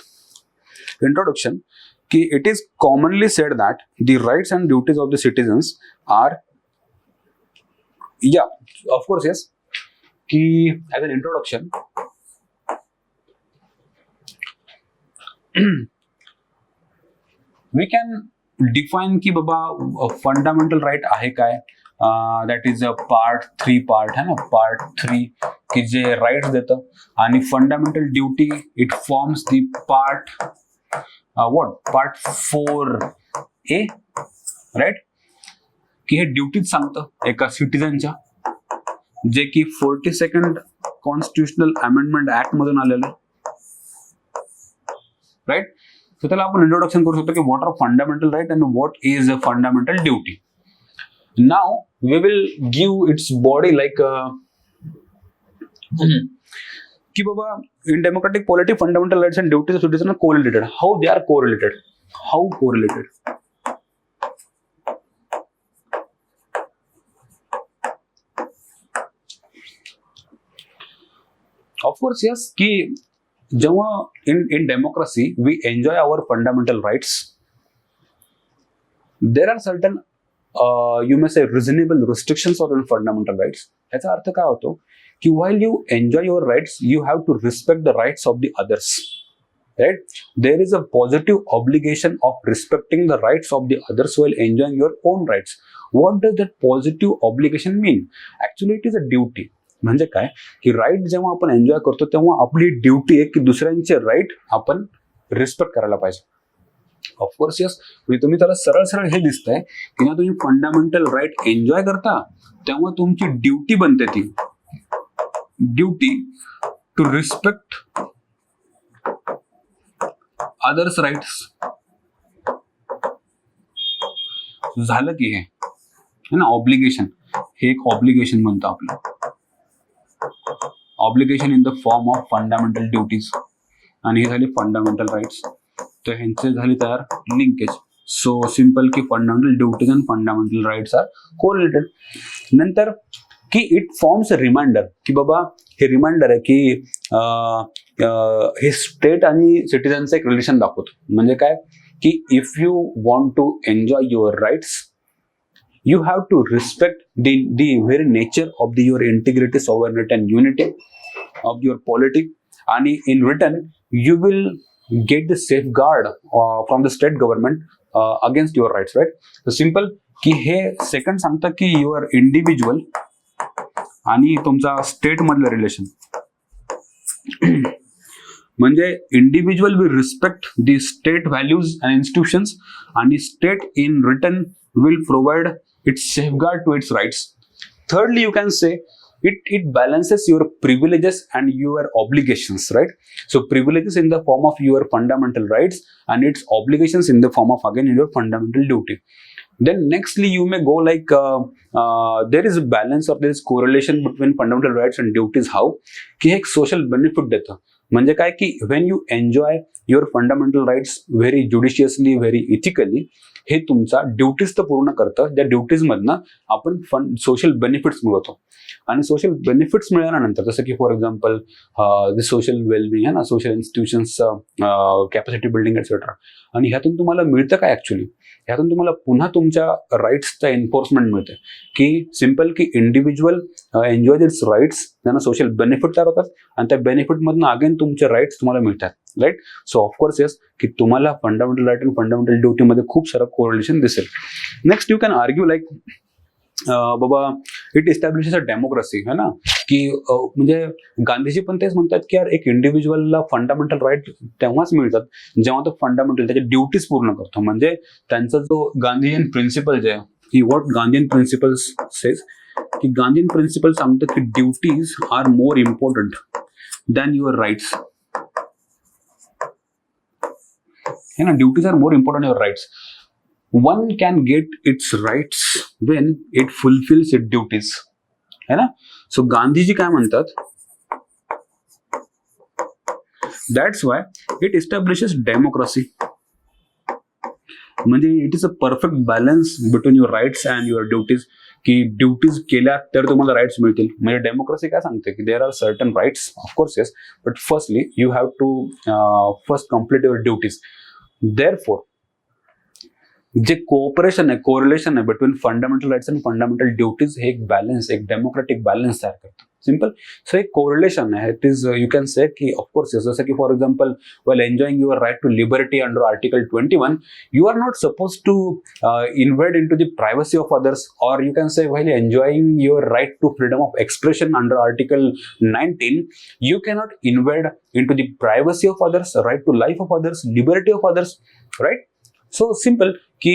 Introduction. It is commonly said that the rights and duties of the citizens are, yeah, of course, yes. As an introduction, we can define की बाबा fundamental right आहे काय. That is a part 3 part है ना, part 3 की जे rights देतं, आणि fundamental duty it forms the part part 4A, right. की हे ड्युटीज सांगतं एका सिटिझनच्या, जे की 42nd कॉन्स्टिट्युशनल अमेंडमेंट ऍक्ट मधून आलेलं आहे, राईट. तर त्याला आपण इंट्रोडक्शन करू शकतो की what are fundamental right and what is a fundamental duty. Now we will give its body like कि बाबा in democratic polity fundamental rights and duties of citizens are correlated. How they are correlated? How correlated? Of course, yes. कि जेव्हा in democracy we enjoy our fundamental rights, there are certain you may say reasonable restrictions on fundamental rights. याचा अर्थ काय होतो की while you enjoy your rights, you have to respect the rights of the others. Right? There is a positive obligation of respecting the rights of the others while enjoying your own rights. What does that positive obligation mean? Actually, it is a duty. म्हणजे काय की right जेव्हा आपण enjoy करतो तेव्हा आपली duty आहे की दुसऱ्यांचे राईट आपण रिस्पेक्ट करायला पाहिजे. ऑफकोर्स यस, म्हणजे तुम्ही त्याला सरळ सरळ हे दिसतंय की ना तुम्ही फंडामेंटल राईट एन्जॉय करता तेव्हा तुमची ड्युटी बनते ती duty to respect others rights. झालं की हे है ना ऑब्लिगेशन, हे एक ऑब्लिगेशन म्हणतो आपलं, obligation in the form of fundamental duties, आणि हे झाले फंडामेंटल राईट्स. तर ह्यांचे झाले तयार लिंकेज. सो सिंपल की fundamental duties and fundamental rights are correlated. नंतर की इट फॉर्म्स अ रिमाइंडर की बाबा हे रिमाइंडर आहे की हे स्टेट आणि सिटीजनचं एक रिलेशन दाखवतो. म्हणजे काय की if you want to enjoy your rights you have to respect the very nature of your integrity, sovereignty and unity of your polity, and in return you will get the safeguard from the state government against your rights, right? So simple की हे second सांगतं की your individual आणि तुमचा state मधलं relation. म्हणजे individual will respect the state values and institutions आणि state in return will provide its safeguard to its rights. Thirdly, you can say it balances your privileges and your obligations, right? So privileges in the form of your fundamental rights and its obligations in the form of again your fundamental duty. Then nextly you may go like there is a balance or there is correlation between fundamental rights and duties. How? की हे एक social benefit देतं. म्हणजे काय की when you enjoy your fundamental rights very judiciously, very ethically, हे तुमचा duties तर पूर्ण करतं. त्या ड्युटीज मधनं आपण सोशल बेनिफिट्स मिळवतो. आणि सोशल बेनिफिट्स मिळाल्यानंतर जसं की फॉर एक्झाम्पल सोशल वेलबिंग आहे ना, social institutions capacity building etcetera. आणि ह्यातून तुम्हाला मिळतं काय ऍक्च्युली, ह्यातून तुम्हाला पुन्हा तुमच्या राईट्सचा एन्फोर्समेंट मिळते. की सिम्पल की इंडिव्हिज्युअल एन्जॉय दिट्स राईट्स, त्यांना सोशल बेनिफिट तयार होतात आणि त्या बेनिफिटमधून अगेन तुमचे राईट्स तुम्हाला मिळतात. राईट. सो ऑफकोर्स येस की तुम्हाला फंडामेंटल राईट आणि फंडामेंटल ड्युटीमध्ये खूप सारं कोरिलेशन दिसेल. Next you can argue like बाबा इट इस्टॅब्लिशेस अ डेमोक्रेसी है ना, की म्हणजे गांधीजी पण तेच म्हणतात की यार एक इंडिव्हिज्युअलला फंडामेंटल राईट तेव्हाच मिळतात जेव्हा तो फंडामेंटल त्याचे ड्युटीज पूर्ण करतो. म्हणजे त्यांचा जो गांधीयन प्रिन्सिपल जे की व्हॉट गांधीयन प्रिन्सिपल्स सेज की गांधीयन प्रिन्सिपल सांगतं की duties are more important than your rights. है ना, duties are more important than your rights. One can get its rights when it fulfills its duties. है ना. So गांधीजी काय म्हणतात, that's why it establishes democracy. म्हणजे it is a perfect balance between your rights and your duties. की duties केल्या तर तुम्हाला rights मिळतील. म्हणजे डेमोक्रेसी काय सांगते की there are certain rights of course yes, but firstly you have to first complete your duties. Therefore, जे कोऑपरेशन आहे, कोरिलेशन आहे between fundamental rights and fundamental duties, हे एक बॅलन्स, एक डेमोक्रेटिक बॅलन्स तयार करतं. सिम्पल. सो एक कोरिलेशन आहे. It is you can say की ऑफकोर्स जसं की for example well enjoying your right to liberty under article 21, you are not supposed to invade into the privacy of others, or you can say while enjoying your right to freedom of expression under article 19, you cannot invade into the privacy of others, right to life of others, liberty of others, right? So simple की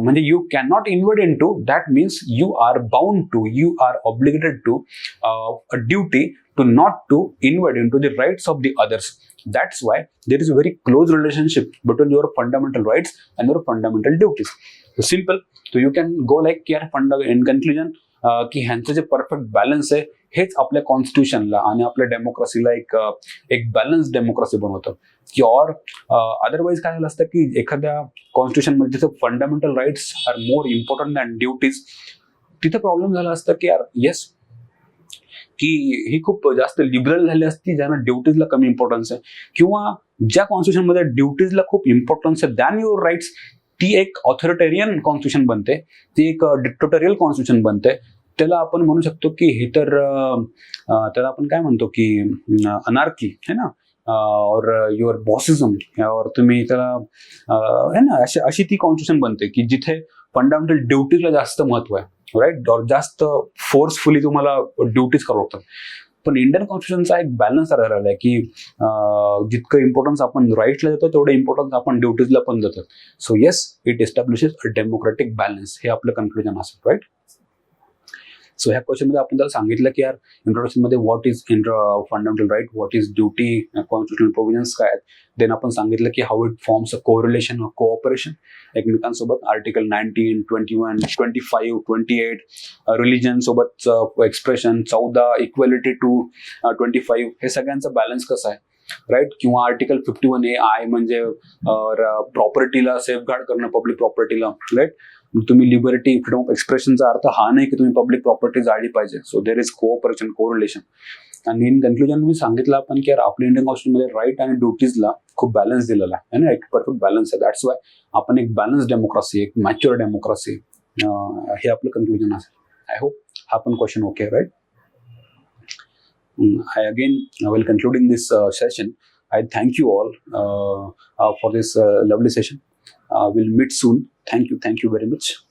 म्हणजे you cannot invade into, that means you are bound to, you are obligated to a duty to not to invade into the rights of the others. That's why there is a very close relationship between your fundamental rights and your fundamental duties. So simple. So you can go like in conclusion की ह्यांचं जे perfect balance आहे हेच आपल्या कॉन्स्टिट्यूशनला आणि आपल्या डेमोक्रेसीला एक balance democracy बनवतं. की ऑर अदरवाईज काय झालं असतं की एखाद्या कॉन्स्टिट्यूशनमध्ये जिथं fundamental rights are more important than duties, तिथं प्रॉब्लेम झाला असतं की यार येस की ही खूप जास्त लिबरल झाली असती ज्यांना ड्युटीजला कमी इम्पॉर्टन्स आहे, किंवा ज्या कॉन्स्टिट्यूशनमध्ये ड्युटीजला खूप इम्पॉर्टन्स आहे दॅन युअर राईट्स ती एक ऑथॉरिटेरियन कॉन्स्टिट्यूशन बनते, ती एक डिक्टेटोरियल कॉन्स्टिट्यूशन बनते. त्याला आपण म्हणू शकतो की हे तर त्याला आपण काय म्हणतो की अनार्की है ना, और युअर बॉसिझम, और तुम्ही त्याला है ना, अशी ती कॉन्स्टिट्यूशन बनते की जिथे फंडामेंटल ड्युटीजला जास्त महत्व आहे, राईट, और जास्त फोर्सफुली तुम्हाला ड्युटीज करावं लागतात. पण इंडियन कॉन्स्टिट्यूशनचा एक बॅलन्स राहिलेला आहे की जितकं इम्पॉर्टन्स आपण राईट्सला देतो तेवढं इम्पॉर्टन्स आपण ड्युटीजला पण देतो. So yes, it establishes a democratic balance, हे आपलं कन्क्लुजन असेल, राईट. सो ह्या क्वेश्चनमध्ये आपण त्याला सांगितलं की यार इंट्रोडक्शनमध्ये what is fundamental right, what is duty, constitutional provisions काय आहेत. देन आपण सांगितलं की how it forms a correlation of cooperation एकमेकांसोबत, आर्टिकल 19, 21, 25, 28, रिलिजन सोबत एक्सप्रेशन 14, इक्वॅलिटी टू 25, हे सगळ्यांचा बॅलन्स कसा आहे, राईट. किंवा आर्टिकल 51A म्हणजे प्रॉपर्टीला सेफगार्ड करणं, पब्लिक प्रॉपर्टीला, राईट. तुम्ही लिबर्टी, फ्रीडम ऑफ एक्सप्रेशनचा अर्थ हा नाही की तुम्ही पब्लिक प्रॉपर्टी जाळली पाहिजे. So there is cooperation, correlation. आणि इन कन्क्लुजन मी सांगितलं आपण की यार आपल्या इंडियन कॉन्स्टिट्यूशनमध्ये राईट आणि ड्युटीजला खूप बॅलन्स दिलेला आहे ना, एक परफेक्ट बॅलन्स आहे. दॅट्स वाय आपण एक बॅलन्स डेमोक्रेसी, एक मॅच्युअर डेमोक्रेसी, हे आपलं कन्क्लुजन असेल. आय होप हा पण question okay, right. I again while concluding this session, I thank you all for this lovely session. We'll meet soon. Thank you very much.